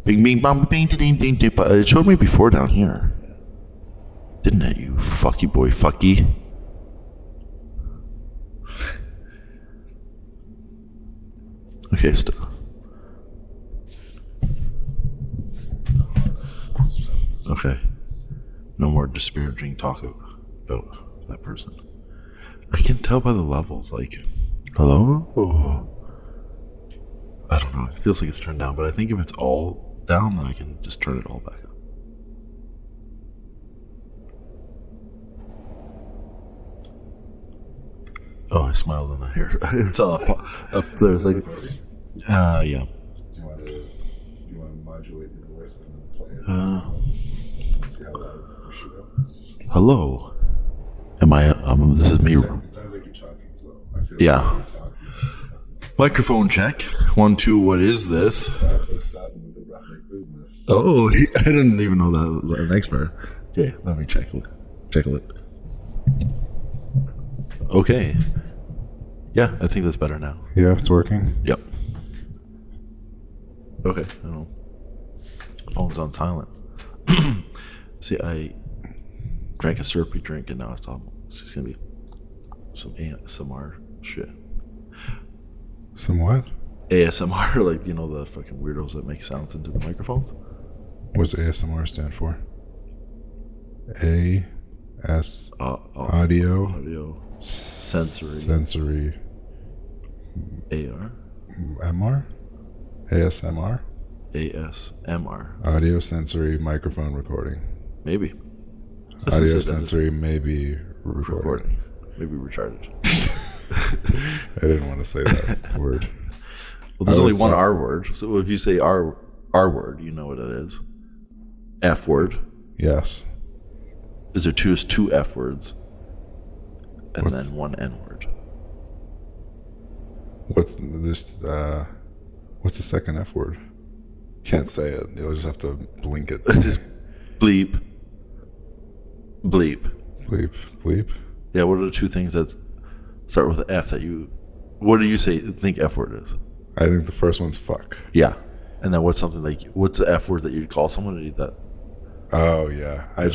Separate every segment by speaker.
Speaker 1: Bing, bing, bong, bing, ding, ding, ding. But it showed me before down here. Didn't it, you fucky boy fucky? Okay, still. Okay. No more disparaging talk about that person. I can tell by the levels, like, hello? Oh. I don't know. It feels like it's turned down, but I think if it's all down, then I can just turn it all back up. Oh, I smiled in the hair. It's all up there. It's like, yeah.
Speaker 2: Do you want to modulate your voice and then play it? See how loud you should go.
Speaker 1: Hello. Am I? This is me.
Speaker 2: It sounds like you're talking slow. I feel
Speaker 1: Yeah.
Speaker 2: Like you're talking.
Speaker 1: Microphone check. 1, 2. What is this?
Speaker 2: Assassin with the roughneck business.
Speaker 1: Oh, I didn't even know that. Thanks, man. Okay, let me check it. Okay. Yeah, I think that's better now.
Speaker 2: Yeah, it's working.
Speaker 1: Yep. Okay. I don't know. Phone's on silent. See, I drank a syrupy drink and now it's gonna be some ASMR shit.
Speaker 2: Some what?
Speaker 1: ASMR, like, you know, the fucking weirdos that make sounds into the microphones.
Speaker 2: What's ASMR stand for? Audio. Sensory.
Speaker 1: AR.
Speaker 2: MR? ASMR?
Speaker 1: ASMR.
Speaker 2: Audio sensory microphone recording.
Speaker 1: Maybe.
Speaker 2: Audio sensory maybe recording.
Speaker 1: Maybe retarded.
Speaker 2: I didn't want to say that word.
Speaker 1: Well, there's only one R word. So if you say R word, you know what it is. F word.
Speaker 2: Yes.
Speaker 1: Is there two F words? And then one N word.
Speaker 2: What's the second F word? Can't say it. You'll just have to blink it.
Speaker 1: Just bleep. Bleep.
Speaker 2: Bleep.
Speaker 1: Yeah, what are the two things that start with F that you... What do you think F word is?
Speaker 2: I think the first one's fuck.
Speaker 1: Yeah. And then what's the F word that you'd call someone to eat that?
Speaker 2: Oh, yeah. I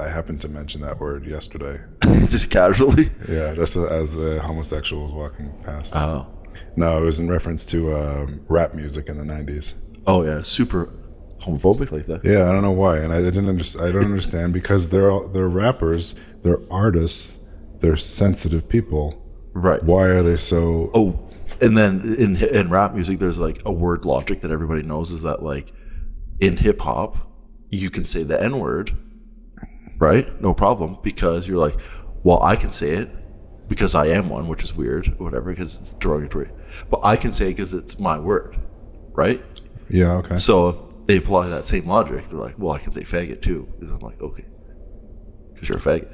Speaker 2: happened to mention that word yesterday.
Speaker 1: Just casually?
Speaker 2: Yeah, just as a homosexual was walking past.
Speaker 1: Oh.
Speaker 2: No, it was in reference to rap music in the 90s.
Speaker 1: Oh, yeah. Super homophobic like that.
Speaker 2: Yeah, I don't know why. And I don't understand because they're rappers, they're artists, they're sensitive people.
Speaker 1: Right.
Speaker 2: Why are they so...
Speaker 1: Oh, and then in rap music, there's like a word logic that everybody knows is that, like, in hip hop, you can say the N word, right? No problem, because you're like, well, I can say it because I am one, which is weird, or whatever, because it's derogatory. But I can say it because it's my word, right?
Speaker 2: Yeah, okay.
Speaker 1: So if they apply that same logic, they're like, well, I can say faggot too. Because I'm like, okay, because you're a faggot.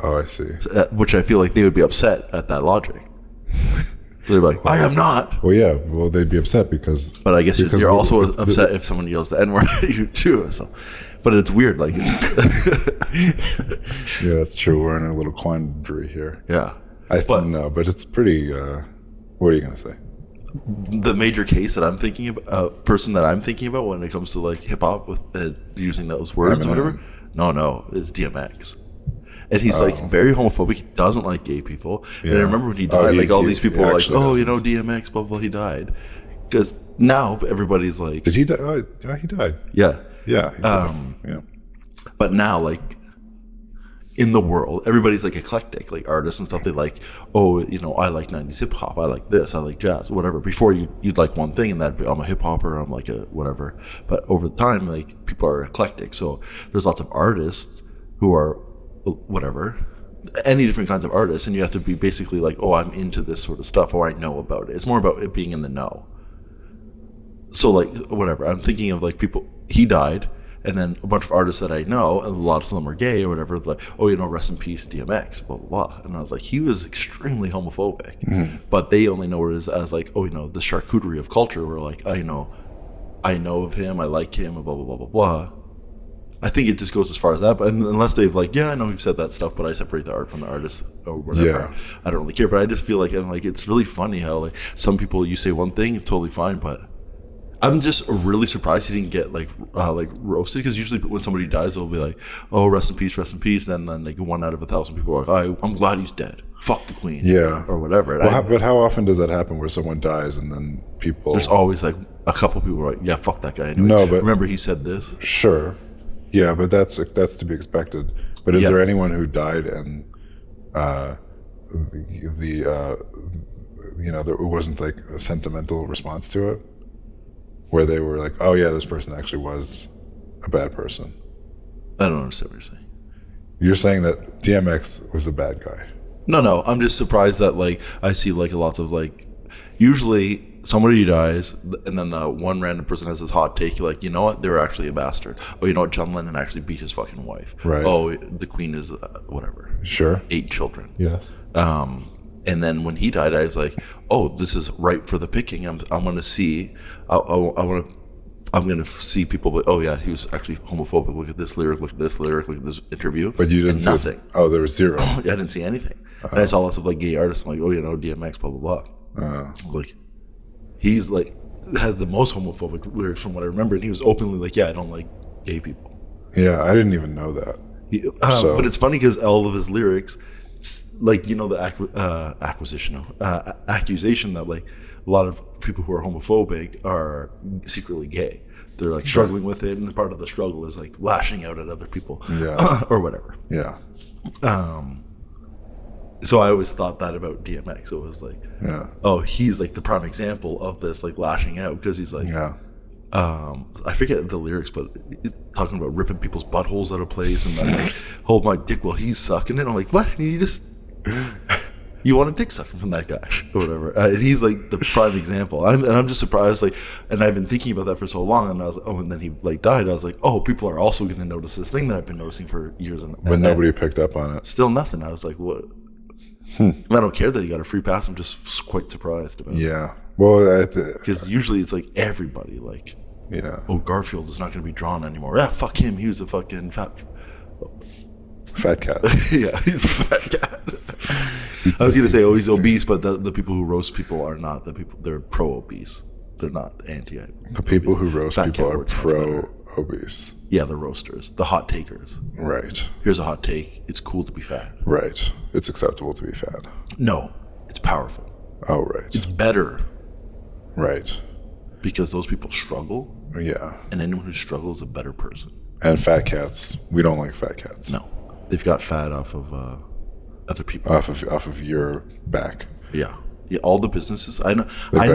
Speaker 2: Oh, I see.
Speaker 1: Which I feel like they would be upset at that logic. They're like, I am not.
Speaker 2: Well, yeah. Well, they'd be upset because...
Speaker 1: But I guess you're also upset if someone yells the N-word at you too. So, but it's weird. Like,
Speaker 2: yeah, that's true. We're in a little quandary here.
Speaker 1: Yeah.
Speaker 2: But it's pretty... what are you going to say?
Speaker 1: The major case that I'm thinking about, person that I'm thinking about when it comes to like hip hop with using those words or whatever. No, it's DMX. And he's like very homophobic. He doesn't like gay people. Yeah. And I remember when he died, all these people were like, "Oh, you know, DMX, blah blah." He died because now everybody's like,
Speaker 2: "Did he die?" Oh, yeah, he died.
Speaker 1: Yeah.
Speaker 2: Yeah.
Speaker 1: But now, like in the world, everybody's like eclectic, like artists and stuff. They like, oh, you know, I like 90s hip hop. I like this. I like jazz, whatever. Before you'd like one thing, and that'd be I'm a hip hopper. I'm like a whatever. But over time, like people are eclectic. So there's lots of artists who are whatever, any different kinds of artists, and you have to be basically like, oh, I'm into this sort of stuff, or I know about it. It's more about it being in the know. So like whatever, I'm thinking of like people. He died, and then a bunch of artists that I know, and lots of them are gay or whatever. Like, oh, you know, rest in peace, DMX, blah blah blah. And I was like, he was extremely homophobic, but they only know it as like, oh, you know, the charcuterie of culture. Where like, I know of him, I like him, blah blah blah blah blah. I think it just goes as far as that, but unless they've like, yeah, I know you've said that stuff, but I separate the art from the artist or whatever. Yeah. I don't really care, but I just feel like, and like, it's really funny how like some people, you say one thing, it's totally fine, but I'm just really surprised he didn't get like roasted, because usually when somebody dies, they'll be like, "Oh, rest in peace, rest in peace." And then like 1 out of 1,000 people are like, "I'm glad he's dead. Fuck the queen."
Speaker 2: Yeah.
Speaker 1: Or whatever.
Speaker 2: Well, but how often does that happen where someone dies and then people?
Speaker 1: There's always like a couple people who are like, "Yeah, fuck that guy." Anyway.
Speaker 2: No, but
Speaker 1: remember he said this.
Speaker 2: Sure. Yeah, but that's to be expected. But is there anyone who died and there wasn't like a sentimental response to it, where they were like, "Oh yeah, this person actually was a bad person"?
Speaker 1: I don't understand what you're saying.
Speaker 2: You're saying that DMX was a bad guy.
Speaker 1: No, I'm just surprised that like I see like lots of like, usually somebody dies and then the one random person has this hot take, like, you know what, they were actually a bastard. Oh, you know what, John Lennon actually beat his fucking wife.
Speaker 2: Right.
Speaker 1: Oh, the queen is whatever.
Speaker 2: Sure.
Speaker 1: 8 children.
Speaker 2: Yes.
Speaker 1: And then when he died, I was like, oh, this is ripe for the picking. I'm gonna see. I'm gonna see people. Like, oh yeah, he was actually homophobic. Look at this lyric. Look at this lyric. Look at this interview.
Speaker 2: But you didn't see
Speaker 1: nothing.
Speaker 2: There was zero.
Speaker 1: Yeah, I didn't see anything. And I saw lots of like gay artists, like, oh, you know, DMX, blah blah blah. Like, he's like had the most homophobic lyrics from what I remember, and he was openly like, yeah, I don't like gay people.
Speaker 2: Yeah, I didn't even know that.
Speaker 1: But it's funny because all of his lyrics, like, you know, the accusation that like a lot of people who are homophobic are secretly gay. They're like struggling with it, and part of the struggle is like lashing out at other people, or whatever.
Speaker 2: Yeah.
Speaker 1: So I always thought that about DMX. It was like, oh, he's like the prime example of this, like lashing out, because he's like, I forget the lyrics, but he's talking about ripping people's buttholes out of place and then like, hold my dick while he's sucking it. I'm like, what? You want a dick sucking from that guy or whatever. And he's like the prime example. I'm just surprised, like, and I've been thinking about that for so long, and I was like, oh, and then he like died. I was like, oh, people are also going to notice this thing that I've been noticing for years.
Speaker 2: But nobody picked up on it.
Speaker 1: Still nothing. I was like, what? I don't care that he got a free pass. I'm just quite surprised about it.
Speaker 2: Yeah. Well,
Speaker 1: because usually it's like everybody, like, oh, Garfield is not going to be drawn anymore. Yeah, fuck him. He was a fucking fat
Speaker 2: cat.
Speaker 1: Yeah, he's a fat cat. I was going to say, oh, he's obese, but the people who roast people are not the people. They're pro-obese. They're not anti-obese.
Speaker 2: The people who roast people are pro-obese.
Speaker 1: Yeah, the roasters, the hot takers.
Speaker 2: Right.
Speaker 1: Here's a hot take. It's cool to be fat.
Speaker 2: Right. It's acceptable to be fat.
Speaker 1: No, it's powerful.
Speaker 2: Oh, right.
Speaker 1: It's better.
Speaker 2: Right.
Speaker 1: Because those people struggle.
Speaker 2: Yeah.
Speaker 1: And anyone who struggles is a better person.
Speaker 2: And fat cats. We don't like fat cats.
Speaker 1: No. They've got fat off of other people.
Speaker 2: Off of your back.
Speaker 1: Yeah. Yeah, all the businesses I know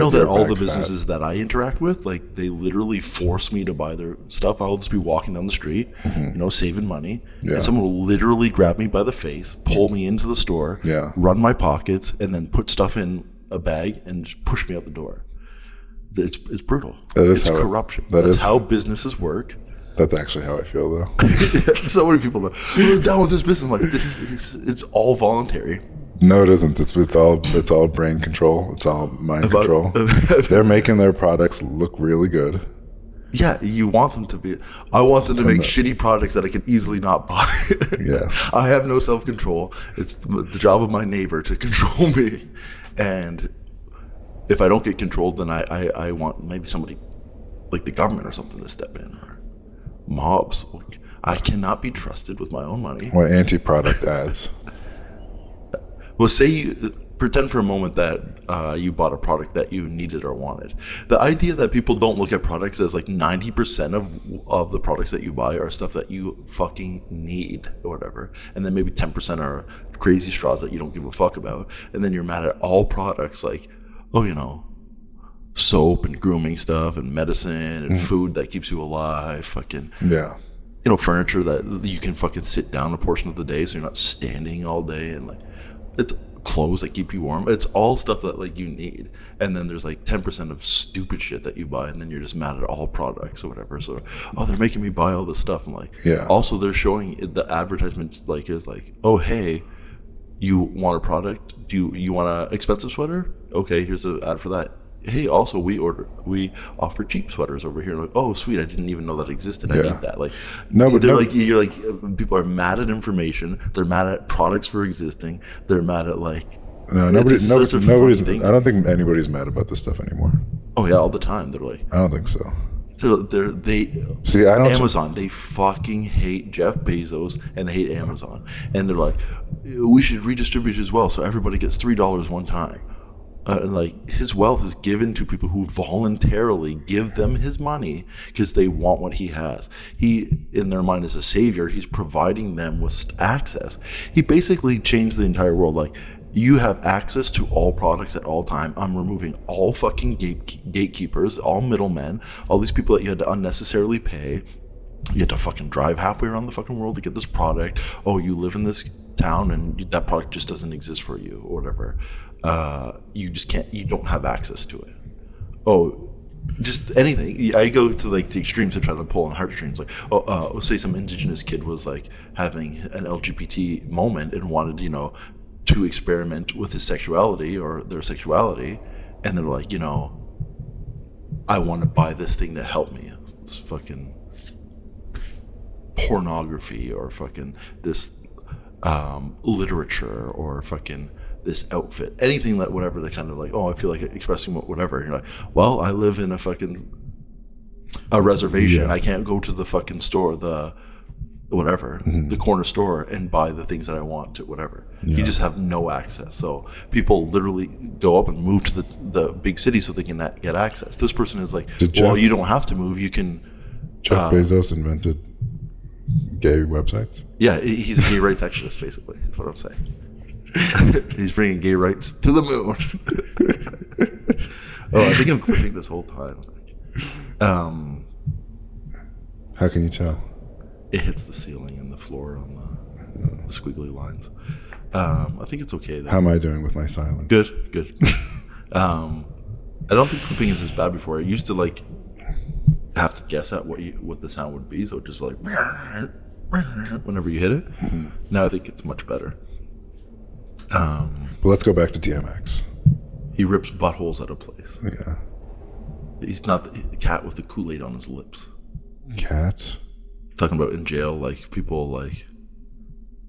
Speaker 1: that all the businesses that I interact with, like, they literally force me to buy their stuff. I'll just be walking down the street, saving money, and someone will literally grab me by the face, pull me into the store, run my pockets, and then put stuff in a bag and just push me out the door. It's brutal. It's corruption. That's how businesses work.
Speaker 2: That's actually how I feel, though.
Speaker 1: So many people know, we're down with this business. I'm like, it's all voluntary.
Speaker 2: No, it isn't. It's all brain control. It's all mind control. They're making their products look really good.
Speaker 1: Yeah, you want them to be. I want them to make shitty products that I can easily not buy.
Speaker 2: Yes.
Speaker 1: I have no self-control. It's the job of my neighbor to control me. And if I don't get controlled, then I want maybe somebody like the government or something to step in, or mobs. I cannot be trusted with my own money.
Speaker 2: What anti-product ads?
Speaker 1: Well, pretend for a moment that you bought a product that you needed or wanted. The idea that people don't look at products as like 90% of the products that you buy are stuff that you fucking need or whatever. And then maybe 10% are crazy straws that you don't give a fuck about. And then you're mad at all products like, oh, soap and grooming stuff and medicine and food that keeps you alive. Fucking, furniture that you can fucking sit down a portion of the day so you're not standing all day, and like, it's clothes that keep you warm. It's all stuff that like you need. And then there's like 10% of stupid shit that you buy, and then you're just mad at all products or whatever. So, they're making me buy all this stuff. I'm like, also they're showing the advertisement like is like, oh, hey, you want a product? Do you want an expensive sweater? Okay, here's an ad for that. Hey, also we offer cheap sweaters over here. Like, oh, sweet, I didn't even know that existed. I need that. Like, you're like, people are mad at information. They're mad at products for existing. They're mad at like,
Speaker 2: nobody's. I don't think anybody's mad about this stuff anymore.
Speaker 1: Oh yeah, all the time. They're like,
Speaker 2: I don't think so.
Speaker 1: they
Speaker 2: See, I don't.
Speaker 1: Amazon. They fucking hate Jeff Bezos and they hate Amazon, and they're like, we should redistribute his wealth so everybody gets $3 one time. And like his wealth is given to people who voluntarily give them his money because they want what he has. He, in their mind, is a savior. He's providing them with access. He basically changed the entire world. Like, you have access to all products at all time. I'm removing all fucking gatekeepers, all middlemen, all these people that you had to unnecessarily pay. You had to fucking drive halfway around the fucking world to get this product. Oh, you live in this town and that product just doesn't exist for you or whatever. You just can't, you don't have access to it. Oh, just anything. I go to like the extremes to try to pull on heartstrings. Like, say some indigenous kid was like having an LGBT moment and wanted, to experiment with his sexuality or their sexuality. And they're like, I want to buy this thing that helped me. It's fucking pornography or fucking this literature or fucking this outfit, anything that whatever they kind of like, I feel like expressing whatever. And you're like, well, I live in a reservation. I can't go to the fucking store, the whatever, the corner store and buy the things that I want to whatever. You just have no access. So people literally go up and move to the big city so they can get access. This person is like, you don't have to move. You can.
Speaker 2: Jeff Bezos invented gay websites.
Speaker 1: Yeah, he's a gay rights activist, basically. That's what I'm saying. He's bringing gay rights to the moon. I think I'm clipping this whole time.
Speaker 2: How can you tell?
Speaker 1: It hits the ceiling and the floor on the squiggly lines. I think it's okay though.
Speaker 2: How am I doing with my silence?
Speaker 1: Good. I don't think clipping is as bad before. I used to like have to guess at what the sound would be, so just like whenever you hit it. Now I think it's much better.
Speaker 2: But let's go back to DMX.
Speaker 1: He rips buttholes out of place.
Speaker 2: Yeah.
Speaker 1: He's not the cat with the Kool-Aid on his lips.
Speaker 2: Cat?
Speaker 1: Talking about in jail, like people like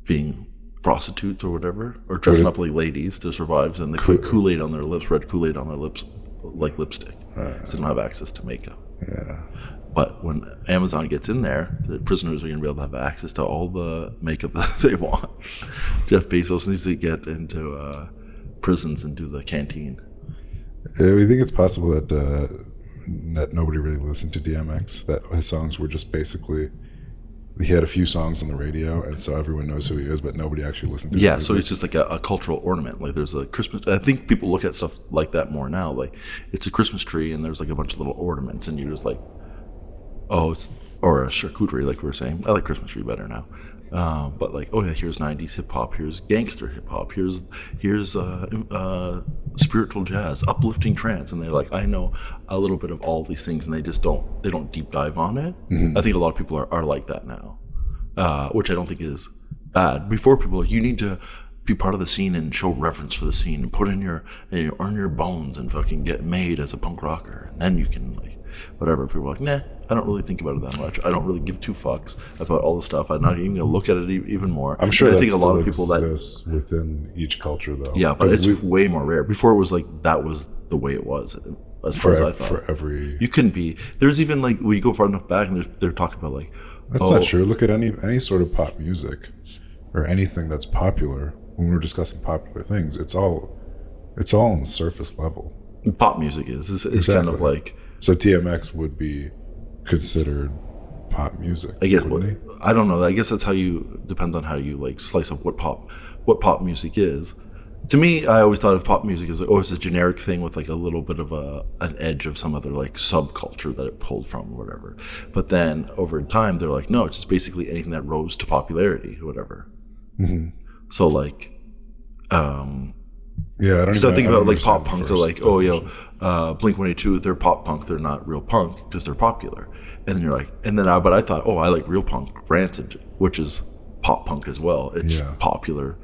Speaker 1: being prostitutes or whatever, or dressing up like ladies to survive, and they put Kool-Aid on their lips, red Kool-Aid on their lips, like lipstick. So they don't have access to makeup.
Speaker 2: Yeah.
Speaker 1: But when Amazon gets in there, the prisoners are going to be able to have access to all the makeup that they want. Jeff Bezos needs to get into prisons and do the canteen.
Speaker 2: We think it's possible that nobody really listened to DMX, that his songs were just basically, he had a few songs on the radio, and so everyone knows who he is, but nobody actually listened to him.
Speaker 1: Yeah, so it's just like a cultural ornament. Like there's a Christmas, I think people look at stuff like that more now. Like it's a Christmas tree and there's like a bunch of little ornaments and you're just like, or a charcuterie, like we were saying. I like Christmas tree better now. But like, here's 90s hip hop, here's gangster hip hop, here's spiritual jazz, uplifting trance, and they're like, I know a little bit of all these things, and they don't deep dive on it. I think a lot of people are like that now, which I don't think is bad. Before, people were like, you need to be part of the scene and show reverence for the scene and put in earn your bones and fucking get made as a punk rocker, and then you can like whatever. People are like, nah, I don't really think about it that much. I don't really give two fucks about all the stuff. I'm not even gonna look at it even more.
Speaker 2: I'm sure
Speaker 1: I think a lot of people that
Speaker 2: within each culture though.
Speaker 1: Yeah, but it's way more rare. Before it was like that was the way it was. As far as I thought,
Speaker 2: for every
Speaker 1: you couldn't be. There's even like when you go far enough back, and they're talking about like
Speaker 2: that's not true. Look at any sort of pop music or anything that's popular. When we're discussing popular things, it's all on the surface level.
Speaker 1: Pop music is
Speaker 2: exactly.
Speaker 1: Kind of like,
Speaker 2: so DMX would be considered pop music.
Speaker 1: I guess I don't know. I guess that's depends on how you like slice up what pop music is. To me, I always thought of pop music as it's a generic thing with like a little bit of an edge of some other like subculture that it pulled from or whatever. But then over time, they're like, no, it's just basically anything that rose to popularity or whatever. Mm-hmm. So like,
Speaker 2: yeah, I don't.
Speaker 1: So I think about like pop punk, or like, Blink-182, they're pop punk, they're not real punk because they're popular. And then you're like, but I thought, I like real punk, Rancid, which is pop punk as well. It's popular.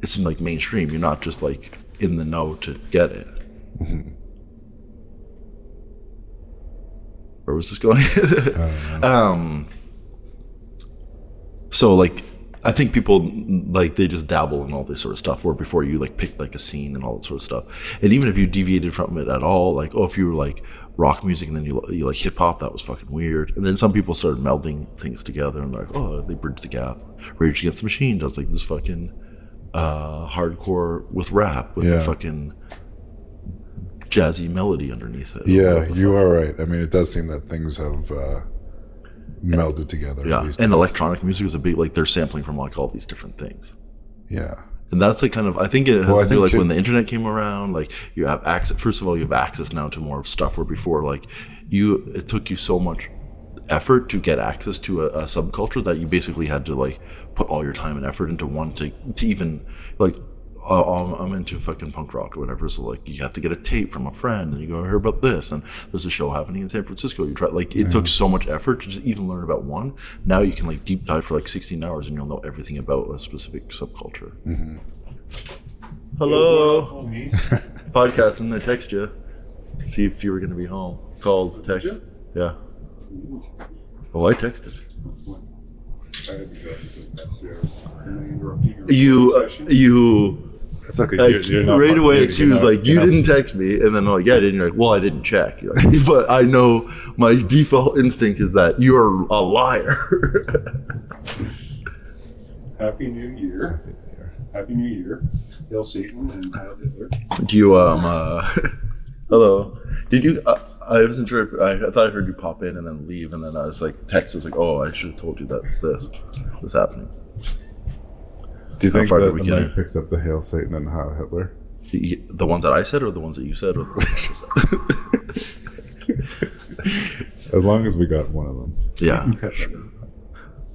Speaker 1: It's like mainstream. You're not just like in the know to get it. Mm-hmm. Where was this going? So like, I think people like they just dabble in all this sort of stuff. Where before you like picked like a scene and all that sort of stuff, and even if you deviated from it at all, like if you were like rock music and then you like hip hop, that was fucking weird. And then some people started melding things together and like, oh, they bridged the gap. Rage Against the Machine does like this fucking hardcore with rap with a fucking jazzy melody underneath it.
Speaker 2: Yeah, you are right. I mean, it does seem that things have melded together.
Speaker 1: Yeah, and electronic music is a big, like, they're sampling from like all these different things.
Speaker 2: Yeah.
Speaker 1: And that's like kind of, I think it has to do like when the internet came around, like you have access, first of all, you have access now to more stuff where before, like it took you so much effort to get access to a subculture that you basically had to like put all your time and effort into one to even like, I'm into fucking punk rock or whatever, so like you have to get a tape from a friend and you go hear about this and there's a show happening in San Francisco. You try, like it took so much effort to just even learn about one. Now you can like deep dive for like 16 hours and you'll know everything about a specific subculture. Mm-hmm. Hello. Podcasting, I text you. See if you were going to be home. Called, text. Yeah. Oh, I texted. You
Speaker 2: it's okay.
Speaker 1: right away accused like you didn't text me, and then like, yeah, I didn't. You're like, well, I didn't check. Like, but I know my default instinct is that you're a liar.
Speaker 3: Happy New Year. Happy New Year. Hail Satan and Heil Hitler.
Speaker 1: Do you hello? Did you? I wasn't sure if I thought I heard you pop in and then leave, and then I was like, text. I was like, oh, I should have told you that this was happening.
Speaker 2: Do you think that Mike picked up the Hail Satan and Heil Hitler?
Speaker 1: The ones that I said, or the ones that you said, or the ones
Speaker 2: As long as we got one of them.
Speaker 1: Yeah.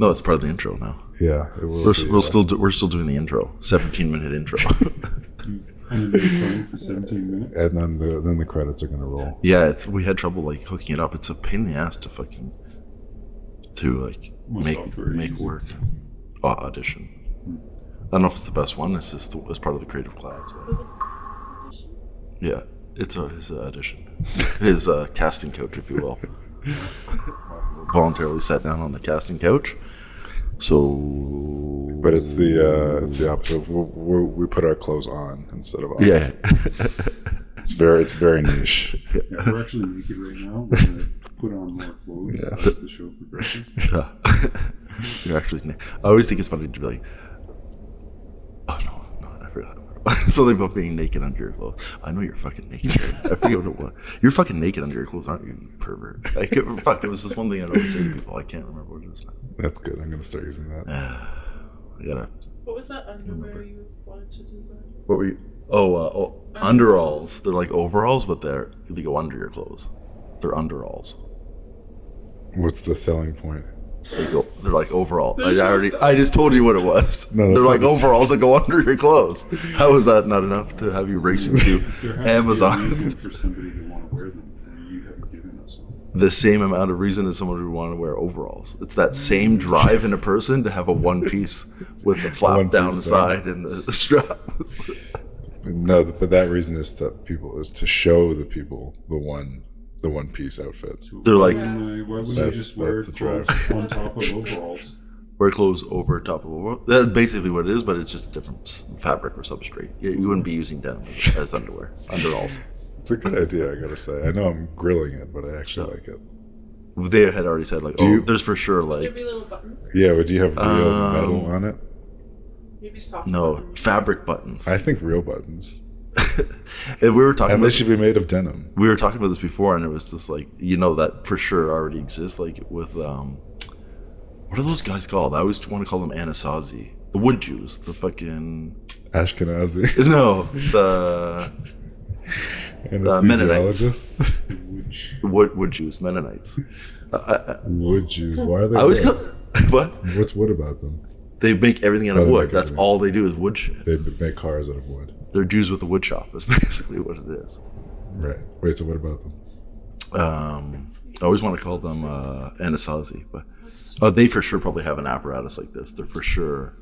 Speaker 1: No, it's part of the intro now.
Speaker 2: Yeah, it will.
Speaker 1: We're still doing the intro. 17-minute intro.
Speaker 3: And then for 17 minutes.
Speaker 2: And then the credits are gonna roll.
Speaker 1: Yeah, we had trouble like hooking it up. It's a pain in the ass to make work. Audition. I don't know if it's the best one. It's just it's part of the Creative Cloud. So. Yeah, it's his audition, his casting couch, if you will. Voluntarily sat down on the casting couch. So,
Speaker 2: but it's the opposite. We put our clothes on instead of on.
Speaker 1: Yeah,
Speaker 2: it's very niche.
Speaker 3: Yeah, we're actually naked right now. We're gonna put on more clothes as the show progresses.
Speaker 1: Yeah. You're actually. I always think it's funny to be like, oh no, I forgot. Something about being naked under your clothes. I know you're fucking naked. I forget what it was. You're fucking naked under your clothes, aren't you, you pervert? Like, fuck, it was this one thing I'd always say to people. I can't remember what it is now.
Speaker 2: That's good. I'm gonna start using that.
Speaker 1: I gotta.
Speaker 4: What was that underwear you wanted to design?
Speaker 1: What were you? Underalls. They're like overalls, but they go under your clothes. They're underalls.
Speaker 2: What's the selling point?
Speaker 1: They're like overall. I just told you what it was.
Speaker 2: No,
Speaker 1: they're like overalls that go under your clothes. How is that not enough to have you racing to Amazon?
Speaker 3: For somebody to want to wear them, and you haven't given us one.
Speaker 1: The same amount of reason as someone would want to wear overalls. It's that same drive in a person to have a one piece with the flap down the side and the strap.
Speaker 2: No, but that reason is to show the people the one piece outfit.
Speaker 1: They're like,
Speaker 3: why would you just wear clothes on top of overalls?
Speaker 1: Wear clothes over top of overalls. That's basically what it is, but it's just a different fabric or substrate. You wouldn't be using denim as underwear, underalls.
Speaker 2: It's a good idea, I gotta say. I know I'm grilling it, but I actually like it.
Speaker 1: They had already said like, there's for sure like.
Speaker 4: There'd be little buttons.
Speaker 2: Yeah, but do you have real metal on it?
Speaker 4: Maybe soft.
Speaker 1: No,
Speaker 4: buttons.
Speaker 1: fabric buttons.
Speaker 2: I think real buttons.
Speaker 1: And we were talking.
Speaker 2: And they should be made of denim.
Speaker 1: We were talking about this before, and it was just like, that for sure already exists. Like with what are those guys called? I always want to call them Anasazi, the wood Jews, the fucking
Speaker 2: Ashkenazi.
Speaker 1: No, the Mennonites. Wood Jews, Mennonites.
Speaker 2: Wood Jews. Why are they?
Speaker 1: I always what?
Speaker 2: What's wood about them?
Speaker 1: They make everything out of wood. That's all they do is wood shit.
Speaker 2: They make cars out of wood.
Speaker 1: They're Jews with a wood shop. That's basically what it is.
Speaker 2: Right. Wait, so what about them?
Speaker 1: I always want to call them Anasazi, but they for sure probably have an apparatus like this. They're for sure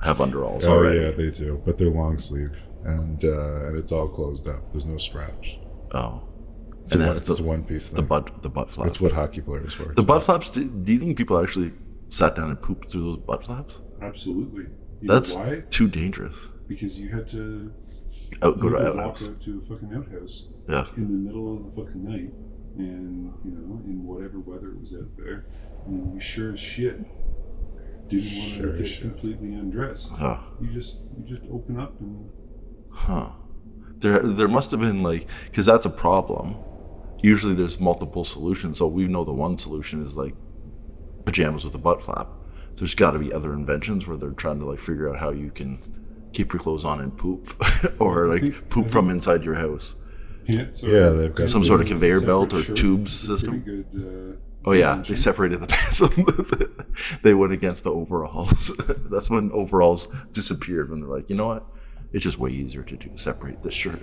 Speaker 1: have underalls already.
Speaker 2: Yeah, they do. But they're long sleeve, and it's all closed up. There's no straps.
Speaker 1: Oh.
Speaker 2: And that's the one piece thing.
Speaker 1: The butt flap.
Speaker 2: That's what hockey players wear.
Speaker 1: The butt flaps, do you think people actually sat down and pooped through those butt flaps?
Speaker 3: Absolutely. You
Speaker 1: That's
Speaker 3: know why?
Speaker 1: too dangerous.
Speaker 3: Because you had to
Speaker 1: Go
Speaker 3: you
Speaker 1: to
Speaker 3: could walk
Speaker 1: outhouse.
Speaker 3: out to a fucking outhouse
Speaker 1: Yeah.
Speaker 3: in the middle of the fucking night, and in whatever weather was out there, and you sure as shit didn't want
Speaker 2: Sure
Speaker 3: to
Speaker 2: as
Speaker 3: get
Speaker 2: shit.
Speaker 3: completely undressed.
Speaker 1: Huh.
Speaker 3: You just open up and
Speaker 1: Huh. There must have been like, because that's a problem. Usually there's multiple solutions. So we know the one solution is like pajamas with a butt flap. There's got to be other inventions where they're trying to like figure out how you can keep your clothes on and poop, or like poop from inside your house.
Speaker 3: pants.
Speaker 2: Yeah, they've got
Speaker 1: Some
Speaker 3: pants
Speaker 1: sort of
Speaker 3: are
Speaker 1: conveyor
Speaker 3: separate
Speaker 1: belt or
Speaker 3: shirt.
Speaker 1: tubes
Speaker 3: It's a
Speaker 1: system.
Speaker 3: pretty good,
Speaker 1: Oh yeah,
Speaker 3: invention.
Speaker 1: they separated the pants. They went against the overalls. That's when overalls disappeared. When they're like, you know what? It's just way easier to separate the shirt,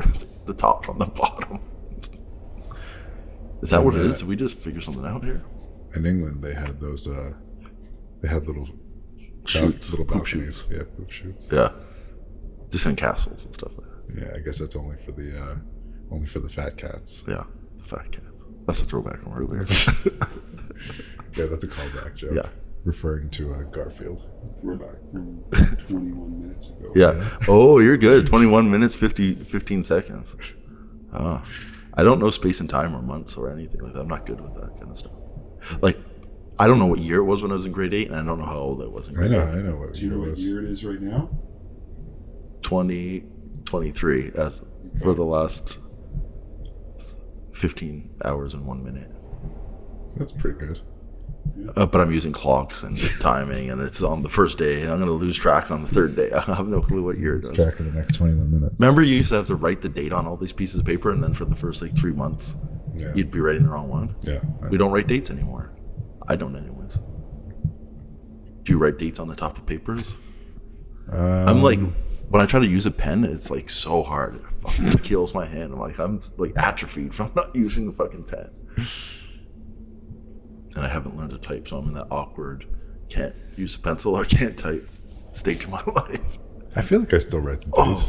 Speaker 1: the top from the bottom. Is that what it is? Did we just figure something out here?
Speaker 2: In England, they had those. They had little
Speaker 1: Shoots,
Speaker 2: little
Speaker 1: poop
Speaker 2: balconies.
Speaker 1: shoots.
Speaker 2: Yeah, poop shoots.
Speaker 1: Yeah, just in castles and stuff like that.
Speaker 2: Yeah, I guess that's only for the fat cats.
Speaker 1: Yeah, the fat cats. That's a throwback from earlier.
Speaker 2: Yeah, that's a callback joke.
Speaker 1: Yeah.
Speaker 2: Referring to Garfield.
Speaker 3: throwback from 21 minutes ago.
Speaker 1: Yeah. Oh, you're good. 21 minutes, 15 seconds. I don't know space and time or months or anything like that. I'm not good with that kind of stuff. Like, I don't know what year it was when I was in grade 8, and I don't know how old I was in grade 8.
Speaker 2: I know what
Speaker 3: Do you know
Speaker 2: it
Speaker 3: what
Speaker 2: was.
Speaker 3: year it is right now?
Speaker 1: 2023 as for the last 15 hours and 1 minute.
Speaker 2: That's pretty good.
Speaker 1: But I'm using clocks and timing, and it's on the first day, and I'm going to lose track on the third day. I have no clue what year it is.
Speaker 2: Track of the next 21 minutes.
Speaker 1: Remember, you used to have to write the date on all these pieces of paper, and then for the first like 3 months,
Speaker 2: Yeah.
Speaker 1: you'd be writing the wrong one.
Speaker 2: Yeah.
Speaker 1: We don't write dates anymore. I don't, anyways. Do you write dates on the top of papers? I'm like, when I try to use a pen, it's like so hard. It fucking kills my hand. I'm like atrophied from not using the fucking pen. And I haven't learned to type, so I'm in that awkward, can't use a pencil or can't type stage of my life.
Speaker 2: I feel like I still write the date.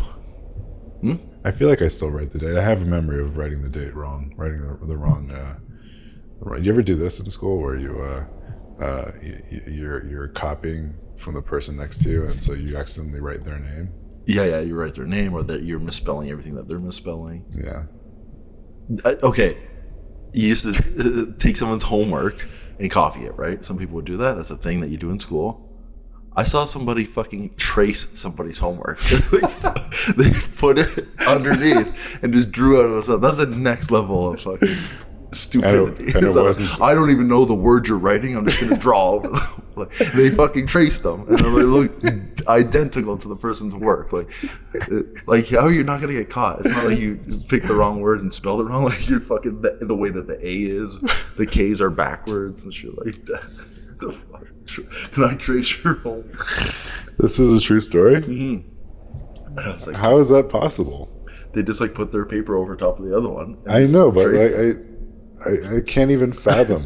Speaker 2: I feel like I still write the date. I have a memory of writing the date wrong, writing the wrong. You ever do this in school where you're copying from the person next to you, and so you accidentally write their name?
Speaker 1: Yeah, you write their name, or that you're misspelling everything that they're misspelling.
Speaker 2: Yeah.
Speaker 1: Okay, you used to take someone's homework and copy it, right? Some people would do that. That's a thing that you do in school. I saw somebody fucking trace somebody's homework. They put it underneath and just drew out of stuff. That's the next level of fucking stupidity.
Speaker 2: And it wasn't.
Speaker 1: I don't even know the words you're writing. I'm just gonna draw over them. Like, they fucking traced them, and they look identical to the person's work. Like how are you not gonna get caught? It's not like you picked the wrong word and spelled it wrong. Like you're fucking the way that the A is, the K's are backwards and shit like that. The fuck? Can I trace your homework?
Speaker 2: This is a true story.
Speaker 1: And I was like,
Speaker 2: How is that possible?
Speaker 1: they just like put their paper over top of the other one. and
Speaker 2: I
Speaker 1: just
Speaker 2: know, but
Speaker 1: trace it.
Speaker 2: I can't even fathom.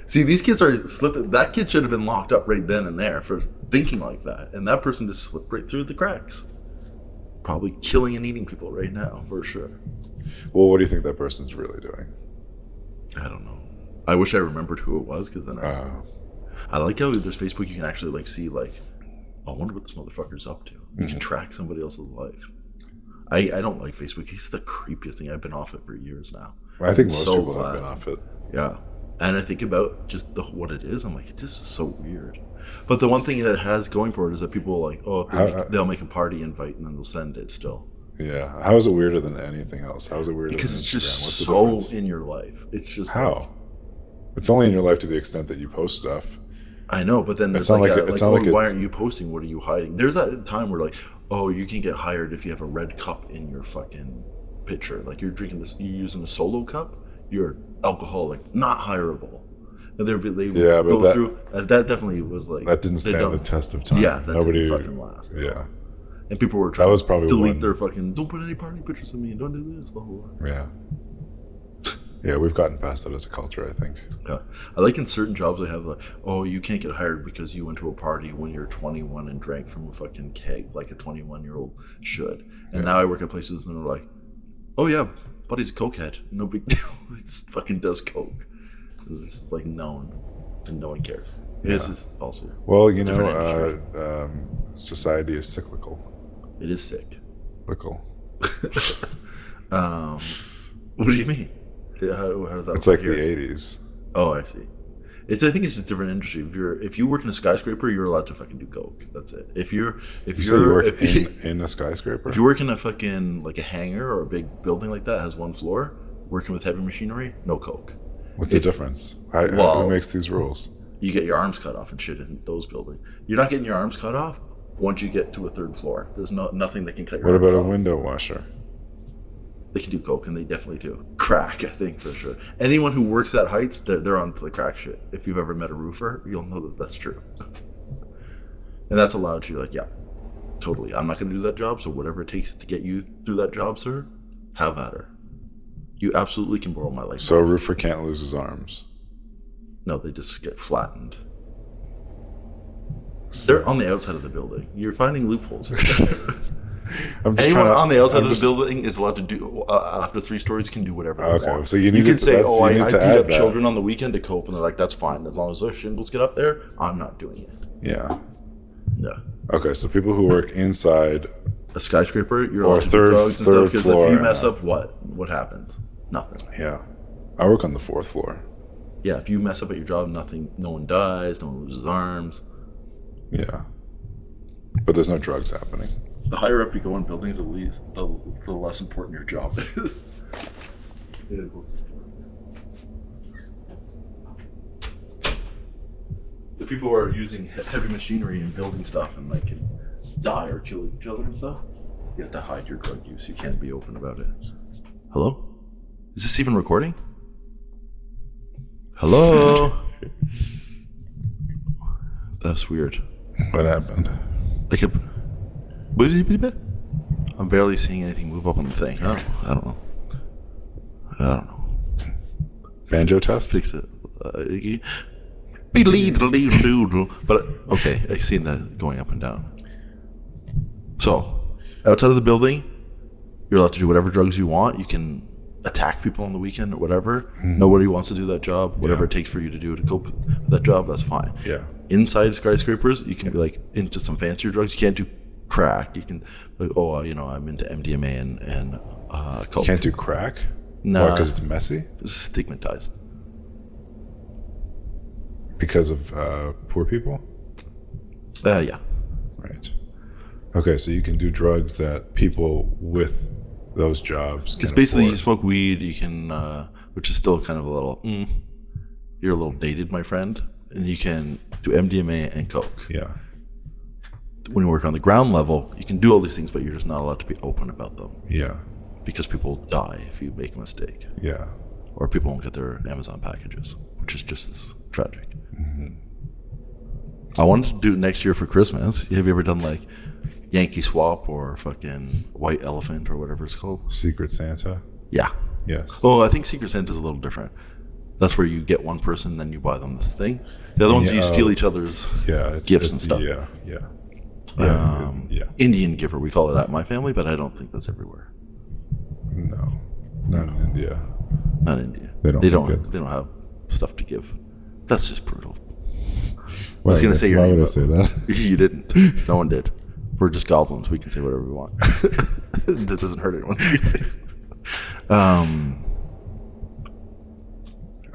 Speaker 1: See, these kids are slipping. That kid should have been locked up right then and there for thinking like that, and that person just slipped right through the cracks. Probably killing and eating people right now, for sure.
Speaker 2: Well, what do you think that person's really doing?
Speaker 1: I don't know. I wish I remembered who it was, because then I like how there's Facebook. You can actually like see like, oh, I wonder what this motherfucker's up to. You can track somebody else's life. I don't like Facebook. It's the creepiest thing. I've been off it for years now.
Speaker 2: I think
Speaker 1: I'm
Speaker 2: most
Speaker 1: so
Speaker 2: people
Speaker 1: glad.
Speaker 2: have been off it.
Speaker 1: Yeah. And I think about just what it is. I'm like, it's just so weird. But the one thing that it has going for it is that people are like, oh, they'll make a party invite and then they'll send it still.
Speaker 2: Yeah. How is it weirder than anything else? How is it weirder
Speaker 1: Because
Speaker 2: than
Speaker 1: it's
Speaker 2: Instagram?
Speaker 1: just
Speaker 2: What's the
Speaker 1: so
Speaker 2: difference?
Speaker 1: in your life. It's just
Speaker 2: How?
Speaker 1: like,
Speaker 2: It's only in your life to the extent that you post stuff.
Speaker 1: I know, but then there's
Speaker 2: It's not
Speaker 1: like,
Speaker 2: like
Speaker 1: a,
Speaker 2: it's
Speaker 1: like,
Speaker 2: not
Speaker 1: oh,
Speaker 2: like a-
Speaker 1: why aren't you posting? What are you hiding? There's that time where like, oh, you can get hired if you have a red cup in your fucking picture. Like you're drinking this, you're using a solo cup, you're alcoholic, not hireable. And they
Speaker 2: Yeah, but
Speaker 1: go
Speaker 2: that-
Speaker 1: through. That definitely was like
Speaker 2: That didn't
Speaker 1: they
Speaker 2: stand
Speaker 1: don't-
Speaker 2: the test of time.
Speaker 1: Yeah, that
Speaker 2: Nobody.
Speaker 1: didn't fucking last.
Speaker 2: Yeah.
Speaker 1: And people were trying
Speaker 2: was
Speaker 1: to
Speaker 2: probably
Speaker 1: delete
Speaker 2: one-
Speaker 1: their fucking, don't put any party pictures of me, don't do this, blah, blah, blah.
Speaker 2: Yeah. Yeah, we've gotten past that as a culture, I think.
Speaker 1: Yeah. I like in certain jobs they have like, oh, you can't get hired because you went to a party when you're 21 and drank from a fucking keg like a 21-year-old should. And now I work at places and they're like, oh yeah, buddy's a cokehead. No big deal. It fucking does coke. It's like known. and no one cares.
Speaker 2: Yeah.
Speaker 1: This is also
Speaker 2: Well, you
Speaker 1: different
Speaker 2: know, society is cyclical.
Speaker 1: it is sick.
Speaker 2: Cyclical.
Speaker 1: What do you mean? How does that?
Speaker 2: It's
Speaker 1: work
Speaker 2: like
Speaker 1: here?
Speaker 2: the 80s.
Speaker 1: Oh, I see. I think it's just a different industry. If you work in a skyscraper, you're allowed to fucking do coke. That's it. If you
Speaker 2: work in a skyscraper?
Speaker 1: if you work in a fucking like a hangar or a big building like that has one floor, working with heavy machinery, no coke.
Speaker 2: What's the difference? Who makes these rules?
Speaker 1: You get your arms cut off and shit in those buildings. You're not getting your arms cut off once you get to a third floor. There's nothing that can cut your
Speaker 2: What
Speaker 1: arms
Speaker 2: about
Speaker 1: off.
Speaker 2: a window washer?
Speaker 1: They can do coke, and they definitely do crack. I think for sure. Anyone who works at heights, they're on the crack shit. If you've ever met a roofer, you'll know that that's true. And that's allowed to. Like, yeah, totally. I'm not going to do that job. So whatever it takes to get you through that job, sir, have at her. You absolutely can borrow my life.
Speaker 2: So a roofer can't lose his arms.
Speaker 1: No, they just get flattened. They're on the outside of the building. You're finding loopholes.
Speaker 2: I'm just
Speaker 1: Anyone
Speaker 2: trying to,
Speaker 1: on the outside
Speaker 2: I'm
Speaker 1: of
Speaker 2: just-
Speaker 1: the building is allowed to do after 3 stories can do whatever they
Speaker 2: Okay,
Speaker 1: want.
Speaker 2: so you need
Speaker 1: can
Speaker 2: to-
Speaker 1: say,
Speaker 2: that's-
Speaker 1: "Oh,
Speaker 2: you
Speaker 1: I
Speaker 2: need to
Speaker 1: beat
Speaker 2: add
Speaker 1: up
Speaker 2: that.
Speaker 1: children on the weekend to cope," and they're like, "That's fine as long as those shingles get up there. I'm not doing it."
Speaker 2: Yeah.
Speaker 1: Yeah,
Speaker 2: Okay, so people who work inside,
Speaker 1: a skyscraper, you're
Speaker 2: Or
Speaker 1: allowed to do
Speaker 2: third-
Speaker 1: drugs and
Speaker 2: third
Speaker 1: stuff because
Speaker 2: floor,
Speaker 1: if you mess
Speaker 2: yeah.
Speaker 1: up, what happens? Nothing.
Speaker 2: yeah. I work on the 4th floor.
Speaker 1: Yeah, if you mess up at your job, nothing. No one dies. No one loses arms.
Speaker 2: Yeah. But there's no drugs happening.
Speaker 1: The higher up you go in buildings, at least the less important your job is. The people who are using heavy machinery and building stuff and like can die or kill each other and stuff, you have to hide your drug use. You can't be open about it. Hello? Is this even recording? Hello? That's weird.
Speaker 2: What happened?
Speaker 1: Like a. I'm barely seeing anything move up on the thing. I don't know.
Speaker 2: Banjo test?
Speaker 1: Fix it. But okay, I seen that going up and down. So, outside of the building, you're allowed to do whatever drugs you want. You can attack people on the weekend or whatever. Nobody wants to do that job. Whatever it takes for you to do to cope with that job, that's fine.
Speaker 2: Yeah.
Speaker 1: Inside skyscrapers, you can be like into some fancier drugs. You can't do crack. You can like, I'm into MDMA and coke.
Speaker 2: Can't do crack?
Speaker 1: No,
Speaker 2: Because it's messy?
Speaker 1: it's stigmatized.
Speaker 2: Because of poor people?
Speaker 1: Yeah.
Speaker 2: Right. Okay, so you can do drugs that people with those jobs can
Speaker 1: Because basically, you
Speaker 2: afford.
Speaker 1: smoke weed. You can, which is still kind of a little. You're a little dated, my friend, and you can do MDMA and coke.
Speaker 2: Yeah.
Speaker 1: When you work on the ground level, you can do all these things, but you're just not allowed to be open about them
Speaker 2: Yeah.
Speaker 1: because people die if you make a mistake,
Speaker 2: Yeah.
Speaker 1: or people won't get their Amazon packages, which is just as tragic. I wanted to do it next year for Christmas. Have you ever done like Yankee Swap or fucking White Elephant or whatever it's called?
Speaker 2: Secret Santa?
Speaker 1: Yeah.
Speaker 2: Yes.
Speaker 1: Oh, I think Secret Santa is a little different. That's where you get one person, then you buy them this thing. The other ones, you steal each other's
Speaker 2: Yeah.
Speaker 1: gifts and stuff.
Speaker 2: Yeah. Yeah. Yeah.
Speaker 1: Indian giver, we call it at my family, but I don't think that's everywhere.
Speaker 2: No. Not in India.
Speaker 1: Not India.
Speaker 2: They don't
Speaker 1: They
Speaker 2: give it.
Speaker 1: don't have stuff to give. That's just brutal.
Speaker 2: Why
Speaker 1: I was going to say your
Speaker 2: why
Speaker 1: name.
Speaker 2: would I say that?
Speaker 1: You didn't. No one did. We're just goblins. We can say whatever we want. That doesn't hurt anyone's feelings.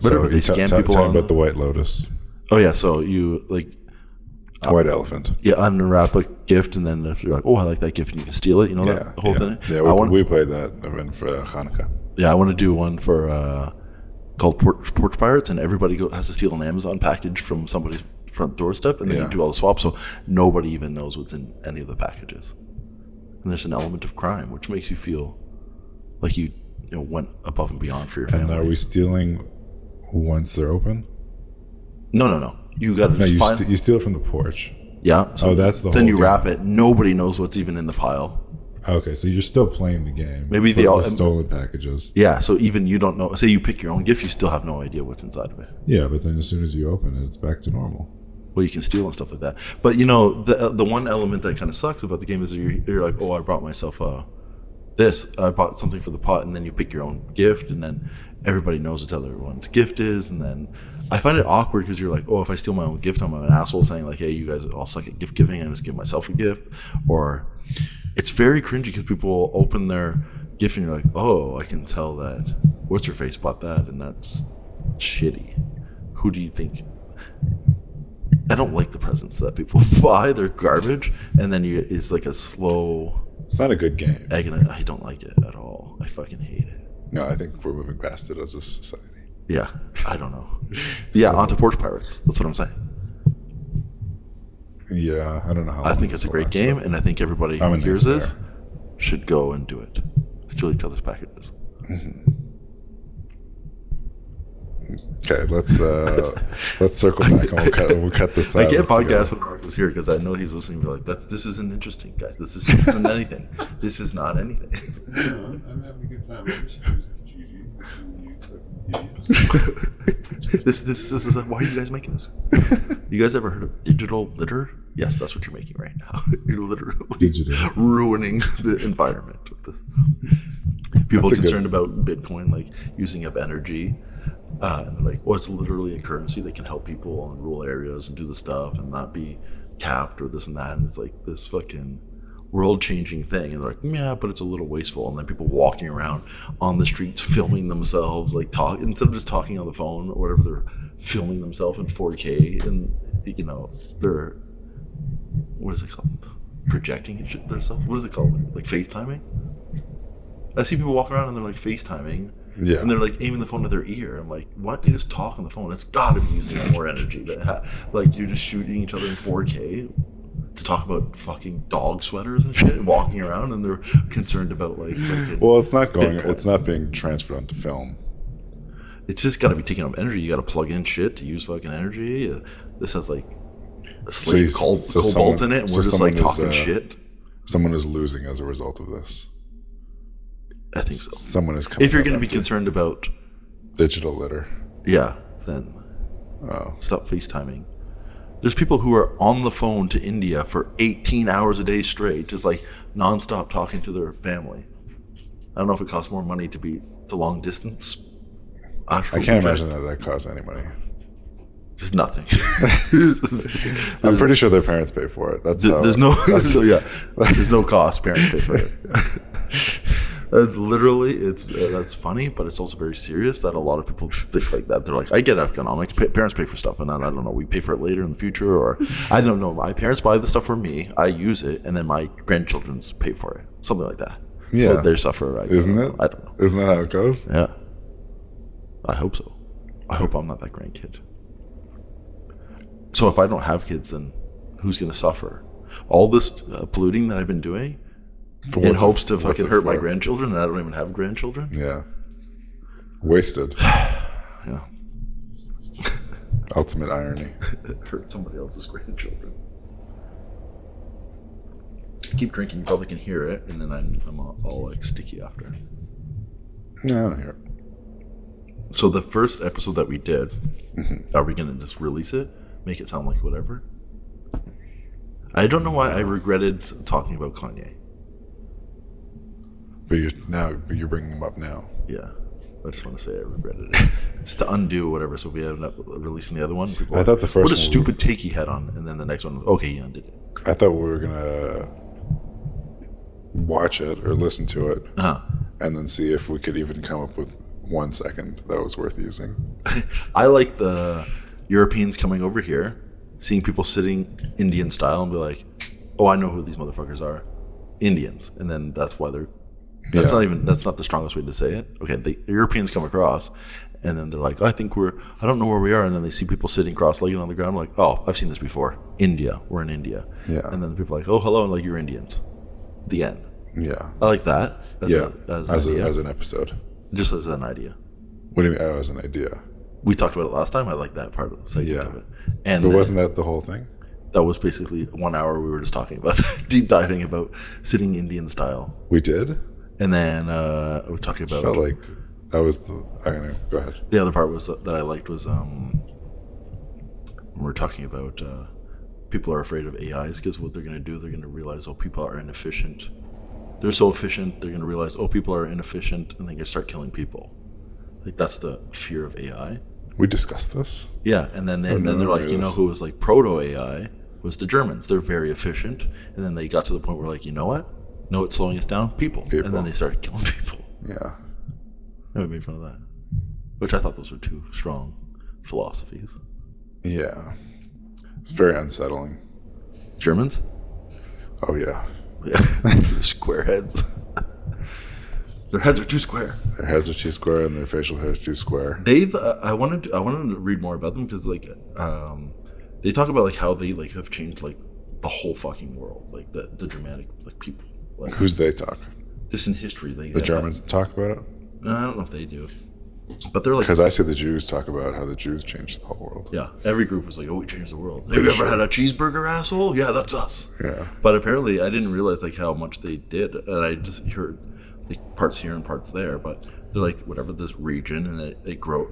Speaker 1: Whatever, they scan people
Speaker 2: tell
Speaker 1: on
Speaker 2: me about the White Lotus.
Speaker 1: Oh yeah, so you like
Speaker 2: White Elephant.
Speaker 1: unwrap a gift, and then if you're like, oh, I like that gift, and you can steal it. You know
Speaker 2: Yeah.
Speaker 1: that the whole thing.
Speaker 2: Yeah, we played that event for Hanukkah.
Speaker 1: I want to do one for called Porch Pirates, and everybody has to steal an Amazon package from somebody's front doorstep, and then
Speaker 2: Yeah.
Speaker 1: you do all the swaps, so nobody even knows what's in any of the packages. And there's an element of crime, which makes you feel like you went above and beyond for your
Speaker 2: And
Speaker 1: family.
Speaker 2: are we stealing once they're open?
Speaker 1: No. You got to
Speaker 2: No,
Speaker 1: just find.
Speaker 2: you steal it from the porch.
Speaker 1: Yeah. So
Speaker 2: Oh, that's the
Speaker 1: then
Speaker 2: whole
Speaker 1: you
Speaker 2: game.
Speaker 1: wrap it. Nobody knows what's even in the pile.
Speaker 2: Okay, so you're still playing the game.
Speaker 1: Maybe
Speaker 2: but
Speaker 1: they all-
Speaker 2: with stolen packages.
Speaker 1: Yeah. So even you don't know. Say you pick your own gift, you still have no idea what's inside of it.
Speaker 2: Yeah, but then as soon as you open it, it's back to normal.
Speaker 1: Well, you can steal and stuff like that. But the one element that kind of sucks about the game is you're like, oh, I brought myself a this, I bought something for the pot, and then you pick your own gift, and then everybody knows what the other one's gift is, and then I find it awkward because you're like, oh, if I steal my own gift, I'm an asshole saying like, hey, you guys all suck at gift giving, I just give myself a gift. Or it's very cringy because people open their gift and you're like, oh, I can tell that what's her face bought that, and that's shitty. Who do you think? I don't like the presents that people buy. They're garbage, and then it's like a slow.
Speaker 2: It's not a good game.
Speaker 1: I don't like it at all. I fucking hate it.
Speaker 2: No, I think we're moving past it as a society.
Speaker 1: Yeah, I don't know. Yeah, onto Porch Pirates. That's what I'm saying.
Speaker 2: Yeah, I don't know how.
Speaker 1: I think it's a great game, and I think everybody who hears this should go and do it. Steal each other's packages.
Speaker 2: Mm-hmm. Okay, let's circle back and we'll cut this.
Speaker 1: I can't podcast when Mark was here because I know he's listening. But like, this isn't interesting, guys. This isn't anything. This is not anything.
Speaker 3: No, I'm having a good time. I wish I was at Gigi. Listening to you fucking idiots.
Speaker 1: This is why are you guys making this? You guys ever heard of digital litter? Yes, that's what you're making right now. You're literally ruining the environment with this. People are concerned about Bitcoin, like using up energy. And they're like, well, it's literally a currency that can help people in rural areas and do the stuff and not be capped or this and that. And it's like this fucking world-changing thing. And they're like, yeah, but it's a little wasteful. And then people walking around on the streets filming themselves, like instead of just talking on the phone or whatever, they're filming themselves in 4K. And, you know, they're, what is it called? Projecting themselves? What is it called? Like FaceTiming? I see people walking around and they're like FaceTiming.
Speaker 2: Yeah.
Speaker 1: And they're like aiming the phone at their ear. I'm like, what? You just talk on the phone. It's got to be using more energy. Like you're just shooting each other in 4K to talk about fucking dog sweaters and shit, walking around, and they're concerned about like.
Speaker 2: Well, it's not going. Bitcoin. It's not being transferred onto film.
Speaker 1: It's just got to be taking up energy. You got to plug in shit to use fucking energy. This has like a slave cobalt in it, and we're just like talking shit.
Speaker 2: Someone is losing as a result of this.
Speaker 1: I think so.
Speaker 2: Someone is coming.
Speaker 1: If you're going to be concerned about
Speaker 2: digital litter,
Speaker 1: yeah, then stop FaceTiming. There's people who are on the phone to India for 18 hours a day straight, just like nonstop talking to their family. I don't know if it costs more money to be to long distance.
Speaker 2: I can't imagine that costs any money.
Speaker 1: Just nothing.
Speaker 2: I'm pretty sure their parents pay for it.
Speaker 1: There's no cost. Parents pay for it. Literally, that's funny, but it's also very serious that a lot of people think like that. They're like, I get economics. Parents pay for stuff, and I don't know. We pay for it later in the future, or I don't know. My parents buy the stuff for me. I use it, and then my grandchildren's pay for it. Something like that.
Speaker 2: Yeah,
Speaker 1: so they suffer.
Speaker 2: Isn't it?
Speaker 1: I don't know.
Speaker 2: Isn't that how it goes?
Speaker 1: Yeah. I hope so. I hope I'm not that grandkid. So if I don't have kids, then who's going to suffer? All this polluting that I've been doing in hopes to fucking hurt my grandchildren, and I don't even have grandchildren?
Speaker 2: Yeah. Wasted.
Speaker 1: Yeah.
Speaker 2: Ultimate irony.
Speaker 1: Hurt somebody else's grandchildren. Keep drinking, you probably can hear it, and then I'm all like sticky after.
Speaker 2: No, I don't hear it.
Speaker 1: So the first episode that we did, are we going to just release it? Make it sound like whatever? I don't know why I regretted talking about Kanye.
Speaker 2: But you're bringing him up now.
Speaker 1: Yeah. I just want to say I regretted it. It's to undo whatever, so we ended up releasing the other one.
Speaker 2: I thought the first one...
Speaker 1: What a stupid take he had on, and then the next one, okay, he undid it.
Speaker 2: I thought we were going to watch it or listen to it and then see if we could even come up with 1 second that was worth using.
Speaker 1: I like the Europeans coming over here, seeing people sitting Indian style and be like, oh, I know who these motherfuckers are. Indians. And then that's why they're... That's not the strongest way to say it. Okay, the Europeans come across and then they're like, I don't know where we are. And then they see people sitting cross-legged on the ground. Like, oh, I've seen this before. India. We're in India.
Speaker 2: Yeah.
Speaker 1: And then people are like, oh, hello. And like, you're Indians. The end.
Speaker 2: Yeah.
Speaker 1: I like that. As
Speaker 2: an episode.
Speaker 1: Just as an idea.
Speaker 2: What do you mean? As an idea.
Speaker 1: We talked about it last time. I like that part of the segment of it. And
Speaker 2: but wasn't that the whole thing?
Speaker 1: That was basically 1 hour we were just talking about deep diving about sitting Indian style.
Speaker 2: We did?
Speaker 1: And then we were talking about...
Speaker 2: Felt like that was the... I don't know. Go ahead.
Speaker 1: The other part was that I liked was when we're talking about people are afraid of AIs because what they're going to do, they're going to realize, oh, people are inefficient they're so efficient, they're going to realize, oh, people are inefficient, and they can start killing people. Like, that's the fear of AI.
Speaker 2: We discussed this.
Speaker 1: Yeah, and then they're like, you know who was like proto-AI was the Germans. They're very efficient, and then they got to the point where like, you know what? No, it's slowing us down? People. And then they started killing people.
Speaker 2: Yeah.
Speaker 1: I would make fun of that. Which I thought those were two strong philosophies.
Speaker 2: Yeah. It's very unsettling.
Speaker 1: Germans?
Speaker 2: Oh, yeah.
Speaker 1: Yeah. Square heads. Their heads are too square.
Speaker 2: Their heads are too square and their facial hair is too square.
Speaker 1: They've I wanted to read more about them because like they talk about like how they like have changed like the whole fucking world, like the Germanic like people. Like,
Speaker 2: Who's they talk?
Speaker 1: This in history.
Speaker 2: The Germans talk about it?
Speaker 1: No, I don't know if they do. But they're like,
Speaker 2: because I see the Jews talk about how the Jews changed the whole world.
Speaker 1: Yeah, every group was like, "Oh, we changed the world." Have you ever had a cheeseburger, asshole? Yeah, that's us.
Speaker 2: Yeah.
Speaker 1: But apparently, I didn't realize like how much they did, and I just heard like parts here and parts there. But they're like whatever this region, and it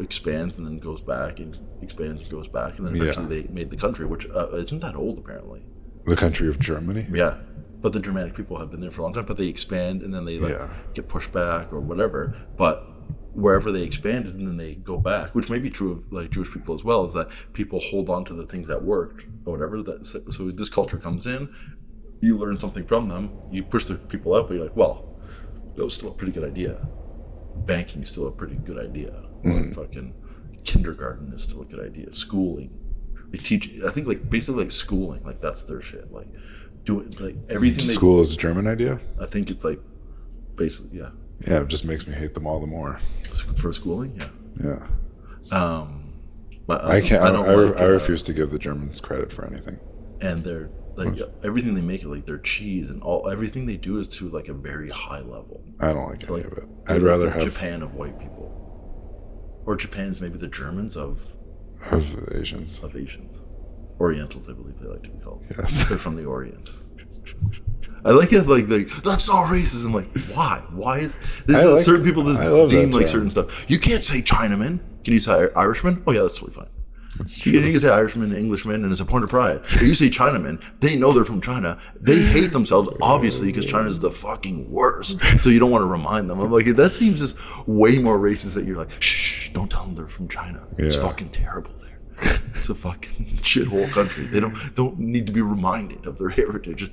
Speaker 1: expands, and then goes back, and expands and goes back, and then eventually they made the country, which isn't that old apparently.
Speaker 2: The country of Germany.
Speaker 1: Yeah. But the Germanic people have been there for a long time, but they expand and then they get pushed back or whatever. But wherever they expanded and then they go back, which may be true of like Jewish people as well, is that people hold on to the things that worked or whatever. So this culture comes in, you learn something from them, you push the people out, but you're like, well, that was still a pretty good idea. Banking is still a pretty good idea. Like fucking kindergarten is still a good idea. Schooling. They teach, I think like basically like schooling, like that's their shit. Like doing like everything.
Speaker 2: School is a German idea?
Speaker 1: I think it's like basically, yeah.
Speaker 2: Yeah, it just makes me hate them all the more.
Speaker 1: For schooling, yeah.
Speaker 2: Yeah.
Speaker 1: But
Speaker 2: I can't. I
Speaker 1: I
Speaker 2: refuse to give the Germans credit for anything.
Speaker 1: And they're like everything they make, like their cheese and everything they do is to like a very high level.
Speaker 2: I don't like any of it.
Speaker 1: I'd rather have Japan of white people, or Japan's maybe the Germans of
Speaker 2: Asians.
Speaker 1: Orientals, I believe they like to be called.
Speaker 2: Yes,
Speaker 1: they're from the Orient. I like it, like that's all racism. Like, why? Why is certain people just deem like certain stuff? You can't say Chinaman. Can you say Irishman? Oh yeah, that's totally fine.
Speaker 2: That's true.
Speaker 1: You can say Irishman, Englishman, and it's a point of pride. But you say Chinaman, they know they're from China. They hate themselves, obviously, because China's the fucking worst. So you don't want to remind them. I'm like, that seems just way more racist that you're like, shh, don't tell them they're from China. It's fucking terrible there. It's a fucking shithole country. They don't need to be reminded of their heritage. It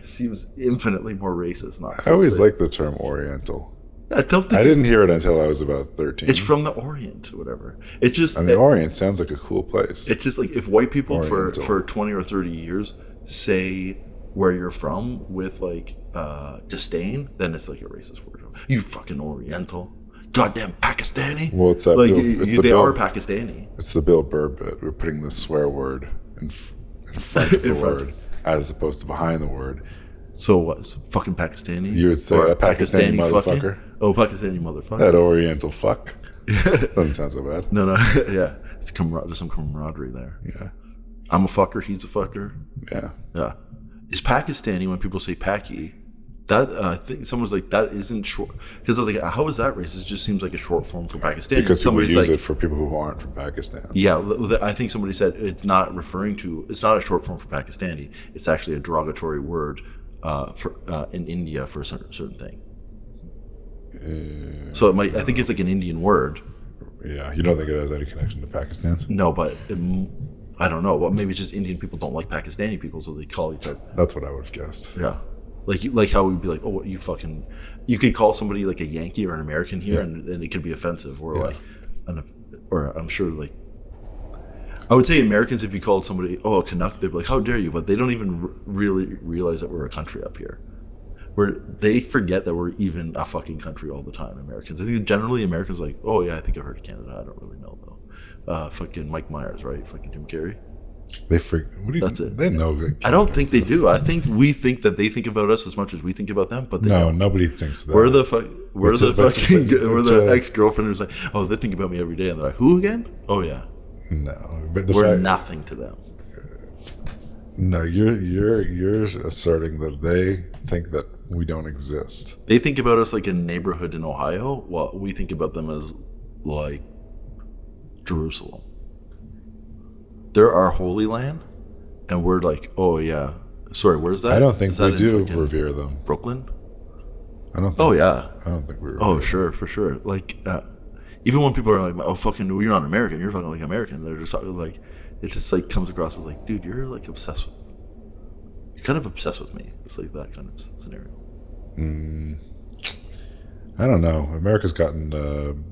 Speaker 1: seems infinitely more racist.
Speaker 2: I always like the term Oriental. I didn't hear it until I was about 13.
Speaker 1: It's from the Orient or whatever. It's just
Speaker 2: the Orient sounds like a cool place.
Speaker 1: It's just like if white people for 20 or 30 years say where you're from with like disdain, then it's like a racist word. You fucking Oriental. Goddamn Pakistani.
Speaker 2: Well, it's that
Speaker 1: like
Speaker 2: Bill,
Speaker 1: they are Pakistani.
Speaker 2: It's the Bill Burr bit. We're putting the swear word in front of the word as opposed to behind the word.
Speaker 1: So what's fucking Pakistani?
Speaker 2: You would say a Pakistani motherfucker.
Speaker 1: Fucking? Oh, Pakistani motherfucker.
Speaker 2: That Oriental fuck. Doesn't sound so bad.
Speaker 1: No, yeah. It's there's some camaraderie there.
Speaker 2: Yeah.
Speaker 1: I'm a fucker. He's a fucker.
Speaker 2: Yeah.
Speaker 1: Yeah. Is Pakistani when people say Paki? That I think someone's like that isn't short because I was like, how is that racist? It just seems like a short form for Pakistani.
Speaker 2: Because people use
Speaker 1: like,
Speaker 2: it for people who aren't from Pakistan.
Speaker 1: Yeah, I think somebody said it's not a short form for Pakistani. It's actually a derogatory word for in India for a certain thing. So it might. I think it's like an Indian word.
Speaker 2: Yeah, you don't think it has any connection to Pakistan?
Speaker 1: No, but I don't know. Well, maybe it's just Indian people don't like Pakistani people, so they call each other.
Speaker 2: That's what I would have guessed.
Speaker 1: Yeah. Like how we'd be like, oh, what you fucking, you could call somebody like a Yankee or an American here, and it could be offensive, or like, or I'm sure like, I would say Americans if you called somebody a Canuck, they'd be like, how dare you? But they don't even really realize that we're a country up here. They forget that we're even a fucking country all the time. Americans, I think generally Americans are like, oh yeah, I think I've heard of Canada. I don't really know though. Fucking Mike Myers, right? Fucking Jim Carrey.
Speaker 2: That's it. They know.
Speaker 1: I don't think they do. I think we think that they think about us as much as we think about them. But
Speaker 2: nobody thinks that.
Speaker 1: We're the ex-girlfriend who's like, oh, they think about me every day, and they're like, who again? Oh yeah.
Speaker 2: No, but
Speaker 1: we're nothing to them.
Speaker 2: No, you're asserting that they think that we don't exist.
Speaker 1: They think about us like a neighborhood in Ohio, while we think about them as like Jerusalem. They're our holy land, and we're like, oh yeah. Sorry, where's that?
Speaker 2: I don't think we do revere them.
Speaker 1: Brooklyn?
Speaker 2: I don't. Think,
Speaker 1: Oh yeah.
Speaker 2: I don't think we were.
Speaker 1: Oh sure, for sure. Like even when people are like, "Oh fucking, you're not American. You're fucking like American." They're just like, it just like comes across as like, dude, you're like obsessed with. You're kind of obsessed with me. It's like that kind of scenario.
Speaker 2: I don't know. America's gotten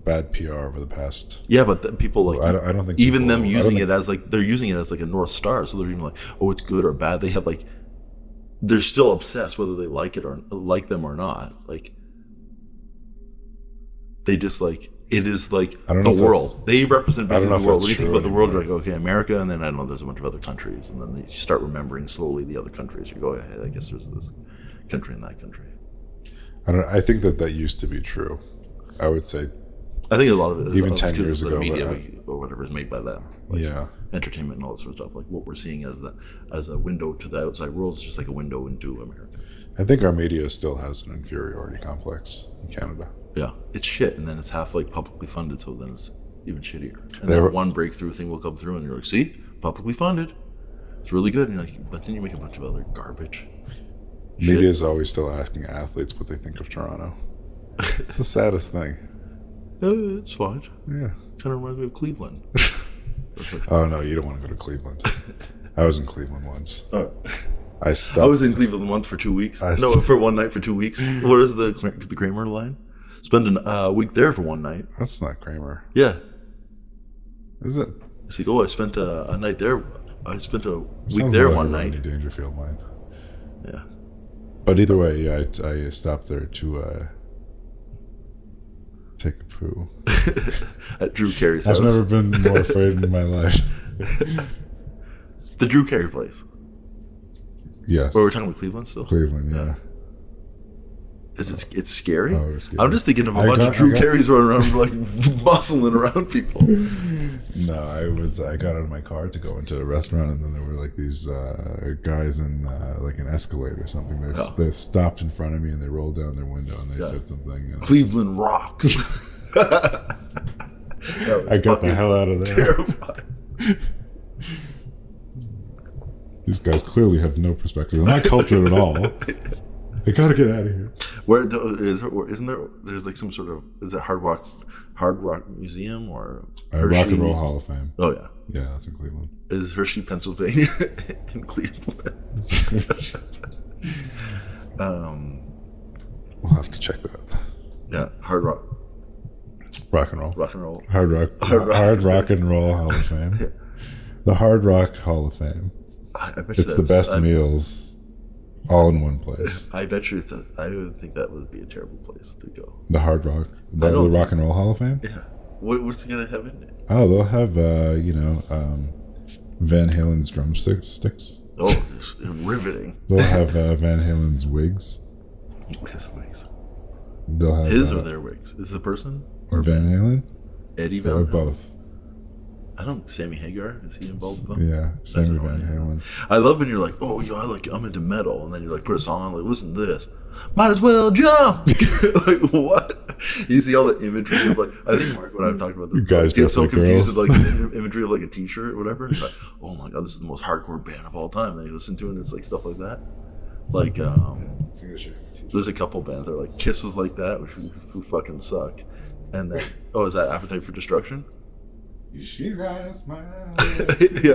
Speaker 2: bad PR over the past.
Speaker 1: Yeah, but people like
Speaker 2: I don't think
Speaker 1: even
Speaker 2: people-
Speaker 1: them
Speaker 2: I don't
Speaker 1: using
Speaker 2: think-
Speaker 1: it as like they're using it as like a North Star. So they're even like, oh, it's good or bad. They have like they're still obsessed whether they like it or like them or not. Like they just like it is like
Speaker 2: I don't
Speaker 1: the
Speaker 2: know if that's-
Speaker 1: world. They represent
Speaker 2: I don't
Speaker 1: basically
Speaker 2: know
Speaker 1: the
Speaker 2: if
Speaker 1: world.
Speaker 2: that's
Speaker 1: When you think
Speaker 2: true
Speaker 1: about the world, you're
Speaker 2: anymore.
Speaker 1: like, okay, America, and then I don't know, there's a bunch of other countries, and then you start remembering slowly the other countries. You go, hey, I guess there's this country and that country.
Speaker 2: I think that used to be true. I would say.
Speaker 1: I think a lot of it is
Speaker 2: Even
Speaker 1: because
Speaker 2: 10 years
Speaker 1: the
Speaker 2: ago,
Speaker 1: media
Speaker 2: but,
Speaker 1: or whatever is made by them.
Speaker 2: Yeah.
Speaker 1: Entertainment and all that sort of stuff. Like what we're seeing as a window to the outside world is just like a window into America.
Speaker 2: I think our media still has an inferiority complex in Canada.
Speaker 1: Yeah, it's shit, and then it's half like publicly funded, so then it's even shittier. And
Speaker 2: They
Speaker 1: then
Speaker 2: were-
Speaker 1: one breakthrough thing will come through, and you're like, "See, publicly funded, it's really good." And you're like, but then you make a bunch of other garbage.
Speaker 2: Media is always still asking athletes what they think of Toronto. It's the saddest thing.
Speaker 1: It's fine.
Speaker 2: Yeah.
Speaker 1: Kind of reminds me of Cleveland.
Speaker 2: Oh no, you don't want to go to Cleveland. I was in Cleveland once.
Speaker 1: Oh.
Speaker 2: I
Speaker 1: I
Speaker 2: stopped.
Speaker 1: was in Cleveland once for 2 weeks.
Speaker 2: I
Speaker 1: No,
Speaker 2: s-
Speaker 1: for one night for 2 weeks. What is the Kramer line? Spend a week there for one night.
Speaker 2: That's not Kramer,
Speaker 1: Yeah.
Speaker 2: is it?
Speaker 1: It's like, oh, I spent a night there. I spent a week
Speaker 2: Sounds
Speaker 1: there
Speaker 2: more like
Speaker 1: one
Speaker 2: a Rodney
Speaker 1: night.
Speaker 2: Dangerfield line.
Speaker 1: Yeah.
Speaker 2: But either way, yeah, I stopped there to take a poo.
Speaker 1: At Drew Carey's house.
Speaker 2: I've never been more afraid in my life.
Speaker 1: The Drew Carey place.
Speaker 2: Yes.
Speaker 1: Or we're talking about Cleveland still?
Speaker 2: Cleveland, yeah.
Speaker 1: It's scary?
Speaker 2: Oh, it's scary.
Speaker 1: I'm just thinking of a
Speaker 2: I
Speaker 1: bunch
Speaker 2: got-
Speaker 1: of Drew
Speaker 2: I got-
Speaker 1: Careys running around like bustling around people.
Speaker 2: No, I got out of my car to go into a restaurant, and then there were like these guys in like an Escalade or something. They stopped in front of me and they rolled down their window and they said something. And
Speaker 1: Cleveland rocks.
Speaker 2: I got the hell out of there.
Speaker 1: Terrifying.
Speaker 2: These guys clearly have no perspective. They're not cultured at all. I gotta get out of here.
Speaker 1: Isn't there? There's like some sort of is it Hard Rock Museum or
Speaker 2: Rock and Roll Hall of Fame.
Speaker 1: Oh yeah,
Speaker 2: Yeah, that's in Cleveland.
Speaker 1: is Hershey, Pennsylvania, in Cleveland.
Speaker 2: We'll have to check that.
Speaker 1: Yeah, Hard Rock,
Speaker 2: Rock and Roll.
Speaker 1: Rock and Roll.
Speaker 2: Hard Rock and Roll Hall of Fame. The Hard Rock Hall of Fame.
Speaker 1: I bet you
Speaker 2: It's the
Speaker 1: that's-
Speaker 2: best meals, all in one place.
Speaker 1: I bet you I would think that would be a terrible place to go.
Speaker 2: The Hard Rock, the
Speaker 1: don't
Speaker 2: Rock and Roll Hall of Fame.
Speaker 1: Yeah, what's it gonna have in it?
Speaker 2: Oh, they'll have Van Halen's drumsticks.
Speaker 1: Oh, it's riveting.
Speaker 2: They'll have Van Halen's wigs.
Speaker 1: His wigs.
Speaker 2: They'll have
Speaker 1: His or their wigs? Is the person
Speaker 2: or Van Halen
Speaker 1: Eddie
Speaker 2: or
Speaker 1: Van?
Speaker 2: both.
Speaker 1: I don't. Sammy Hagar, is he involved with them?
Speaker 2: Yeah, Sammy
Speaker 1: know
Speaker 2: Van
Speaker 1: any.
Speaker 2: Halen.
Speaker 1: I love when you're like, oh, yo, I'm into metal, and then you like put a song on, like, listen to this. Might as well jump. Like what? You see all the imagery of like, I think Mark and I have talked about this.
Speaker 2: You guys
Speaker 1: get
Speaker 2: dress
Speaker 1: so
Speaker 2: like
Speaker 1: confused
Speaker 2: girls.
Speaker 1: with like the imagery of like a T-shirt or whatever. And it's like, oh my god, this is the most hardcore band of all time. And then you listen to it, and it's like stuff like that. Like, there's a couple bands that are like Kiss was like that, who fucking suck. And then, oh, is that Appetite for Destruction?
Speaker 2: She's got a smile.
Speaker 1: Yeah,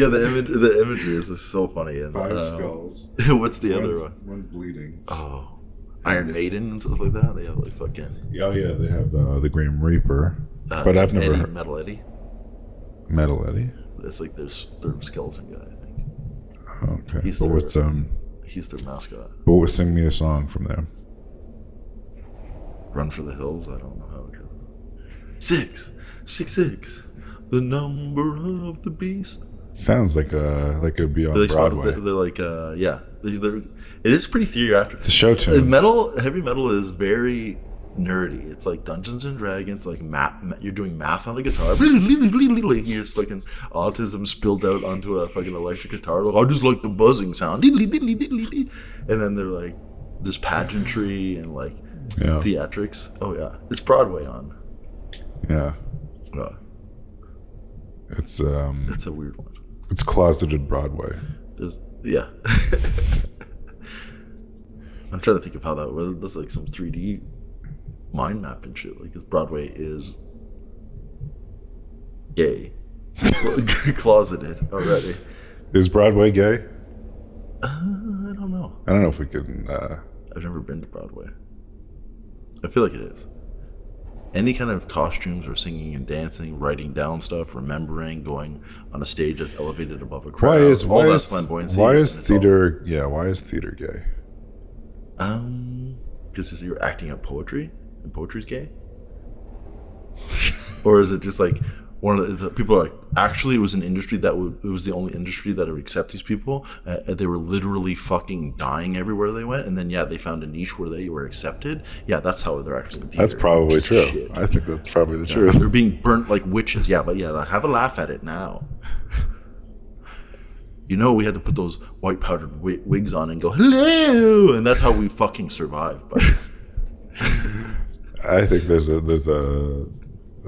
Speaker 1: the imagery is just so funny. And
Speaker 2: Five skulls.
Speaker 1: what's the other one?
Speaker 2: One's bleeding.
Speaker 1: Oh, Iron Maiden and stuff like that. They have like fucking.
Speaker 2: Oh yeah, they have the Grim Reaper, but I've never heard
Speaker 1: Metal Eddie.
Speaker 2: Metal Eddie.
Speaker 1: It's like their skeleton guy. I think
Speaker 2: Okay,
Speaker 1: He's
Speaker 2: but
Speaker 1: their- he's their mascot.
Speaker 2: sing me a song from them.
Speaker 1: Run for the Hills. I don't know how it goes. 666, the number of the beast.
Speaker 2: Sounds like it'd be on
Speaker 1: They're like,
Speaker 2: Broadway.
Speaker 1: they're like yeah. It is pretty theatrical.
Speaker 2: It's a show tune.
Speaker 1: Heavy metal is very nerdy. It's like Dungeons and Dragons, like you're doing math on a guitar. Here's fucking autism spilled out onto a fucking electric guitar. Like, I just like the buzzing sound. And then they're like, there's pageantry and like
Speaker 2: Yeah,
Speaker 1: theatrics. Oh yeah, it's Broadway on.
Speaker 2: yeah.
Speaker 1: It's a weird one.
Speaker 2: It's closeted Broadway.
Speaker 1: There's yeah. I'm trying to think of how that was. That's like some 3D mind map and shit. Like, 'cause Broadway is gay, closeted already.
Speaker 2: Is Broadway gay?
Speaker 1: I don't know.
Speaker 2: I don't know if we can.
Speaker 1: I've never been to Broadway. I feel like it is. Any kind of costumes or singing and dancing, writing down stuff, remembering, going on a stage that's elevated above a crowd. All that flamboyancy.
Speaker 2: Why is theater? Yeah, why is theater gay?
Speaker 1: Because you're acting out poetry, and poetry's gay. Or is it just like one of the people are like, actually, it was an industry it was the only industry that would accept these people. They were literally fucking dying everywhere they went, and then they found a niche where they were accepted. Yeah, that's how they're actually in theater.
Speaker 2: That's probably
Speaker 1: Piece
Speaker 2: true.
Speaker 1: of shit.
Speaker 2: I think that's probably the truth.
Speaker 1: They're being burnt like witches. Yeah, but have a laugh at it now. We had to put those white powdered wigs on and go, hello, and that's how we fucking survived. But
Speaker 2: I think there's a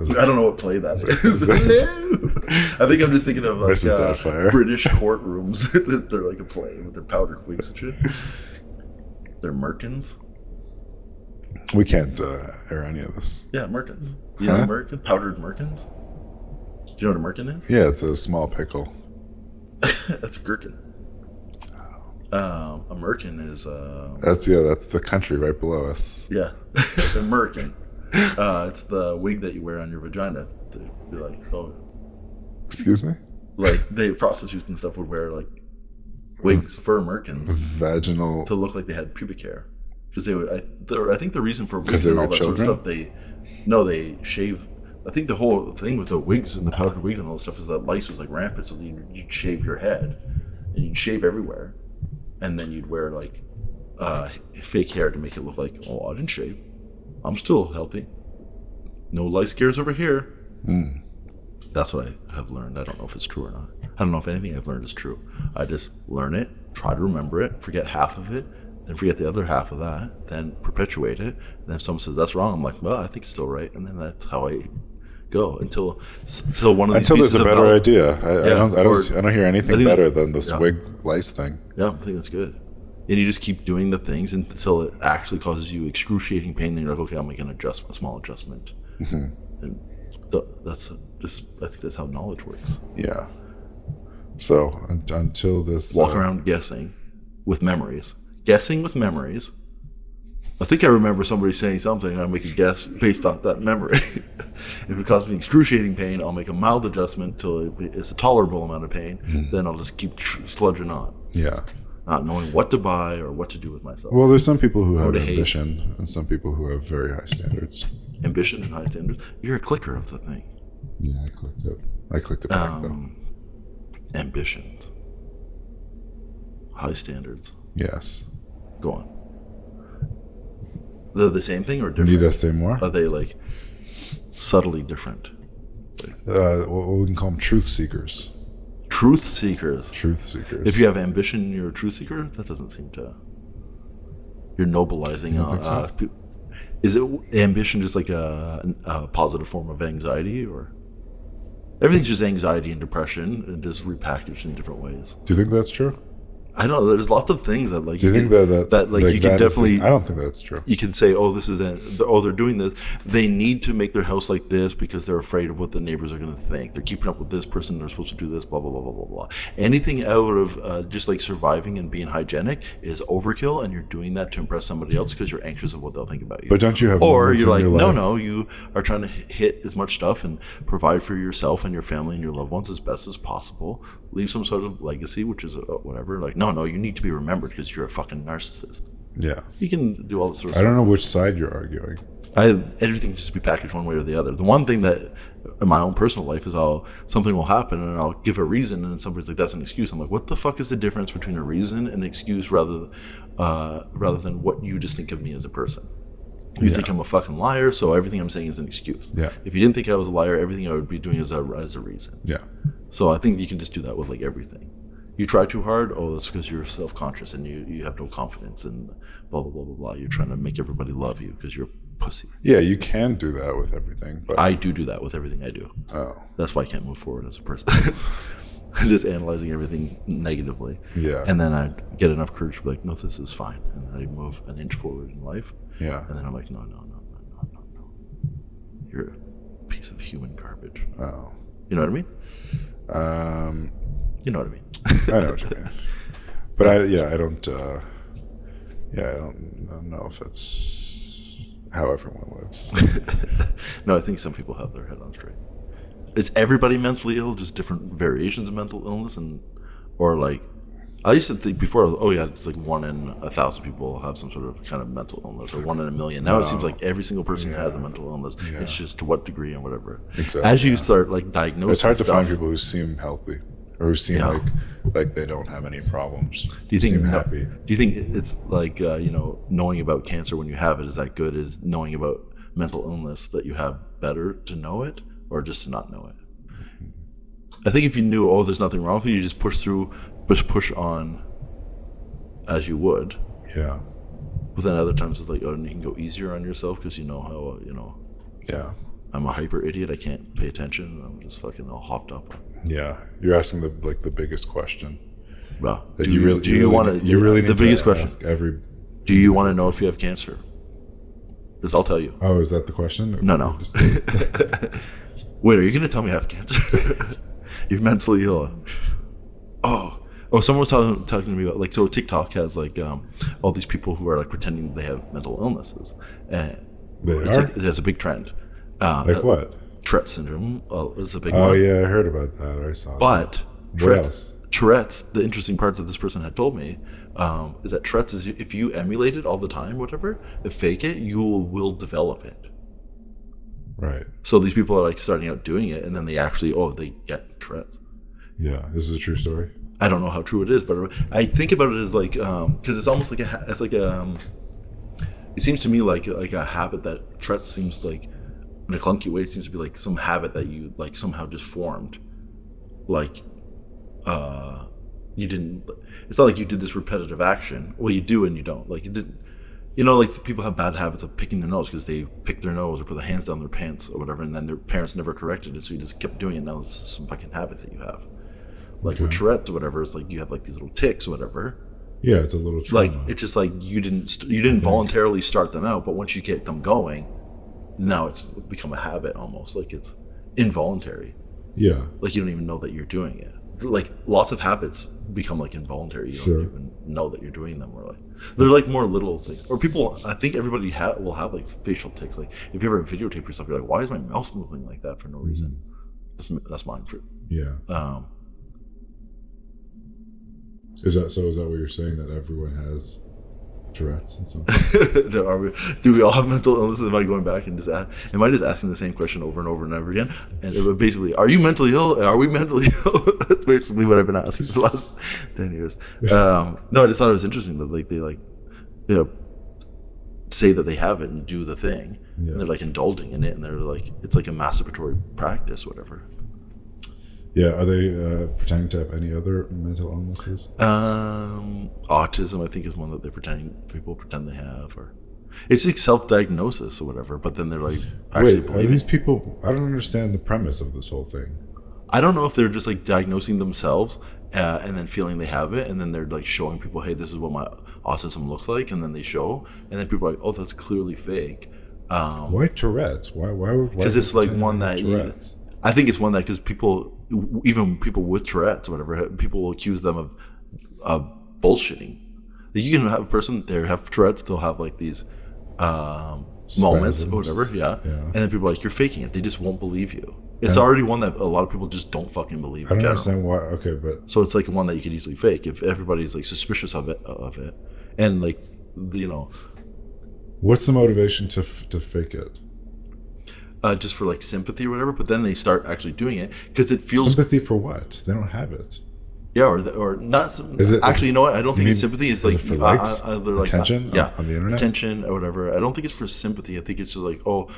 Speaker 1: I don't know what play that is. I think I'm just thinking of like
Speaker 2: Mrs. Doubtfire.
Speaker 1: British courtrooms. They're like a play with their powdered wigs and shit. They're merkins.
Speaker 2: We can't air any of this.
Speaker 1: Yeah, merkins. You know merkin? Powdered merkins? Do you know what a merkin is?
Speaker 2: Yeah, it's a small pickle.
Speaker 1: That's a gherkin. A merkin is
Speaker 2: That's the country right below us.
Speaker 1: yeah, a merkin. It's the wig that you wear on your vagina to be like, so
Speaker 2: Excuse me?
Speaker 1: like prostitutes and stuff would wear like wigs, fur merkins,
Speaker 2: Vaginal.
Speaker 1: to look like they had pubic hair, because they would. I think the reason for
Speaker 2: 'Cause
Speaker 1: wigs
Speaker 2: they
Speaker 1: and
Speaker 2: were
Speaker 1: all that
Speaker 2: children?
Speaker 1: sort of stuff, they shave. I think the whole thing with the wigs and the powdered wigs and all that stuff is that lice was like rampant, so you'd shave your head and you'd shave everywhere, and then you'd wear like fake hair to make it look like, oh, I didn't shave, I'm still healthy, no lice scares over here. That's what I have learned. I don't know if it's true or not. I don't know if anything I've learned is true. I just learn it, try to remember it, forget half of it, then forget the other half of that, then perpetuate it. And then if someone says that's wrong, I'm like, well, I think it's still right, and then that's how I go until one of these
Speaker 2: Until there's
Speaker 1: pieces
Speaker 2: a
Speaker 1: of
Speaker 2: better
Speaker 1: metal-
Speaker 2: idea. I don't hear
Speaker 1: I
Speaker 2: anything
Speaker 1: think-
Speaker 2: better than this
Speaker 1: yeah.
Speaker 2: wig lice thing.
Speaker 1: Yeah, I think that's good. And you just keep doing the things until it actually causes you excruciating pain. Then you're like, okay, I'll make a small adjustment. And I think that's how knowledge works.
Speaker 2: Yeah. So until this
Speaker 1: Walk around guessing with memories. Guessing with memories. I think I remember somebody saying something, and I make a guess based on that memory. If it causes me excruciating pain, I'll make a mild adjustment till it's a tolerable amount of pain. Then I'll just keep sludging on,
Speaker 2: Yeah.
Speaker 1: not knowing what to buy or what to do with myself.
Speaker 2: Well, there's some people who have
Speaker 1: to hate.
Speaker 2: ambition and some people who have very high standards.
Speaker 1: Ambition and high standards. You're a clicker of the thing.
Speaker 2: Yeah, I clicked it. I clicked it back though.
Speaker 1: Ambitions. High standards.
Speaker 2: Yes.
Speaker 1: Go on. They're the same thing or different?
Speaker 2: Need I say more?
Speaker 1: Are they like subtly different?
Speaker 2: What we can call them truth seekers.
Speaker 1: Truth seekers.
Speaker 2: Truth seekers.
Speaker 1: If you have ambition, you're a truth seeker. That doesn't seem to. You're nobilizing.
Speaker 2: think so?
Speaker 1: Is it ambition just like a positive form of anxiety, or everything's just anxiety and depression and just repackaged in different ways?
Speaker 2: Do you think that's true?
Speaker 1: I don't know. There's lots of things that like.
Speaker 2: Do you think that
Speaker 1: you can definitely?
Speaker 2: I don't think that's true.
Speaker 1: You can say, oh, they're doing this. They need to make their house like this because they're afraid of what the neighbors are going to think. They're keeping up with this person. They're supposed to do this, blah, blah, blah, blah, blah, blah. Anything out of just like surviving and being hygienic is overkill, and you're doing that to impress somebody else because you're anxious of what they'll think about you.
Speaker 2: But don't you have
Speaker 1: Or
Speaker 2: moments
Speaker 1: you're
Speaker 2: in
Speaker 1: like,
Speaker 2: your life-
Speaker 1: no, you are trying to hit as much stuff and provide for yourself and your family and your loved ones as best as possible. Leave some sort of legacy, which is whatever. Like, no, you need to be remembered because you're a fucking narcissist.
Speaker 2: Yeah.
Speaker 1: You can do all this sort of
Speaker 2: I
Speaker 1: stuff.
Speaker 2: don't know which side you're arguing.
Speaker 1: Everything can just be packaged one way or the other. The one thing that in my own personal life is something will happen and I'll give a reason and somebody's like, that's an excuse. I'm like, what the fuck is the difference between a reason and an excuse rather than what you just think of me as a person? You think I'm a fucking liar, so everything I'm saying is an excuse.
Speaker 2: Yeah.
Speaker 1: If you didn't think I was a liar, everything I would be doing is a reason.
Speaker 2: Yeah.
Speaker 1: So I think you can just do that with like everything. You try too hard, that's because you're self-conscious and you have no confidence and blah, blah, blah, blah, blah. You're trying to make everybody love you because you're a pussy.
Speaker 2: Yeah, you can do that with everything. But
Speaker 1: I do that with everything I do.
Speaker 2: oh.
Speaker 1: That's why I can't move forward as a person. just analyzing everything negatively.
Speaker 2: Yeah.
Speaker 1: And then I'd get enough courage to be like, no, this is fine. And then I'd move an inch forward in life.
Speaker 2: Yeah.
Speaker 1: And then I'm like, no. You're a piece of human garbage.
Speaker 2: Oh.
Speaker 1: You know what I mean? You know what I mean?
Speaker 2: I know what you mean. But I don't know if it's how everyone lives.
Speaker 1: No, I think some people have their head on straight. Is everybody mentally ill? Just different variations of mental illness, or like, I used to think before, it's like 1 in 1,000 people have some sort of kind of mental illness, or 1 in a million. Now it seems like every single person has a mental illness.
Speaker 2: Yeah.
Speaker 1: It's just to what degree and whatever.
Speaker 2: Exactly.
Speaker 1: As you start like diagnosing,
Speaker 2: It's hard to
Speaker 1: stuff,
Speaker 2: find people who seem healthy or who seem
Speaker 1: Yeah.
Speaker 2: like they don't have any problems.
Speaker 1: Do you think
Speaker 2: seem happy?
Speaker 1: Do you think it's like knowing about cancer when you have it is that good as knowing about mental illness that you have better to know it or just to not know it? I think if you knew, there's nothing wrong with you, you just push on as you would.
Speaker 2: Yeah.
Speaker 1: But then other times it's like, and you can go easier on yourself because you know how
Speaker 2: Yeah.
Speaker 1: I'm a hyper idiot. I can't pay attention. I'm just fucking all hopped up.
Speaker 2: Yeah. You're asking the biggest question.
Speaker 1: Well,
Speaker 2: That
Speaker 1: do you want to?
Speaker 2: You really need
Speaker 1: the biggest
Speaker 2: to
Speaker 1: question.
Speaker 2: ask every.
Speaker 1: Do you want to know if you have cancer? Because I'll tell you.
Speaker 2: Oh, is that the question?
Speaker 1: No.
Speaker 2: Just-
Speaker 1: Wait, are you going to tell me I have cancer? You're mentally ill. Oh, someone was talking to me about so TikTok has all these people who are like pretending they have mental illnesses, and there's a big trend.
Speaker 2: like what?
Speaker 1: Tourette's syndrome is a big
Speaker 2: Oh
Speaker 1: one.
Speaker 2: yeah, I heard about that. I saw.
Speaker 1: But
Speaker 2: What else?
Speaker 1: Tourette's, the interesting part that this person had told me is that Tourette's is if you emulate it all the time, whatever, if fake it, you will develop it.
Speaker 2: Right.
Speaker 1: So these people are like starting out doing it, and then they actually they get Tourette's.
Speaker 2: Yeah. This is a true story.
Speaker 1: I don't know how true it is, but I think about it as like because it's almost like it seems to me like a habit that Tourette's seems like in a clunky way. It seems to be like some habit that you like somehow just formed, like you didn't. It's not like you did this repetitive action. Well, you do and you don't. Like you didn't. Like people have bad habits of picking their nose because they pick their nose or put their hands down their pants or whatever, and then their parents never corrected it, so you just kept doing it. Now it's some fucking habit that you have. Like with Tourette's or whatever, it's like you have like these little tics or whatever.
Speaker 2: Yeah, it's a little trauma.
Speaker 1: Like it's just like you didn't voluntarily start them out, but once you get them going, now it's become a habit almost. Like it's involuntary.
Speaker 2: Yeah.
Speaker 1: Like you don't even know that you're doing it. Like lots of habits become like involuntary. You don't even know that you're doing them. Or like they're like more little things. Or people, I think everybody will have like facial tics. Like if you ever videotape yourself, you're like, why is my mouth moving like that for no reason? That's mine.
Speaker 2: Yeah. Is that what you're saying, that everyone has Tourette's and something?
Speaker 1: Do we all have mental illnesses? Am I going back and am I just asking the same question over and over and over again? And it would basically, are you mentally ill? Are we mentally ill? That's basically what I've been asking for the last 10 years. No, I just thought it was interesting that they say that they have it and do the thing.
Speaker 2: Yeah.
Speaker 1: And they're like indulging in it, and they're like, it's like a masturbatory practice, whatever.
Speaker 2: Yeah, are they pretending to have any other mental illnesses?
Speaker 1: Autism, I think, is one that people pretend they have, or it's like self-diagnosis or whatever. But then they're like, actually,
Speaker 2: Wait, are these people? I don't understand the premise of this whole thing.
Speaker 1: I don't know if they're just like diagnosing themselves and then feeling they have it, and then they're like showing people, hey, this is what my autism looks like, and then they show, and then people are like, oh, that's clearly fake.
Speaker 2: Why Tourette's? Why?
Speaker 1: Because it's like one that
Speaker 2: Tourette's.
Speaker 1: I think it's one that because even people with Tourette's or whatever, people will accuse them of bullshitting. Like you can have a person there have Tourette's, they'll have like these moments or whatever, yeah, and then people are like, you're faking it. They just won't believe you. It's already one that a lot of people just don't fucking believe.
Speaker 2: I don't understand why. Okay, but
Speaker 1: so it's like one that you could easily fake if everybody's like suspicious of it, and like
Speaker 2: what's the motivation to fake it?
Speaker 1: Just for like sympathy or whatever, but then they start actually doing it because it feels
Speaker 2: sympathy for what? They don't have it.
Speaker 1: Yeah, or not.
Speaker 2: Is it
Speaker 1: actually? You know what? I don't think it's sympathy. It's like
Speaker 2: for likes?
Speaker 1: they're like
Speaker 2: attention. On the internet,
Speaker 1: attention or whatever. I don't think it's for sympathy. I think it's just like, oh,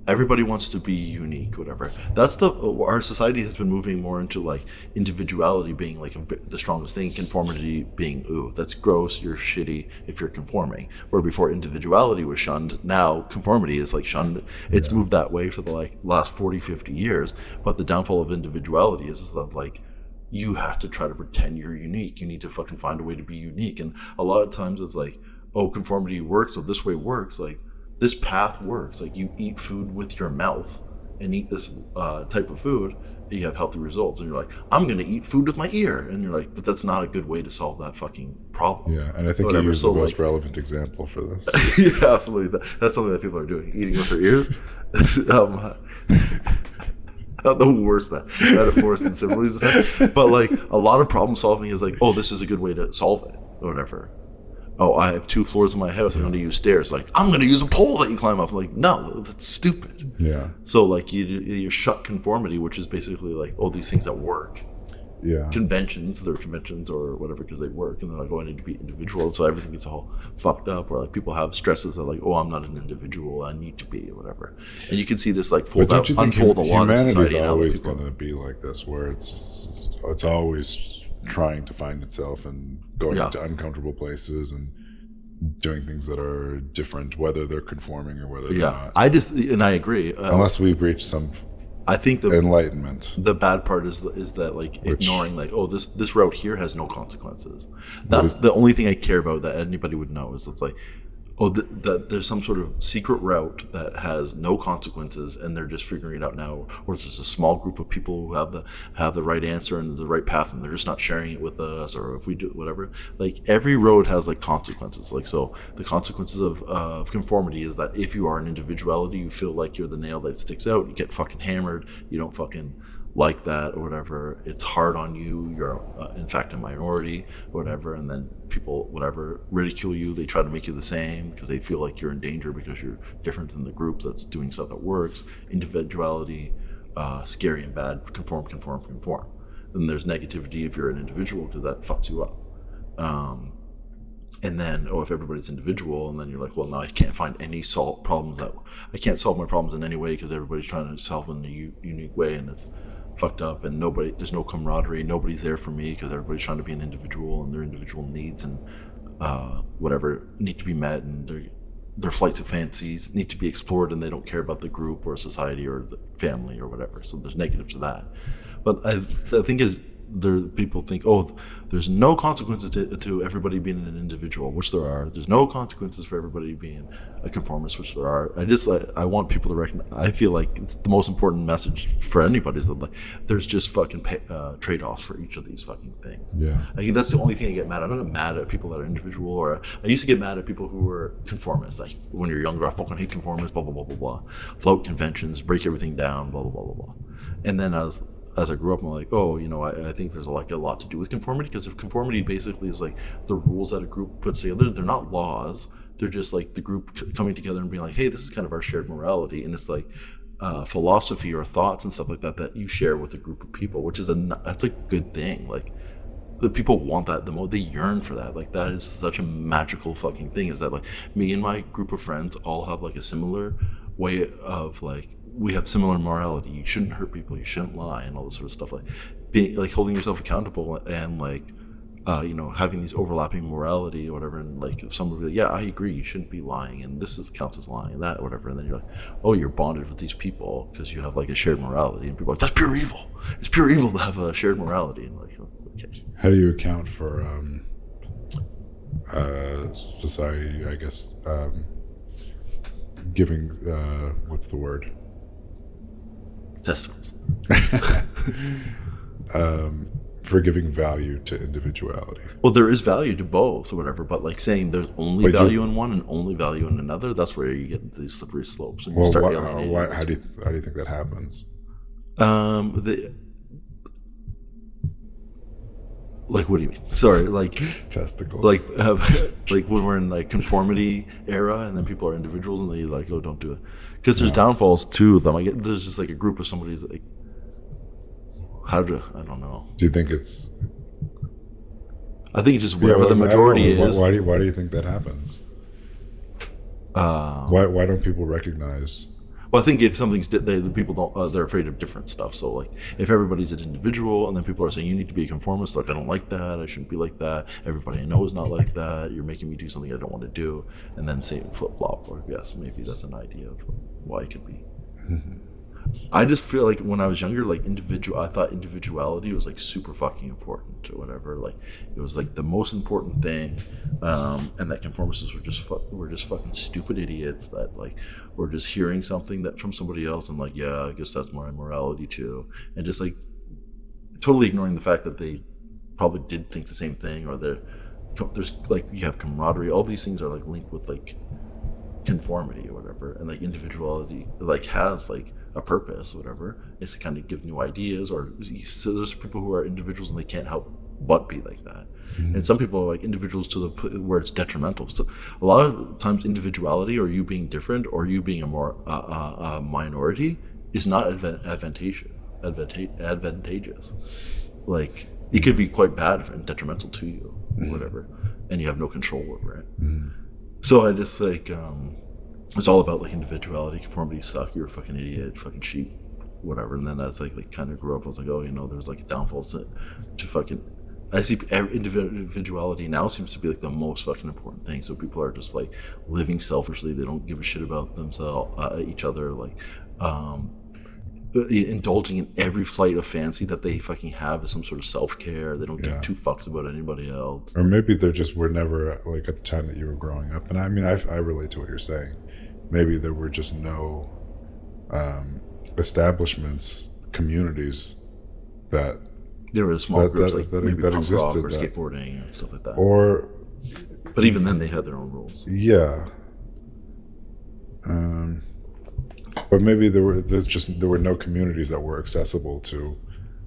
Speaker 1: everybody wants to be unique, whatever. That's our society has been moving more into like individuality being like the strongest thing, conformity being, ooh, that's gross, you're shitty if you're conforming. Where before individuality was shunned, now conformity is like shunned. It's moved that way for the like last 40, 50 years. But the downfall of individuality is that like you have to try to pretend you're unique. You need to fucking find a way to be unique. And a lot of times it's like, oh, conformity works, so this way works. Like, this path works. Like, you eat food with your mouth and eat this type of food, and you have healthy results. And you're like, I'm going to eat food with my ear. And you're like, but that's not a good way to solve that fucking problem.
Speaker 2: Yeah, and I think you use the most relevant example for this.
Speaker 1: Yeah, absolutely. That's something that people are doing, eating with their ears. The worst that metaphors and similes and stuff. But like, a lot of problem solving is like, oh, this is a good way to solve it or whatever. Oh, I have 2 floors in my house, I'm going to use stairs. Like, I'm going to use a pole that you climb up. Like, no, that's stupid.
Speaker 2: Yeah.
Speaker 1: So like, you shut conformity, which is basically like, oh, these things that work.
Speaker 2: Yeah.
Speaker 1: Conventions, they're conventions or whatever because they work, and they're not going to be individual. So everything gets all fucked up. Or like, people have stresses that like, oh, I'm not an individual, I need to be or whatever. And you can see this like unfold a lot in society.
Speaker 2: Humanity's always going to be like this, where it's always trying to find itself and going to uncomfortable places and doing things that are different, whether they're conforming or whether they're not.
Speaker 1: I agree.
Speaker 2: Unless we've reached some.
Speaker 1: I think the
Speaker 2: enlightenment.
Speaker 1: The bad part is that like ignoring like, oh, this route here has no consequences. That's the only thing I care about that anybody would know is it's like, oh, that there's some sort of secret route that has no consequences, and they're just figuring it out now, or it's just a small group of people who have the right answer and the right path, and they're just not sharing it with us, or if we do whatever. Like, every road has like consequences. Like, so the consequences of conformity is that if you are an individuality, you feel like you're the nail that sticks out, you get fucking hammered, you don't fucking like that or whatever, it's hard on you, you're in fact a minority or whatever, and then people whatever ridicule you, they try to make you the same because they feel like you're in danger because you're different than the group that's doing stuff that works. Individuality, scary and bad. Conform. Then there's negativity if you're an individual because that fucks you up. And then, if everybody's individual, and then you're like, well, now I can't find any problems that I can't solve my problems in any way because everybody's trying to solve in a unique way, and it's fucked up, and there's no camaraderie, nobody's there for me because everybody's trying to be an individual, and their individual needs and whatever need to be met, and their flights of fancies need to be explored, and they don't care about the group or society or the family or whatever. So there's negatives to that. But I think people think, oh, there's no consequences to everybody being an individual, which there are. There's no consequences for everybody being a conformist, which there are. I want people to recognize. I feel like it's the most important message for anybody is that like there's just fucking trade-offs for each of these fucking things.
Speaker 2: Yeah,
Speaker 1: I think that's the only thing I get mad at. I don't get mad at people that are individual, or I used to get mad at people who were conformists. Like, when you're younger, I fucking hate conformists. Blah blah blah blah blah. Flout conventions, break everything down. Blah blah blah blah blah. And then as I grew up, I'm like, oh, I think there's like a lot to do with conformity, because if conformity basically is like the rules that a group puts together, they're not laws. They're just like the group coming together and being like, hey, this is kind of our shared morality, and it's like philosophy or thoughts and stuff like that you share with a group of people, which is that's a good thing. Like, the people want that, the more they yearn for that. Like, that is such a magical fucking thing, is that like me and my group of friends all have like a similar way of like, we have similar morality. You shouldn't hurt people, you shouldn't lie, and all this sort of stuff. Like, being like holding yourself accountable, and like having these overlapping morality or whatever. And like, if someone really, yeah, I agree, you shouldn't be lying, and this counts as lying, and that or whatever. And then you're like, oh, you're bonded with these people because you have like a shared morality, and people are like, that's pure evil. It's pure evil to have a shared morality. And like, okay.
Speaker 2: How do you account for society, I guess, giving what's the word?
Speaker 1: Testicles.
Speaker 2: For giving value to individuality.
Speaker 1: Well, there is value to both or whatever, but like saying there's only value in one and only value in another, that's where you get these slippery slopes. And
Speaker 2: how do you think that happens?
Speaker 1: Like, what do you mean? Sorry, like
Speaker 2: testicles.
Speaker 1: Like when we're in like conformity era, and then people are individuals, and they like, oh, don't do it, because there's downfalls to them. I get there's just like a group of somebody's like, I don't know.
Speaker 2: Do you think it's?
Speaker 1: I think it's just wherever the majority is.
Speaker 2: Why do you think that happens? Why don't people recognize?
Speaker 1: Well, I think if something's the people don't, they're afraid of different stuff. So like, if everybody's an individual, and then people are saying you need to be a conformist, like, I don't like that, I shouldn't be like that, everybody I know is not like that, you're making me do something I don't want to do, and then say flip flop, or yes, maybe that's an idea of why it could be.
Speaker 2: Mm-hmm.
Speaker 1: I just feel like when I was younger, like I thought individuality was like super fucking important or whatever. Like it was like the most important thing, and that conformists were just fucking stupid idiots that like were just hearing something that from somebody else and like, yeah, I guess that's my morality too, and just like totally ignoring the fact that they probably did think the same thing, or there's like you have camaraderie. All these things are like linked with like conformity or whatever, and like individuality like has like a purpose or whatever. It's to kind of give new ideas, or so there's people who are individuals and they can't help but be like that. And some people are like individuals to the where it's detrimental. So a lot of times individuality, or you being different, or you being a more minority, is not advantageous. Like it could be quite bad and detrimental to you or whatever, and you have no control over it. So I just like it's all about like individuality. Conformity suck. You're a fucking idiot, fucking sheep, whatever. And then as like kind of grew up, I was like, oh, there's like downfalls to fucking. I see individuality now seems to be like the most fucking important thing. So people are just like living selfishly. They don't give a shit about themselves, each other. Like indulging in every flight of fancy that they fucking have as some sort of self-care. They don't give two fucks about anybody else.
Speaker 2: Or maybe they just were never like at the time that you were growing up. And I mean, I relate to what you're saying. Maybe there were just no establishments, communities that
Speaker 1: there were small groups like maybe
Speaker 2: that
Speaker 1: punk
Speaker 2: existed,
Speaker 1: rock or skateboarding and stuff like that.
Speaker 2: Or,
Speaker 1: but even then, they had their own rules.
Speaker 2: Yeah. But maybe there were no communities that were accessible to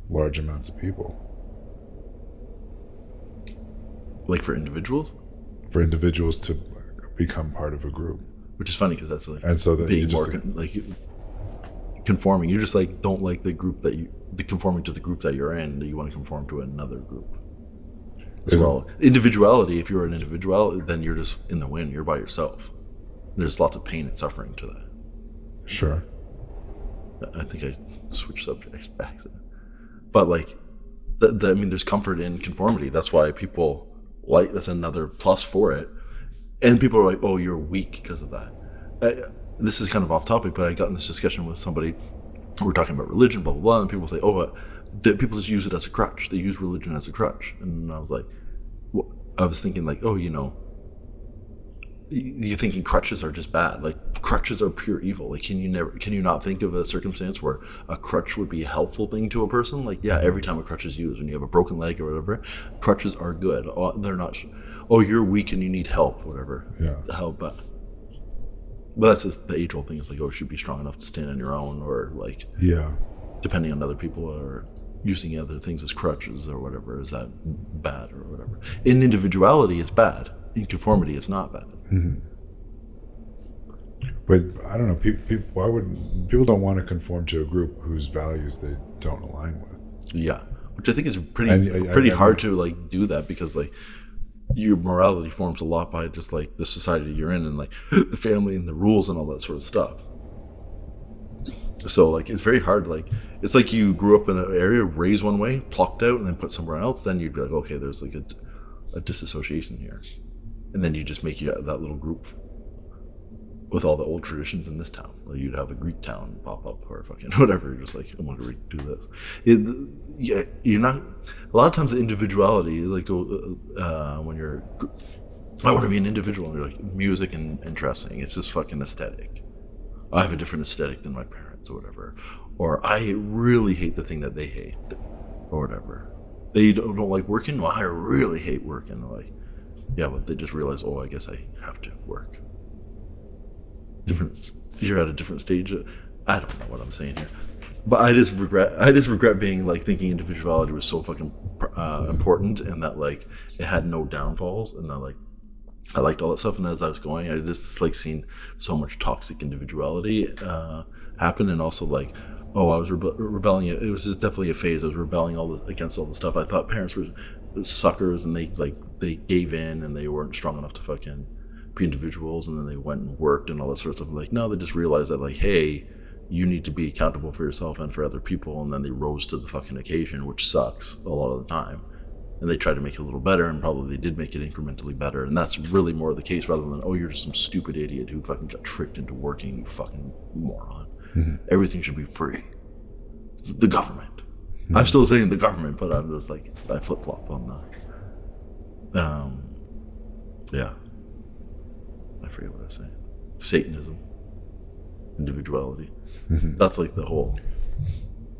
Speaker 2: large amounts of people.
Speaker 1: Like for individuals?
Speaker 2: For individuals to become part of a group.
Speaker 1: Which is funny because that's like
Speaker 2: and so that
Speaker 1: being more conforming. You just like don't like the group conforming to the group that you're in. You want to conform to another group. As well, individuality. If you're an individual, then you're just in the wind. You're by yourself. There's lots of pain and suffering to that.
Speaker 2: Sure.
Speaker 1: I think I switched subjects by accident. But like, I mean, there's comfort in conformity. That's why people like. That's another plus for it. And people are like, "Oh, you're weak because of that." This is kind of off topic, but I got in this discussion with somebody. We're talking about religion, blah blah blah, and people say, "Oh, people just use it as a crutch. They use religion as a crutch." And I was like, I was thinking like, "Oh, you're thinking crutches are just bad. Like crutches are pure evil. Like can you not think of a circumstance where a crutch would be a helpful thing to a person? Like yeah, every time a crutch is used, when you have a broken leg or whatever, crutches are good. They're not. Oh, you're weak and you need help, whatever.
Speaker 2: Yeah.
Speaker 1: Help, but that's just the age-old thing. It's like, oh, you should be strong enough to stand on your own, or like, depending on other people, or using other things as crutches or whatever. Is that bad or whatever? In individuality, it's bad. In conformity, it's not bad.
Speaker 2: Mm-hmm. But I don't know. People don't want to conform to a group whose values they don't align with?
Speaker 1: Yeah, which I think is pretty hard to like do that, because like your morality forms a lot by just like the society you're in and like the family and the rules and all that sort of stuff. So like it's very hard. Like it's like you grew up in an area, raised one way, plucked out, and then put somewhere else. Then you'd be like, okay, there's like a disassociation here, and then you just make that little group with all the old traditions in this town. Like you'd have a Greek town pop up or fucking whatever. You're just like, I want to do this. You're not. A lot of times the individuality is like when you're. I want to be an individual. And you're like music and dressing. It's just fucking aesthetic. I have a different aesthetic than my parents or whatever. Or I really hate the thing that they hate or whatever. They don't like working. Well, I really hate working. Like, yeah, but they just realize, oh, I guess I have to work. You're at a different stage. I don't know what I'm saying here, but I just regret being like thinking individuality was so fucking important, and that like it had no downfalls, and that like I liked all that stuff. And as I was going, I just like seen so much toxic individuality happen, and also like, oh, I was rebelling. It was just definitely a phase. I was rebelling against all the stuff. I thought parents were suckers, and they gave in, and they weren't strong enough to fucking be individuals, and then they went and worked and all that sort of stuff. Like, no, they just realized that like, hey, you need to be accountable for yourself and for other people, and then they rose to the fucking occasion, which sucks a lot of the time. And they tried to make it a little better, and probably they did make it incrementally better, and that's really more the case rather than, oh, you're just some stupid idiot who fucking got tricked into working, you fucking moron. everything should be free. The government. I'm still saying the government, but I'm just like, I flip flop on that. Yeah. I forget what I was saying. Satanism, individuality. That's like the whole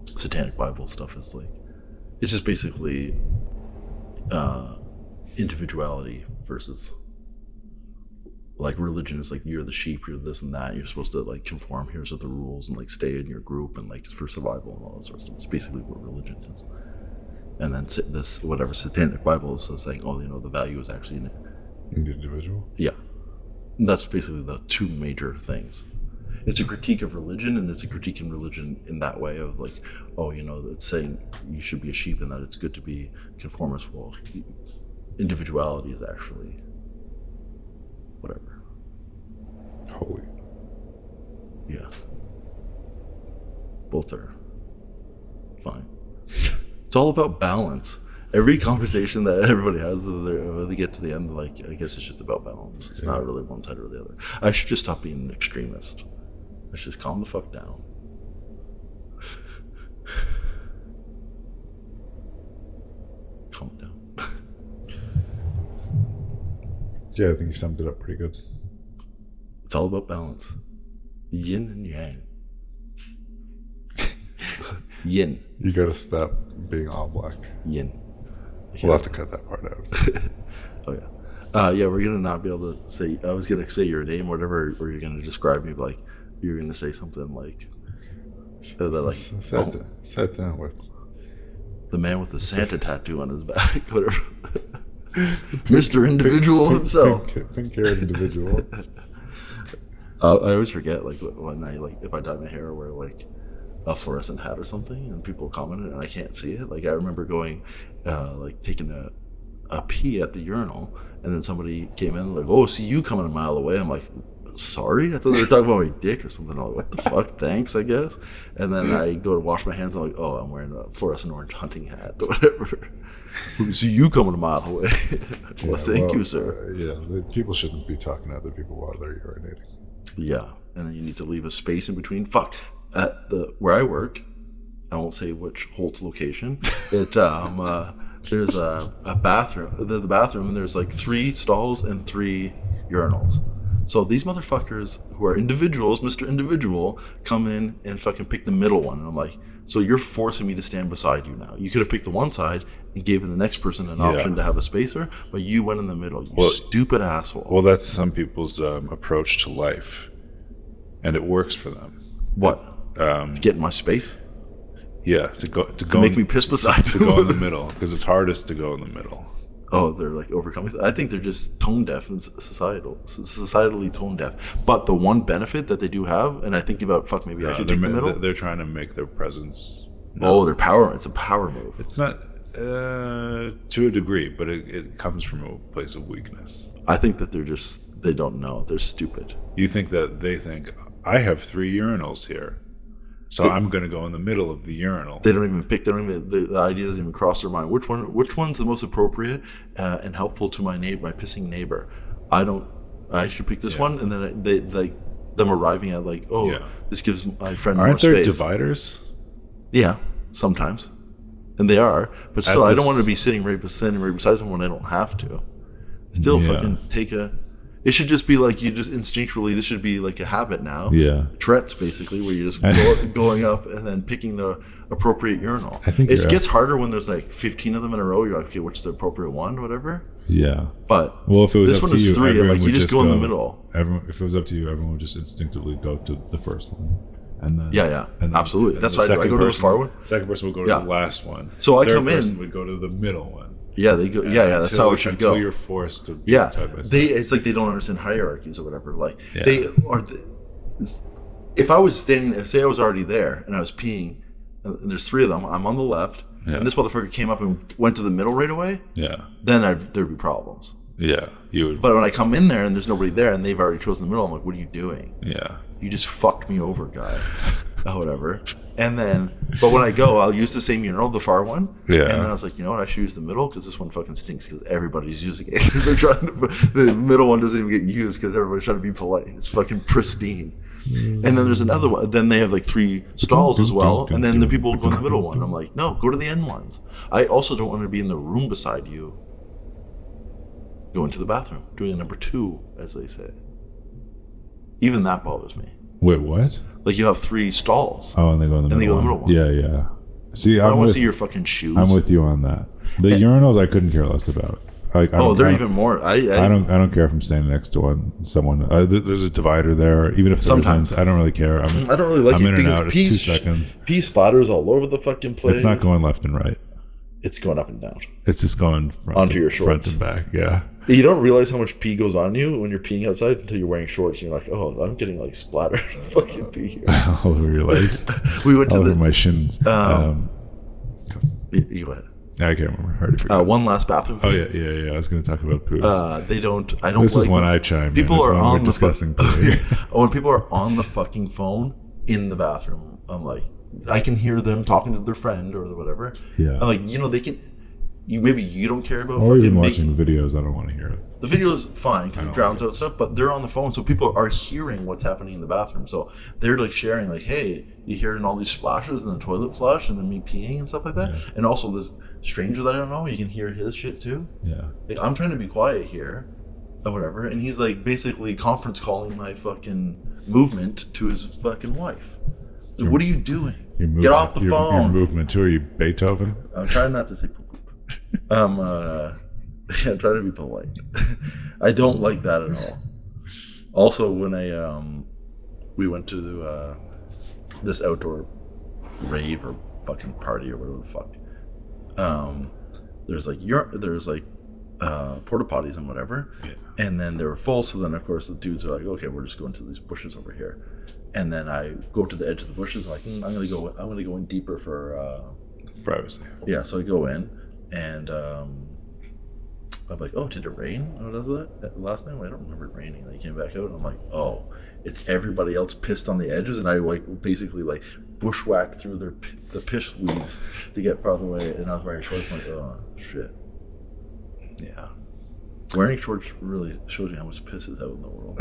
Speaker 1: satanic Bible stuff. Is like, it's just basically individuality versus like religion is like you're the sheep, you're this and that, you're supposed to like conform, here's are the rules, and like stay in your group and like for survival and all that sort of stuff. It's basically what religion is. And then this whatever satanic Bible is saying, oh, you know, the value is actually in it.
Speaker 2: The individual.
Speaker 1: Yeah, that's basically the two major things. It's a critique of religion, and it's a critique in religion in that way of like, oh, you know, it's saying you should be a sheep and that it's good to be conformist. Well, individuality is actually whatever.
Speaker 2: Holy.
Speaker 1: Yeah. Both are fine. It's all about balance. Every conversation that everybody has, when they get to the end, like, I guess it's just about balance. It's not really one side or the other. I should just stop being an extremist. I should just calm the fuck down. Calm it down.
Speaker 2: Yeah, I think you summed it up pretty good.
Speaker 1: It's all about balance. Yin and yang. Yin.
Speaker 2: You gotta stop being all black.
Speaker 1: Yin.
Speaker 2: We'll have to cut that part out.
Speaker 1: Oh yeah. Yeah, we're gonna not be able to say. I was gonna say your name, or whatever, or you're gonna describe me, but like you're gonna say something like that, like
Speaker 2: sat down with
Speaker 1: the man with the Santa tattoo on his back, whatever. Mr. Individual himself.
Speaker 2: Pink-haired individual.
Speaker 1: I always forget, like when I like if I dye my hair or wear like a fluorescent hat or something, and people comment and I can't see it. Like I remember going, like taking a pee at the urinal, and then somebody came in like, "Oh, see you coming a mile away." I'm like, "Sorry, I thought they were talking about my dick or something." I'm like, "What the fuck? Thanks, I guess." And then I go to wash my hands. I'm like, "Oh, I'm wearing a fluorescent orange hunting hat or whatever." See you coming a mile away. Well, thank you, sir.
Speaker 2: People shouldn't be talking to other people while they're urinating.
Speaker 1: Yeah, and then you need to leave a space in between. Fuck, at the where I work, I won't say which Holt's location. It there's a bathroom, the bathroom, and there's like 3 stalls and 3 urinals. So these motherfuckers who are individuals, Mr. Individual, come in and fucking pick the middle one, and I'm like, so you're forcing me to stand beside you now. You could have picked the one side and given the next person an option to have a spacer, but you went in the middle. You stupid asshole.
Speaker 2: Well, that's some people's approach to life, and it works for them.
Speaker 1: What? Get in my space?
Speaker 2: Yeah, to
Speaker 1: make me piss beside
Speaker 2: to go in the middle, because it's hardest to go in the middle.
Speaker 1: Oh, they're like overcoming. I think they're just tone deaf and societally tone deaf. But the one benefit that they do have, and I think about maybe I should take the middle.
Speaker 2: They're trying to make their presence.
Speaker 1: Their power. It's a power move.
Speaker 2: It's not to a degree, but it comes from a place of weakness.
Speaker 1: I think that they don't know. They're stupid.
Speaker 2: You think that they think I have 3 urinals here, so I'm going to go in the middle of the urinal.
Speaker 1: They don't even pick. They don't even. The idea doesn't even cross their mind. Which one's the most appropriate and helpful to my pissing neighbor? I should pick this one, and then they like them arriving at like, this gives my friend more space.
Speaker 2: Aren't there dividers?
Speaker 1: Yeah, sometimes, and they are. But still, I don't want to be standing right beside someone I don't have to. Still, fucking take a. It should just be like you just instinctually. This should be like a habit now. Yeah, Tourette's basically, where you're just going up and then picking the appropriate urinal. I think it gets harder when there's like 15 of them in a row. You're like, okay, what's the appropriate one, whatever. Yeah, but
Speaker 2: if it was
Speaker 1: this
Speaker 2: up
Speaker 1: one
Speaker 2: to
Speaker 1: is
Speaker 2: you,
Speaker 1: 3. Like you just go in the middle.
Speaker 2: If it was up to you, everyone would just instinctively go to the first one, and then
Speaker 1: and then, absolutely. That's why I go to the far one.
Speaker 2: Second person would go to the last one.
Speaker 1: So I
Speaker 2: Third
Speaker 1: come in.
Speaker 2: Person would go to the middle one.
Speaker 1: Yeah, they go. That's how it should go.
Speaker 2: Until you're forced to.
Speaker 1: It's like they don't understand hierarchies or whatever. Like they are. If I was standing there, say I was already there and I was peeing, and there's 3 of them. I'm on the left, and this motherfucker came up and went to the middle right away. Yeah. Then there'd be problems.
Speaker 2: Yeah, you would.
Speaker 1: But when I come in there and there's nobody there and they've already chosen the middle, I'm like, what are you doing?
Speaker 2: Yeah.
Speaker 1: you just fucked me over, guy. Whatever. And then, but when I go, I'll use the same urinal, the far one.
Speaker 2: Yeah.
Speaker 1: And then I was like, you know what? I should use the middle because this one fucking stinks because everybody's using it. Because they're trying to, the middle one doesn't even get used because everybody's trying to be polite. It's fucking pristine. And then there's another one. Then they have like 3 stalls as well. And then the people go in the middle one. I'm like, no, go to the end ones. I also don't want to be in the room beside you. Go into the bathroom, doing a number 2, as they say. Even that bothers me.
Speaker 2: Wait, what?
Speaker 1: Like you have 3 stalls.
Speaker 2: Oh, and they go in the middle one. Yeah, yeah. See,
Speaker 1: I don't want to see your fucking shoes.
Speaker 2: I'm with you on that. The urinals I couldn't care less about.
Speaker 1: They're even more. I
Speaker 2: don't care if I'm standing next to someone. There's a divider there. Even if
Speaker 1: sometimes
Speaker 2: I don't really care.
Speaker 1: I don't really like
Speaker 2: I'm
Speaker 1: it
Speaker 2: in and
Speaker 1: because
Speaker 2: out. It's 2 seconds.
Speaker 1: Pee splatters all over the fucking place.
Speaker 2: It's not going left and right.
Speaker 1: It's going up and down.
Speaker 2: It's just going
Speaker 1: onto your shorts,
Speaker 2: front and back. Yeah.
Speaker 1: You don't realize how much pee goes on you when you're peeing outside until you're wearing shorts. And you're like, oh, I'm getting like splattered with fucking pee here.
Speaker 2: All over your legs.
Speaker 1: We went to
Speaker 2: all over my shins.
Speaker 1: You go ahead.
Speaker 2: I can't remember. I already forgot.
Speaker 1: One last bathroom thing.
Speaker 2: Oh yeah. I was going to talk about poo.
Speaker 1: I don't.
Speaker 2: This is when I chime in.
Speaker 1: People are on the
Speaker 2: discussing
Speaker 1: when people are on the fucking phone in the bathroom, I'm like, I can hear them talking to their friend or whatever.
Speaker 2: Yeah.
Speaker 1: I'm like, they can. Maybe you don't care about
Speaker 2: or
Speaker 1: fucking
Speaker 2: even watching the videos. I don't want to hear it.
Speaker 1: The video is fine because it drowns out stuff, but they're on the phone, so people are hearing what's happening in the bathroom. So they're like sharing, like, "Hey, you hearing all these splashes and the toilet flush and then me peeing and stuff like that." Yeah. And also this stranger that I don't know, you can hear his shit too.
Speaker 2: Yeah.
Speaker 1: Like, I'm trying to be quiet here, or whatever, and he's like basically conference calling my fucking movement to his fucking wife. Like, what are you doing? Get off the phone.
Speaker 2: Your movement too. Are you Beethoven?
Speaker 1: I'm trying not to say poop. I'm trying to be polite. I don't like that at all. Also, when we went to this outdoor rave or fucking party or whatever the fuck, there's like porta potties and whatever, and then they were full. So then of course the dudes are like, okay, we're just going to these bushes over here, and then I go to the edge of the bushes. Like, I'm gonna go in deeper for
Speaker 2: privacy.
Speaker 1: Yeah, so I go in. And I'm like, oh, did it rain? Oh, does that last night? I don't remember it raining. And I came back out, and I'm like, oh, it's everybody else pissed on the edges, and I like basically like bushwhacked through the piss weeds to get farther away. And I was wearing shorts. Like, oh shit. Yeah, wearing shorts really shows you how much piss is out in the world.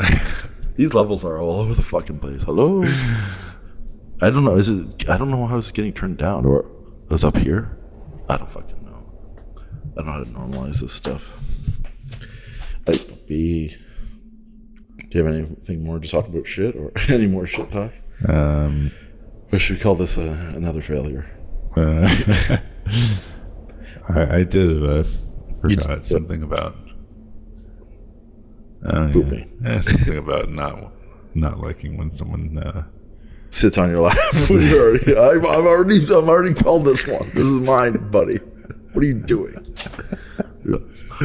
Speaker 1: These levels are all over the fucking place. Hello. I don't know. I don't know how it's getting turned down, or it's up here. I don't fucking. I don't know how to normalize this stuff. Do you have anything more to talk about shit or any more shit talk? Or should we call this another failure?
Speaker 2: I did. I forgot something about
Speaker 1: pooping.
Speaker 2: Yeah, something about not liking when someone
Speaker 1: sits on your lap. I've already called this one. This is mine, buddy. What are you doing?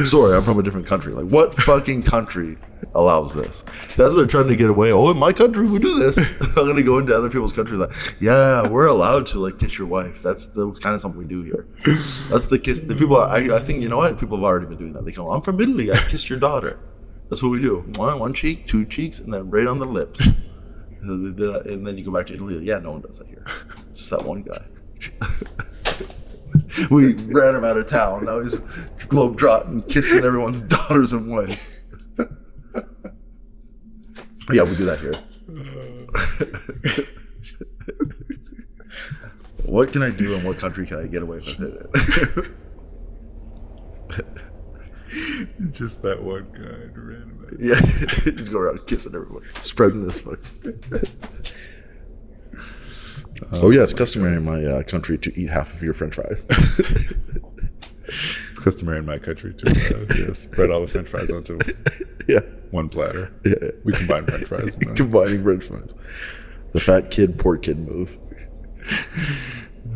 Speaker 1: Sorry, I'm from a different country. Like, what fucking country allows this? That's they're trying to get away. Oh, in my country, we do this. I'm gonna go into other people's countries. Like, yeah, we're allowed to like kiss your wife. That's the kind of something we do here. That's the kiss. The people. I think you know what? People have already been doing that. They go, I'm from Italy. I kiss your daughter. That's what we do. One cheek, 2 cheeks, and then right on the lips. And then you go back to Italy. Yeah, no one does that here. It's that one guy. We ran him out of town. Now he's globetrotting, kissing everyone's daughters and wives. Yeah, we do that here. What can I do and what country can I get away with it?
Speaker 2: Just that one guy ran him out.
Speaker 1: Yeah, just go around kissing everyone, spreading this fuck. Oh yeah, it's customary in my country to eat half of your French fries.
Speaker 2: It's customary in my country to spread all the French fries onto one platter.
Speaker 1: Yeah,
Speaker 2: we combine French fries.
Speaker 1: Combining French fries. The fat kid, poor kid move.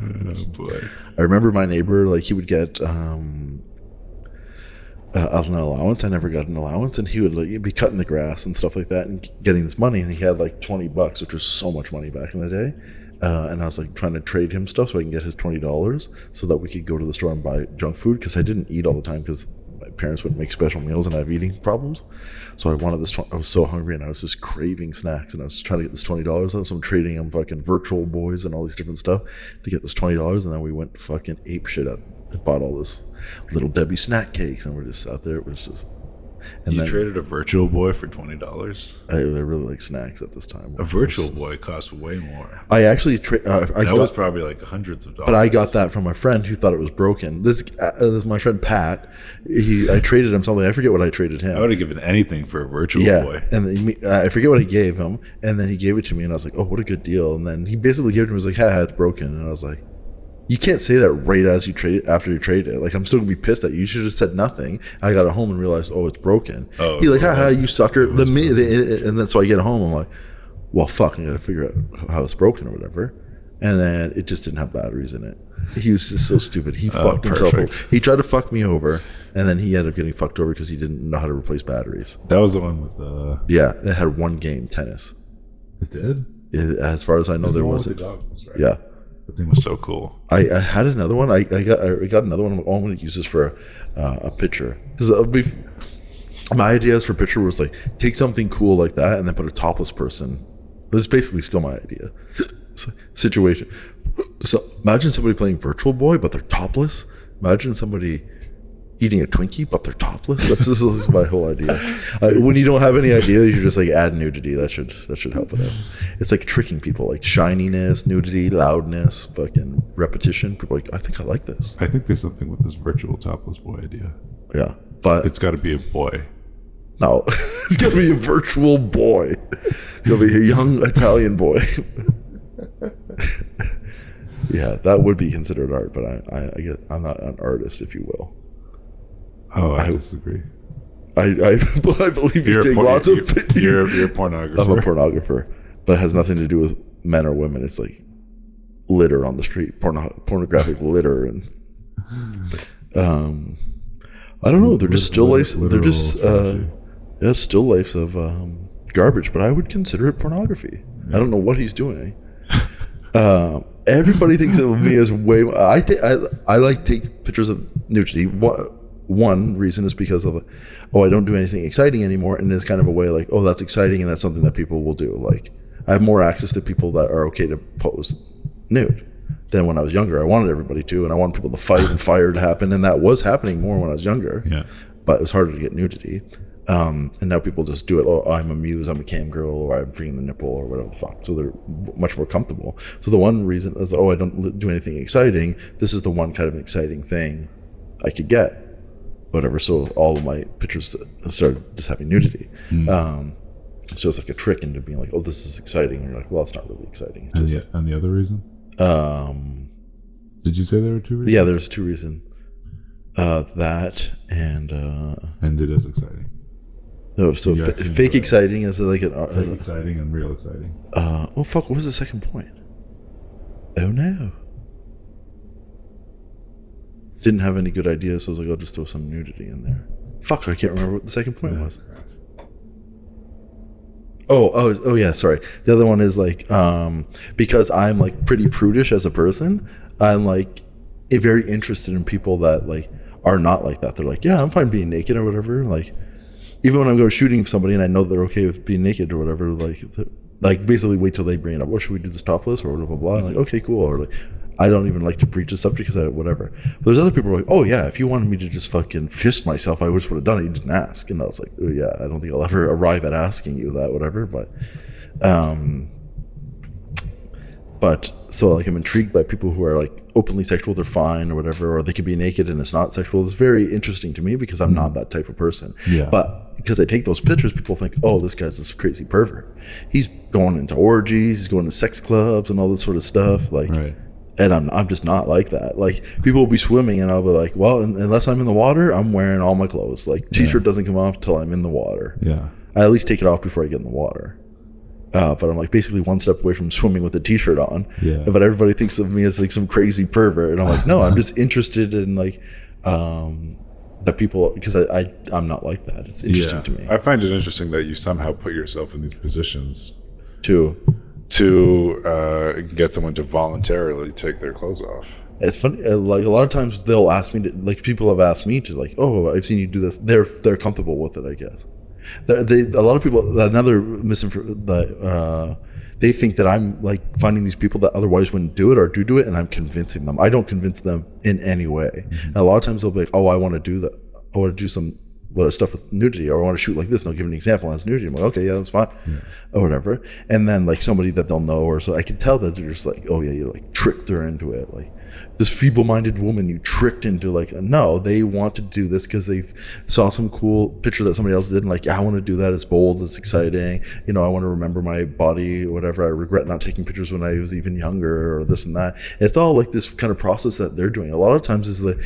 Speaker 2: Oh boy!
Speaker 1: I remember my neighbor. Like, he would get an allowance. I never got an allowance, and he would like be cutting the grass and stuff like that, and getting this money. And he had like $20, which was so much money back in the day. and I was like trying to trade him stuff so I can get his $20 so that we could go to the store and buy junk food, because I didn't eat all the time because my parents wouldn't make special meals and I have eating problems. So I wanted this. I was so hungry and I was just craving snacks, and I was trying to get this $20 out. So I'm trading him fucking virtual boys and all these different stuff to get this $20, and then we went fucking ape shit up. I bought all this Little Debbie snack cakes, and we're just out there. It was just. And
Speaker 2: you
Speaker 1: then,
Speaker 2: traded a virtual boy for $20.
Speaker 1: I really like snacks at this time.
Speaker 2: A virtual boy costs way more.
Speaker 1: I actually
Speaker 2: was probably like hundreds of dollars.
Speaker 1: But I got that from a friend who thought it was broken. This is my friend Pat. I traded him something. I forget what I traded him.
Speaker 2: I would have given anything for a virtual boy.
Speaker 1: And then I forget what I gave him. And then he gave it to me, and I was like, "Oh, what a good deal!" And then he basically gave it to me. He was like, "Ha, it's broken." And I was like, "You can't say that right as you trade it, after you trade it. Like, I'm still gonna be pissed at you. You should have said nothing." I got it home and realized, oh, it's broken.
Speaker 2: Oh,
Speaker 1: He's like, "Ha, you sucker!" And then so I get home, I'm like, "Well, fuck, I gotta figure out how it's broken or whatever." And then it just didn't have batteries in it. He was just so stupid. He fucked himself over. He tried to fuck me over, and then he ended up getting fucked over because he didn't know how to replace batteries.
Speaker 2: That was the one with the.
Speaker 1: Yeah, it had one game, tennis.
Speaker 2: It did.
Speaker 1: As far as I know, there wasn't.
Speaker 2: Right?
Speaker 1: Yeah.
Speaker 2: The thing was so cool.
Speaker 1: I had another one. I got another one. I'm going to use this for a picture. Because my ideas for picture was like, take something cool like that and then put a topless person. That's basically still my idea. Situation. So imagine somebody playing Virtual Boy, but they're topless. Imagine somebody eating a Twinkie, but they're topless. This is my whole idea. When you don't have any ideas, you just like add nudity. That should help it out. It's like tricking people, like shininess, nudity, loudness, fucking repetition. People are like, I think I like this.
Speaker 2: I think there's something with this virtual topless boy idea.
Speaker 1: Yeah, but
Speaker 2: it's got to be a boy.
Speaker 1: No, it's gonna be a virtual boy. It's gonna be a young Italian boy. Yeah, that would be considered art, but I guess I'm not an artist, if you will.
Speaker 2: Oh, I disagree.
Speaker 1: I believe you take lots of.
Speaker 2: You're a pornographer.
Speaker 1: I'm a pornographer, but it has nothing to do with men or women. It's like litter on the street, pornographic litter, and I don't know. They're just still lifes. They're just still lifes of garbage. But I would consider it pornography. Yeah. I don't know what he's doing. Everybody thinks of me as way. I like take pictures of nudity. One reason is because of, I don't do anything exciting anymore, and it's kind of a way like, oh, that's exciting, and that's something that people will do. Like, I have more access to people that are okay to pose nude than when I was younger. I wanted everybody to, and I wanted people to fight and fire to happen, and that was happening more when I was younger.
Speaker 2: Yeah, but
Speaker 1: it was harder to get nudity. And now people just do it. Oh, I'm a muse, I'm a cam girl, or I'm freeing the nipple, or whatever the fuck. So they're much more comfortable. So the one reason is, I don't do anything exciting. This is the one kind of exciting thing I could get. Whatever. So all of my pictures started just having nudity. So it's like a trick into being like, oh, this is exciting. And you're like, well, it's not really exciting.
Speaker 2: And the other reason? Did you say there were two reasons?
Speaker 1: Yeah, there's two reasons. That and
Speaker 2: it is exciting.
Speaker 1: No, so fake exciting is like an
Speaker 2: fake exciting and real exciting.
Speaker 1: Oh fuck! What was the second point? Oh no! Didn't have any good ideas, so I was like, I'll just throw some nudity in there. Fuck! I can't remember what the second point was. Oh yeah, sorry. The other one is like, because I'm like pretty prudish as a person, I'm like very interested in people that like are not like that. They're like, yeah, I'm fine being naked or whatever. Like, even when I'm going shooting somebody and I know they're okay with being naked or whatever, like basically wait till they bring it up. What, should we do this topless or blah blah blah? I'm like, okay, cool. Or like, I don't even like to breach the subject because whatever. But there's other people who are like, oh yeah, if you wanted me to just fucking fist myself, I just would have done it. You didn't ask. And I was like, oh yeah, I don't think I'll ever arrive at asking you that, whatever. But so like I'm intrigued by people who are like openly sexual, they're fine or whatever, or they can be naked and it's not sexual. It's very interesting to me because I'm not that type of person.
Speaker 2: Yeah.
Speaker 1: But because I take those pictures, people think, oh, this guy's this crazy pervert. He's going into orgies, he's going to sex clubs and all this sort of stuff. Like,
Speaker 2: right.
Speaker 1: And I'm just not like that. Like, people will be swimming and I'll be like, well, unless I'm in the water, I'm wearing all my clothes. Like, t-shirt doesn't come off till I'm in the water.
Speaker 2: Yeah.
Speaker 1: I at least take it off before I get in the water. But I'm like basically one step away from swimming with a t-shirt on.
Speaker 2: Yeah.
Speaker 1: But everybody thinks of me as like some crazy pervert. And I'm like, no, I'm just interested in like, that people, because I'm not like that. It's interesting to me.
Speaker 2: I find it interesting that you somehow put yourself in these positions
Speaker 1: to
Speaker 2: to get someone to voluntarily take their clothes off.
Speaker 1: It's funny, like a lot of times they'll ask me to, like people have asked me to, like, oh, I've seen you do this. They're comfortable with it, I guess. A lot of people, another misinformation, they think that I'm like finding these people that otherwise wouldn't do it or do it, and I'm convincing them. I don't convince them in any way. And a lot of times they'll be like, oh, I want to do that. I want to do some stuff with nudity, or I want to shoot like this, and they'll give an example as nudity. I'm like, okay, yeah, that's fine, or whatever. And then like somebody that they'll know, or so I can tell that they're just like, oh yeah, you like tricked her into it, like this feeble-minded woman you tricked into, like, no, they want to do this because they saw some cool picture that somebody else did, and like, yeah, I want to do that. It's bold, it's exciting, you know, I want to remember my body or whatever. I regret not taking pictures when I was even younger, or this and that. It's all like this kind of process that they're doing. A lot of times is the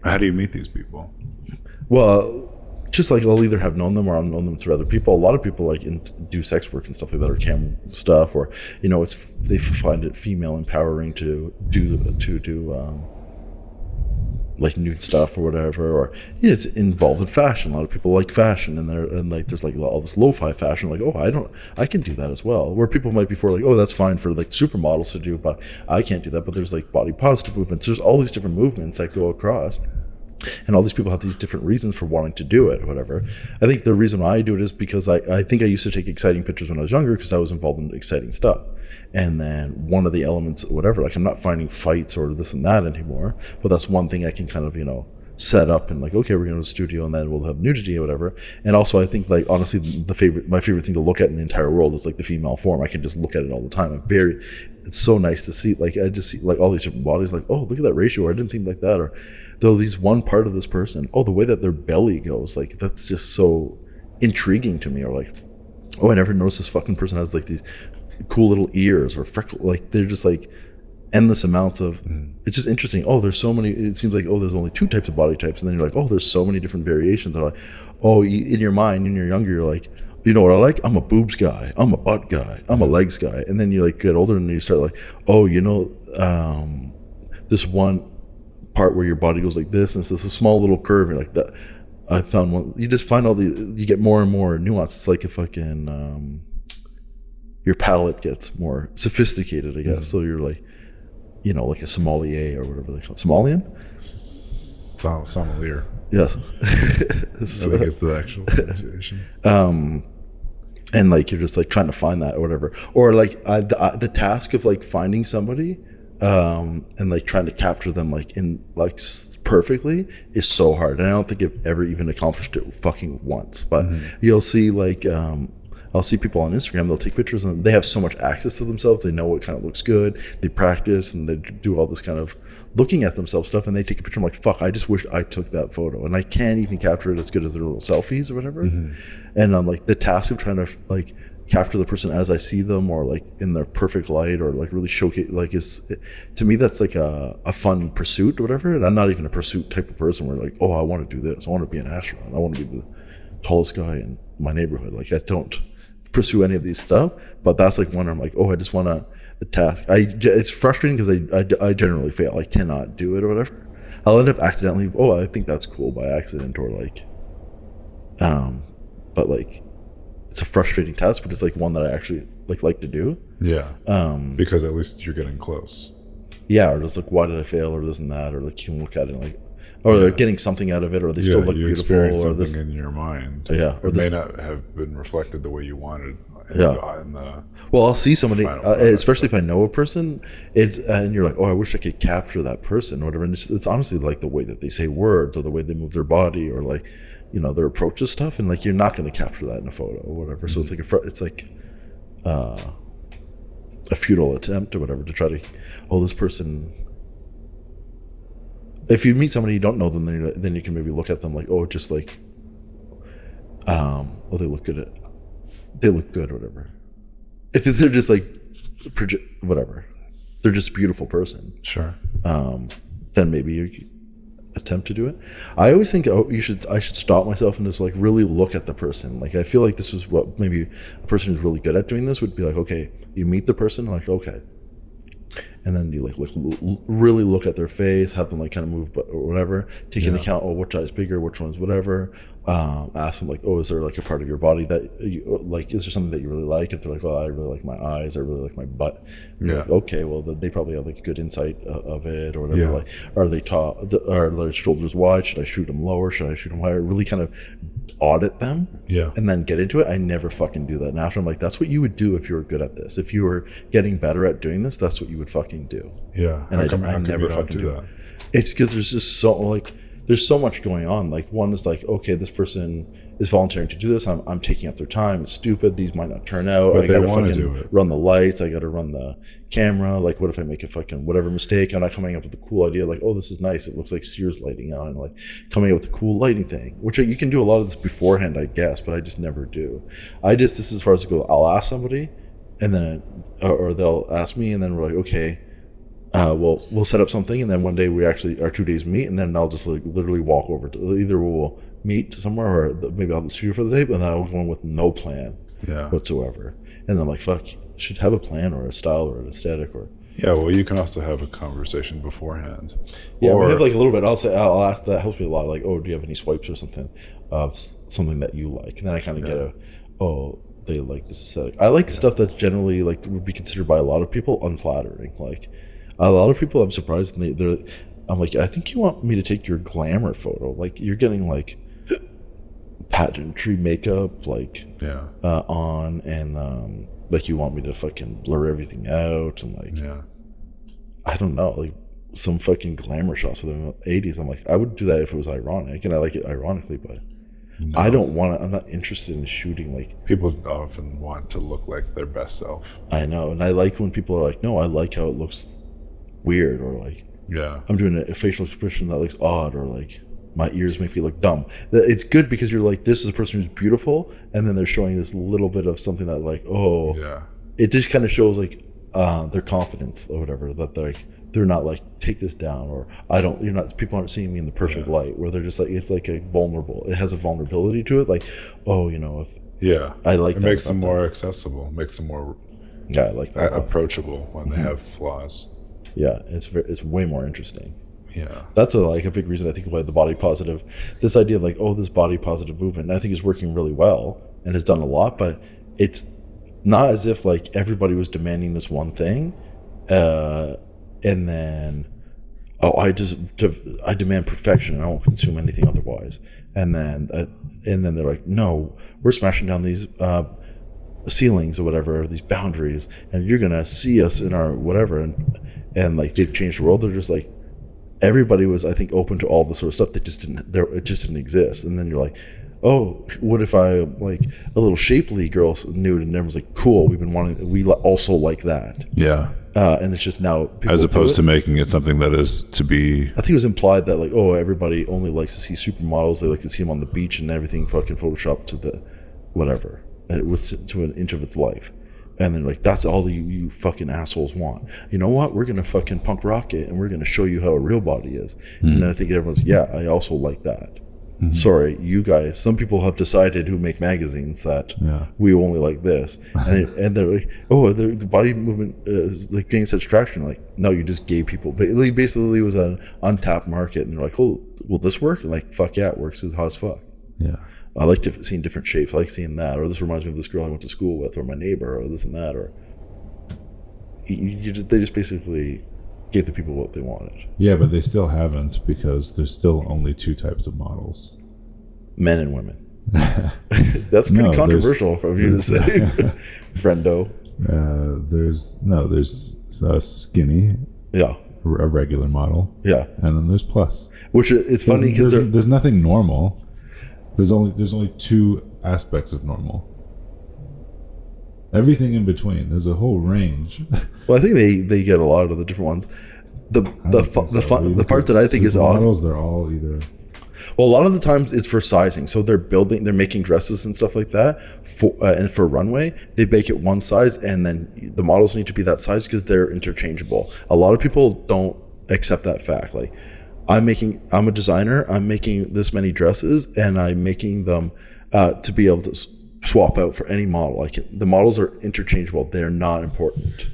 Speaker 2: How do you meet these people?
Speaker 1: well, just like I'll either have known them or I've known them through other people. A lot of people like do sex work and stuff like that, or cam stuff, or you know, they find it female empowering to do like nude stuff or whatever, or it's involved in fashion. A lot of people like fashion, and like there's like all this lo-fi fashion. Like, oh, I can do that as well. Where people might before like, oh, that's fine for like supermodels to do, but I can't do that. But there's like body positive movements. There's all these different movements that go across. And all these people have these different reasons for wanting to do it or whatever. I think the reason why I do it is because I think I used to take exciting pictures when I was younger because I was involved in exciting stuff. And then one of the elements, whatever, like I'm not finding fights or this and that anymore, but that's one thing I can kind of, you know, set up and like, okay, we're going to the studio and then we'll have nudity or whatever. And also I think like, honestly, my favorite thing to look at in the entire world is like the female form. I can just look at it all the time. It's so nice to see, like, I just see like all these different bodies, like, oh, look at that ratio, or I didn't think like that, or though these one part of this person, oh, the way that their belly goes, like, that's just so intriguing to me. Or like, oh, I never noticed this fucking person has like these cool little ears or freckle, like they're just like endless amounts of, it's just interesting. Oh, there's so many, it seems like, oh, there's only 2 types of body types, and then you're like, oh, there's so many different variations. They're like, oh, in your mind, when you're younger, you're like, you know what I like? I'm a boobs guy. I'm a butt guy. I'm a legs guy. And then you like get older and you start like, oh, you know, this one part where your body goes like this, and it's just a small little curve. And like that, I found one. You just find you get more and more nuance. It's like a fucking, your palate gets more sophisticated, I guess. So you're like, you know, like a sommelier or whatever they call it. Somalian?
Speaker 2: Sommelier.
Speaker 1: Yes.
Speaker 2: I think it's the actual pronunciation.
Speaker 1: And like you're just like trying to find that or whatever, or like the task of like finding somebody and like trying to capture them like in like perfectly is so hard, and I don't think I've ever even accomplished it fucking once. But you'll see like I'll see people on Instagram, they'll take pictures and they have so much access to themselves, they know what kind of looks good, they practice and they do all this kind of looking at themselves stuff, and they take a picture. I'm like, fuck, I just wish I took that photo, and I can't even capture it as good as their little selfies or whatever. And I'm like, the task of trying to like capture the person as I see them, or like in their perfect light, or like really showcase, like to me that's like a fun pursuit or whatever. And I'm not even a pursuit type of person where like, oh, I want to do this, I want to be an astronaut, I want to be the tallest guy in my neighborhood. Like I don't pursue any of these stuff, but that's like one I'm like, oh, I just want to the task. It's frustrating because I generally fail. I cannot do it or whatever. I'll end up accidentally, oh, I think that's cool by accident, or like but like it's a frustrating task, but it's like one that I actually like to do.
Speaker 2: Yeah. Because at least you're getting close.
Speaker 1: Yeah, or just like, why did I fail, or this and that, or like you can look at it and like, or they're getting something out of it, or they still look beautiful, or this
Speaker 2: in your mind.
Speaker 1: Yeah, or
Speaker 2: it may not have been reflected the way you wanted.
Speaker 1: Well, I'll see somebody, especially if I know a person, and you're like, oh, I wish I could capture that person or whatever. And it's honestly like the way that they say words, or the way they move their body, or like, you know, their approach to stuff, and like you're not going to capture that in a photo or whatever. So it's like a futile attempt or whatever to try to, oh, this person. If you meet somebody you don't know them, then you can maybe look at them like, oh, just like, oh, they look good or whatever. If they're just like, whatever, they're just a beautiful person. Sure. Then maybe you attempt to do it. I always think, oh, I should stop myself and just like really look at the person. Like I feel like this is what maybe a person who's really good at doing this would be like, okay, you meet the person, like, okay, and then you like really look at their face, have them like kind of move or whatever, take into account, oh, which eye's bigger, which one's whatever. Ask them like, oh, is there like a part of your body that you like, is there something that you really like? If they're like, oh, I really like my eyes, I really like my butt, like, okay, well they probably have like a good insight of it or whatever. Like, are they tall, are their shoulders wide? Should I shoot them lower? Should I shoot them higher? Really kind of audit them, and then get into it. I never fucking do that. And after I'm like, that's what you would do if you were good at this. If you were getting better at doing this, that's what you would fucking do. And I never fucking do it. It's because there's just so like there's so much going on. Like, one is like, okay, this person is volunteering to do this. I'm taking up their time. It's stupid. These might not turn out.
Speaker 2: But
Speaker 1: I
Speaker 2: they
Speaker 1: gotta
Speaker 2: want to
Speaker 1: fucking
Speaker 2: do it.
Speaker 1: run the lights. I gotta run the camera. Like, what if I make a fucking whatever mistake? I'm not coming up with a cool idea. Like, oh, this is nice. It looks like Sears lighting on, and like coming up with a cool lighting thing. Which you can do a lot of this beforehand, I guess, but I just never do. This is as far as it goes. I'll ask somebody, and then or they'll ask me, and then we're like, okay. We'll set up something, and then one day we actually our 2 days meet, and then I'll just literally walk over to either we'll meet somewhere or maybe I'll just shoot for the day, but then I'll go in with no plan whatsoever. And I'm like, fuck, you should have a plan or a style or an aesthetic or.
Speaker 2: Yeah, well, you can also have a conversation beforehand.
Speaker 1: Yeah, we have like a little bit. I'll ask, that helps me a lot. Like, oh, do you have any swipes or something of something that you like? And then I kind of get they like this aesthetic. I like stuff that's generally like would be considered by a lot of people unflattering. Like, a lot of people, I'm surprised, I'm like, I think you want me to take your glamour photo. Like, you're getting like pageantry makeup, like on, and like you want me to fucking blur everything out, and like I don't know, like some fucking glamour shots for the 80s. I'm like, I would do that if it was ironic, and I like it ironically, but I don't want to. I'm not interested in shooting like.
Speaker 2: People often want to look like their best self.
Speaker 1: I know, and I like when people are like, no, I like how it looks weird, or like I'm doing a facial expression that looks odd, or like my ears make me look dumb. It's good because you're like, this is a person who's beautiful, and then they're showing this little bit of something that like, it just kind of shows like their confidence or whatever, that they're not like, take this down, or people aren't seeing me in the perfect light, where they're just like, it's like it has a vulnerability to it, like, oh, if I like
Speaker 2: it
Speaker 1: that,
Speaker 2: makes them more accessible, makes them more
Speaker 1: I like that
Speaker 2: approachable when they have flaws.
Speaker 1: Yeah, it's way more interesting.
Speaker 2: Yeah,
Speaker 1: that's a big reason I think why the body positive, this idea of like, oh, this body positive movement, I think is working really well and has done a lot, but it's not as if like everybody was demanding this one thing, and then I demand perfection and I won't consume anything otherwise, and then they're like, no, we're smashing down these ceilings or whatever, these boundaries, and you're gonna see us in our whatever, and like they've changed the world. They're just like, everybody was, I think, open to all this sort of stuff that it just didn't exist. And then you're like, oh, what if I like a little shapely girl nude, and everyone's like, cool, we also like that. And it's just now
Speaker 2: as opposed to making it something that is to be.
Speaker 1: I think it was implied that like, oh, everybody only likes to see supermodels. They like to see them on the beach and everything fucking photoshopped to the whatever, to an inch of its life. And then like, that's all you fucking assholes want. You know what? We're gonna fucking punk rock it, and we're gonna show you how a real body is. And I think everyone's I also like that. Sorry, you guys. Some people have decided who make magazines that we only like this, and they're like, oh, the body movement is like getting such traction. Like, no, you just gay people. But it basically was an untapped market, and they're like, oh, will this work? And like, fuck yeah, it works. It's hot as fuck. I like seeing different shapes. I like seeing that, or this reminds me of this girl I went to school with, or my neighbor, or this and that, or they just basically gave the people what they wanted.
Speaker 2: Yeah, but they still haven't, because there's still only two types of models:
Speaker 1: men and women. That's pretty controversial for you to say, friendo.
Speaker 2: There's skinny, a regular model, and then there's plus.
Speaker 1: Which it's funny because
Speaker 2: there's nothing normal. There's only two aspects of normal. Everything in between. There's a whole range.
Speaker 1: Well, I think they get a lot of the different ones. The part that I think is awesome.
Speaker 2: Models, they're all either.
Speaker 1: Well, a lot of the times it's for sizing. So they're making dresses and stuff like that and for runway, they make it one size, and then the models need to be that size because they're interchangeable. A lot of people don't accept that fact. Like, I'm a designer, I'm making this many dresses, and I'm making them to be able to swap out for any model. The models are interchangeable. They're not important.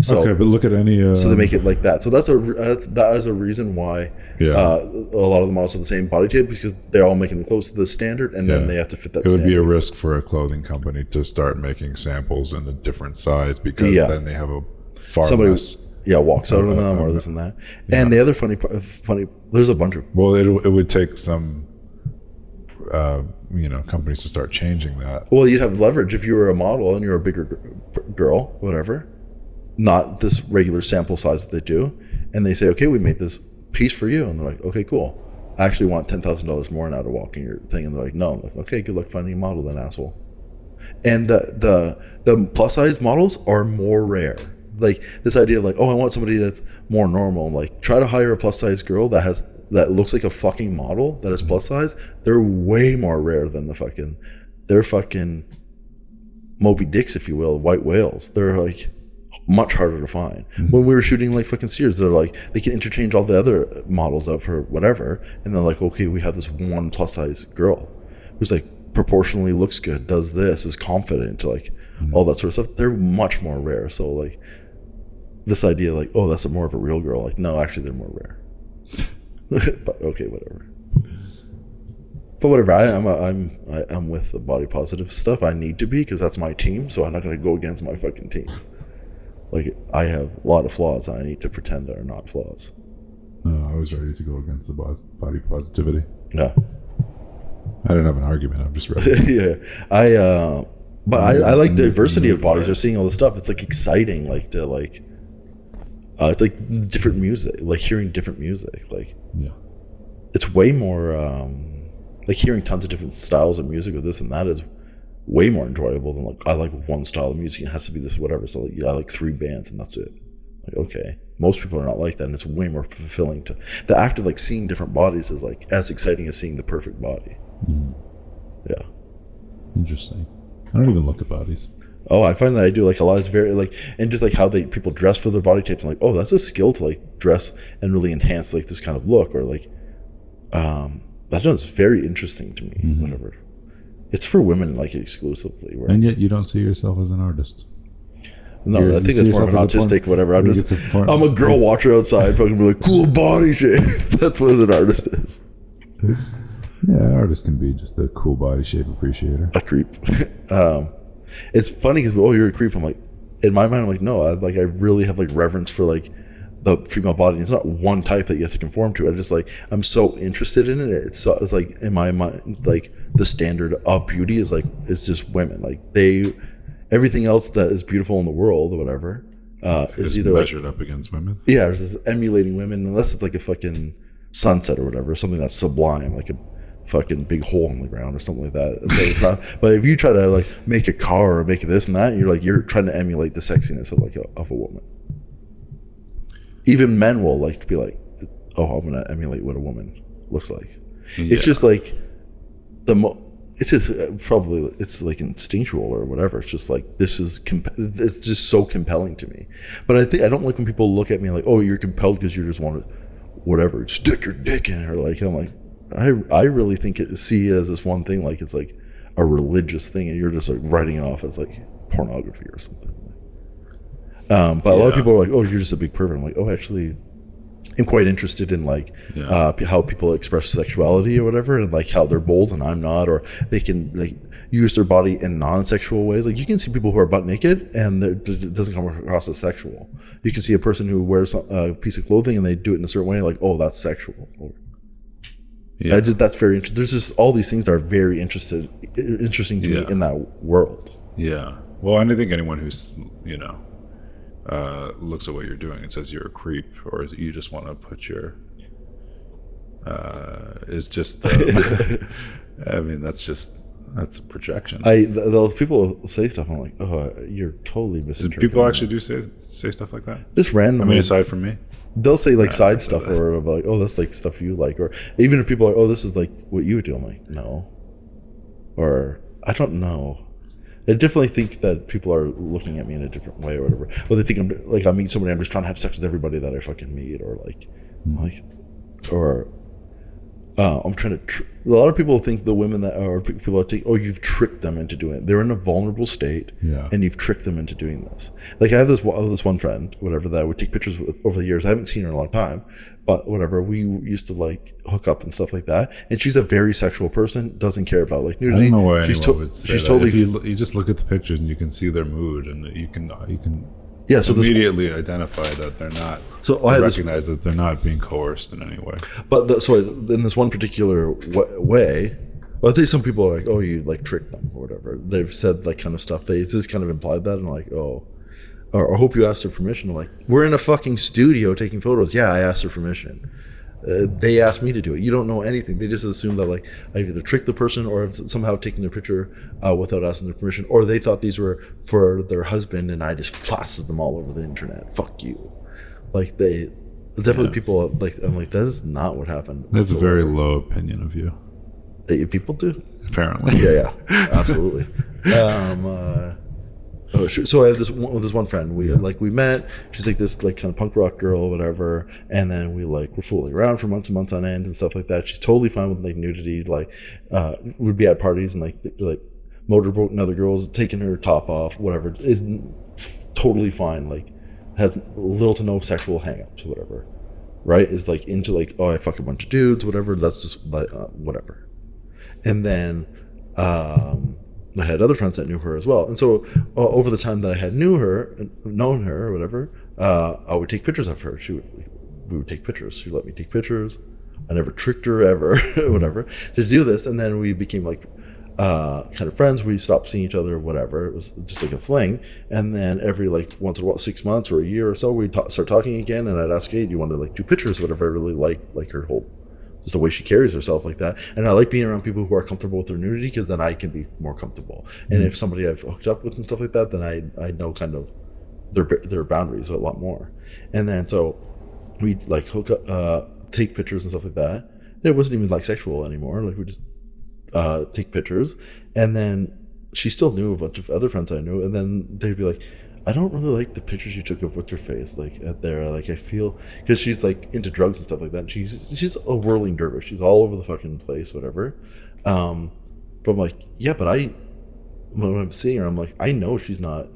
Speaker 1: So
Speaker 2: okay, but look at any.
Speaker 1: so they make it like that. So that is a reason why
Speaker 2: Yeah.
Speaker 1: a lot of the models have the same body shape, because they're all making them close to the standard, and then
Speaker 2: Yeah.
Speaker 1: they have to fit that.
Speaker 2: It would be a
Speaker 1: standard.
Speaker 2: risk for a clothing company to start making samples in a different size, because
Speaker 1: Yeah.
Speaker 2: then they have a far
Speaker 1: Somebody
Speaker 2: less.
Speaker 1: walks out on them or this and that. And the other funny, there's a bunch of
Speaker 2: Well, it would take some, companies to start changing that.
Speaker 1: well, you'd have leverage if you were a model and you're a bigger girl, whatever, not this regular sample size that they do, and they say, okay, we made this piece for you, and they're like, okay, cool. I actually want $10,000 more now to walk in your thing, and they're like, no. I'm like, okay, good luck finding a model then, asshole. And the plus size models are more rare. Like this idea of like, oh, I want somebody that's more normal. Like try to hire a plus size girl that looks like a fucking model that is plus size. They're way more rare than they're fucking Moby Dicks, if you will, white whales. They're like much harder to find. When we were shooting like fucking Sears, they're like, they can interchange all the other models out for whatever, and they're like, okay, we have this one plus size girl who's like proportionally looks good, does this, is confident, like all that sort of stuff. They're much more rare. So like this idea like, oh, that's more of a real girl, like no, actually they're more rare. But okay, whatever. But whatever, I'm with the body positive stuff. I need to be, because that's my team, so I'm not going to go against my fucking team. Like I have a lot of flaws, and I need to pretend they're not flaws.
Speaker 2: No, I was ready to go against the body positivity.
Speaker 1: No.
Speaker 2: I didn't have an argument. I'm just ready.
Speaker 1: Yeah, but I like the diversity of bodies. They're seeing all this stuff. It's like exciting, like to like. It's like different music, like hearing different music. Like
Speaker 2: Yeah.
Speaker 1: it's way more like hearing tons of different styles of music with this and that is way more enjoyable than like I like one style of music and it has to be this whatever. So like, I like 3 bands and that's it. Like okay, most people are not like that, and it's way more fulfilling. To the act of like seeing different bodies is like as exciting as seeing the perfect body. Yeah.
Speaker 2: Interesting. I don't even look at bodies.
Speaker 1: Oh, I find that I do like a lot. It's very like, and just like how people dress for their body types. I'm like, oh, that's a skill to like dress and really enhance like this kind of look, or like, that sounds very interesting to me. Whatever, it's for women like exclusively. Right?
Speaker 2: And yet you don't see yourself as an artist.
Speaker 1: No,
Speaker 2: You
Speaker 1: I think
Speaker 2: see
Speaker 1: that's more of an
Speaker 2: yourself as a
Speaker 1: autistic whatever. I'm
Speaker 2: you
Speaker 1: just,
Speaker 2: get to porn-
Speaker 1: I'm a girl watcher outside, fucking be like cool body shape. That's what an artist is.
Speaker 2: Yeah, an artist can be just a cool body shape appreciator.
Speaker 1: A creep. It's funny because you're a creep. I'm like, in my mind, I'm like, no, I really have like reverence for like the female body. It's not one type that you have to conform to. I just like, I'm so interested in it. It's like in my mind, like the standard of beauty is like, it's just women. Like everything else that is beautiful in the world or whatever is either
Speaker 2: measured up against women.
Speaker 1: Yeah, it's just emulating women, unless it's like a fucking sunset or whatever, something that's sublime, like a fucking big hole in the ground or something like that. But it's not. But if you try to like make a car or make this and that, you're trying to emulate the sexiness of like of a woman. Even men will like to be like, oh, I'm gonna emulate what a woman looks like.
Speaker 2: Yeah.
Speaker 1: It's just like it's just probably it's like instinctual or whatever. It's just like it's just so compelling to me. But I don't like when people look at me like, oh, you're compelled because you just want to whatever, stick your dick in her. Like I'm like, I really think see it as this one thing, like it's like a religious thing, and you're just like writing it off as like pornography or something. But a lot of people are like, oh, you're just a big pervert. I'm like, oh, actually, I'm quite interested in like how people express sexuality or whatever, and like how they're bold and I'm not, or they can like use their body in non-sexual ways. Like you can see people who are butt naked and it doesn't come across as sexual. You can see a person who wears a piece of clothing and they do it in a certain way, like, oh, that's sexual. Yeah. That's very interesting. There's just all these things that are very interesting to me in that world.
Speaker 2: Yeah. Well, and I think anyone who's looks at what you're doing and says you're a creep, or you just want to put your is just I mean that's a projection.
Speaker 1: Those people say stuff, I'm like, oh, you're totally misinterpreting.
Speaker 2: People actually do say stuff like that,
Speaker 1: just randomly.
Speaker 2: I mean, aside from me,
Speaker 1: they'll say like side stuff or like, oh, that's like stuff you like, or even if people are like, oh, this is like what you would do, I'm like, no, or I don't know. I definitely think that people are looking at me in a different way or whatever. Or they think I meet somebody, I'm just trying to have sex with everybody that I fucking meet, or or I'm trying to. A lot of people think the women that are people that take, oh, you've tricked them into doing it. They're in a vulnerable state,
Speaker 2: Yeah.
Speaker 1: and you've tricked them into doing this. Like I have this one friend, whatever, that I would take pictures with over the years. I haven't seen her in a long time, but whatever. We used to like hook up and stuff like that. And she's a very sexual person. Doesn't care about like
Speaker 2: I
Speaker 1: nudity.
Speaker 2: don't know why
Speaker 1: she's
Speaker 2: anyone would say
Speaker 1: she's
Speaker 2: that.
Speaker 1: totally
Speaker 2: If you just look at the pictures and you can see their mood, and you can
Speaker 1: yeah. So
Speaker 2: immediately identify that they're not.
Speaker 1: So I had this,
Speaker 2: recognize that they're not being coerced in any way.
Speaker 1: but so in this one particular way, well, I think some people are like, oh, you like tricked them or whatever. They've said like kind of stuff. They just kind of implied that, and like, oh, or I hope you asked their permission. I'm like, we're in a fucking studio taking photos. Yeah, I asked their permission. They asked me to do it. You don't know anything. They just assume that like I either tricked the person or have somehow taken their picture without asking their permission, or they thought these were for their husband and I just plastered them all over the internet. Fuck you. Like they definitely people like, I'm like, that is not what happened.
Speaker 2: That's a very low opinion of you.
Speaker 1: People do.
Speaker 2: Apparently.
Speaker 1: Yeah, absolutely. Oh, sure. So I have this one friend. We met. She's like this like kind of punk rock girl, or whatever. And then we're fooling around for months and months on end and stuff like that. She's totally fine with like nudity. Like, would be at parties and like motorboating other girls, taking her top off, whatever. Is totally fine. Like, has little to no sexual hang-ups, or whatever. Right? Is like into like, oh, I fuck a bunch of dudes, whatever. That's just like whatever. And then I had other friends that knew her as well. And so over the time that I had known her or whatever, I would take pictures of her. We would take pictures. She let me take pictures. I never tricked her ever, whatever, to do this. And then we became like kind of friends. We stopped seeing each other, whatever. It was just like a fling. And then every like once in a while, 6 months or a year or so, we'd start talking again. And I'd ask, hey, do you want to like do pictures, whatever. I really like her whole, just the way she carries herself like that. And I like being around people who are comfortable with their nudity, because then I can be more comfortable. And if somebody I've hooked up with and stuff like that, then I know kind of their boundaries a lot more. And then so we like hook up, take pictures and stuff like that. And it wasn't even like sexual anymore. Like we just take pictures. And then she still knew a bunch of other friends I knew, and then they'd be like, I don't really like the pictures you took of what's her face, like at there. Like I feel, because she's like into drugs and stuff like that. And she's a whirling dervish. She's all over the fucking place, whatever. But I'm like, yeah, but when I'm seeing her, I'm like, I know she's not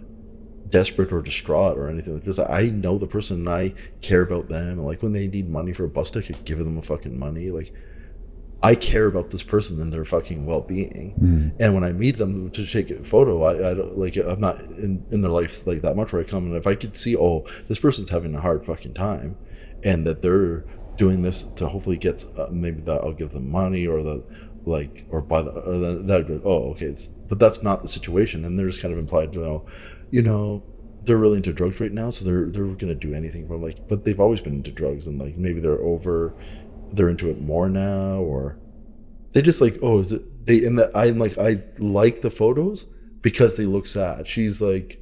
Speaker 1: desperate or distraught or anything like this. I know the person, and I care about them. And like when they need money for a bus ticket, give them a fucking money. Like I care about this person and their fucking well-being. And when I meet them to take a photo, I don't like, I'm not in their life like that much where I come, and if I could see, oh, this person's having a hard fucking time, and that they're doing this to hopefully get maybe that I'll give them money, or the like, or buy that'd be, oh, okay. But that's not the situation, and they're just kind of implied to know, they're really into drugs right now, so they're gonna do anything for like, but they've always been into drugs, and like maybe they're into it more now, or they just like, oh, is it they in that I'm like, I like the photos because they look sad. She's like,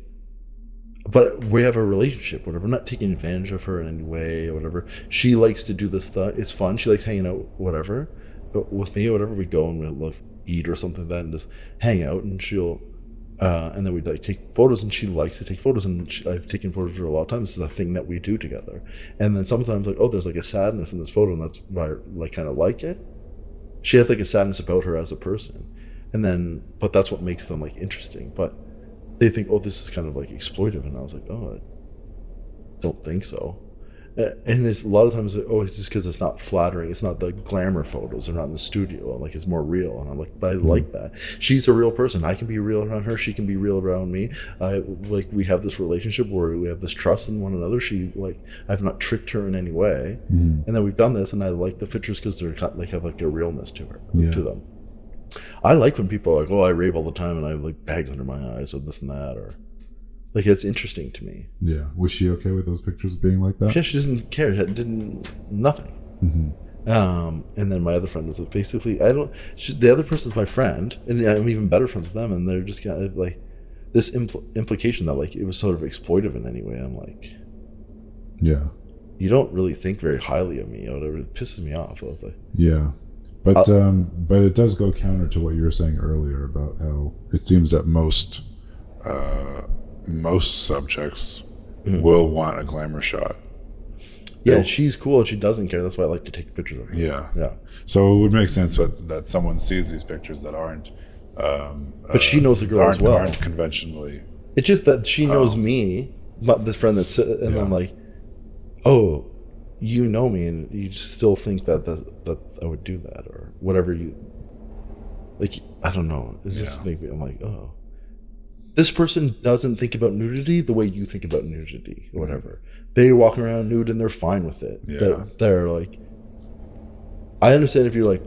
Speaker 1: but we have a relationship, whatever. I'm not taking advantage of her in any way or whatever. She likes to do this stuff. It's fun. She likes hanging out, whatever. But with me or whatever, we go and we'll eat or something like that and just hang out, and she'll and then we'd like take photos, and she likes to take photos, and I've taken photos of her a lot of times. This is a thing that we do together. And then sometimes like, oh, there's like a sadness in this photo, and that's why I like kind of like it. She has like a sadness about her as a person, and then but that's what makes them like interesting. But they think, oh, this is kind of like exploitive, and I was like, oh, I don't think so. And it's a lot of times, oh, it's just because it's not flattering. It's not the glamour photos. They're not in the studio. Like it's more real. And I'm like, but I like that. She's a real person. I can be real around her. She can be real around me. Like we have this relationship where we have this trust in one another. She like, I've not tricked her in any way. And then we've done this, and I like the pictures because they're like have like a realness to her, to them. I like when people are like, oh, I rave all the time and I have like bags under my eyes or this and that, or like it's interesting to me.
Speaker 2: Yeah. Was she okay with those pictures being like that?
Speaker 1: Yeah, she didn't care. Nothing. And then my other friend was like, basically, the other person's my friend, and I'm even better friends with them, and they're just kind of like this implication that like it was sort of exploitive in any way. I'm like, yeah, you don't really think very highly of me or whatever. It pisses me off. I was like,
Speaker 2: yeah. But it does go counter to what you were saying earlier about how it seems that most subjects will want a glamour shot.
Speaker 1: Yeah, she's cool and she doesn't care. That's why I like to take pictures of her.
Speaker 2: Yeah. So it would make sense that someone sees these pictures that aren't.
Speaker 1: But she knows the girl as well.
Speaker 2: Aren't conventionally.
Speaker 1: It's just that she knows me, but this friend that's, and I'm like, oh, you know me, and you still think that I would do that or whatever you. Like, I don't know. It just makes me. I'm like, oh, this person doesn't think about nudity the way you think about nudity, or whatever. They walk around nude and they're fine with it.
Speaker 2: Yeah.
Speaker 1: They're like, I understand if you're like,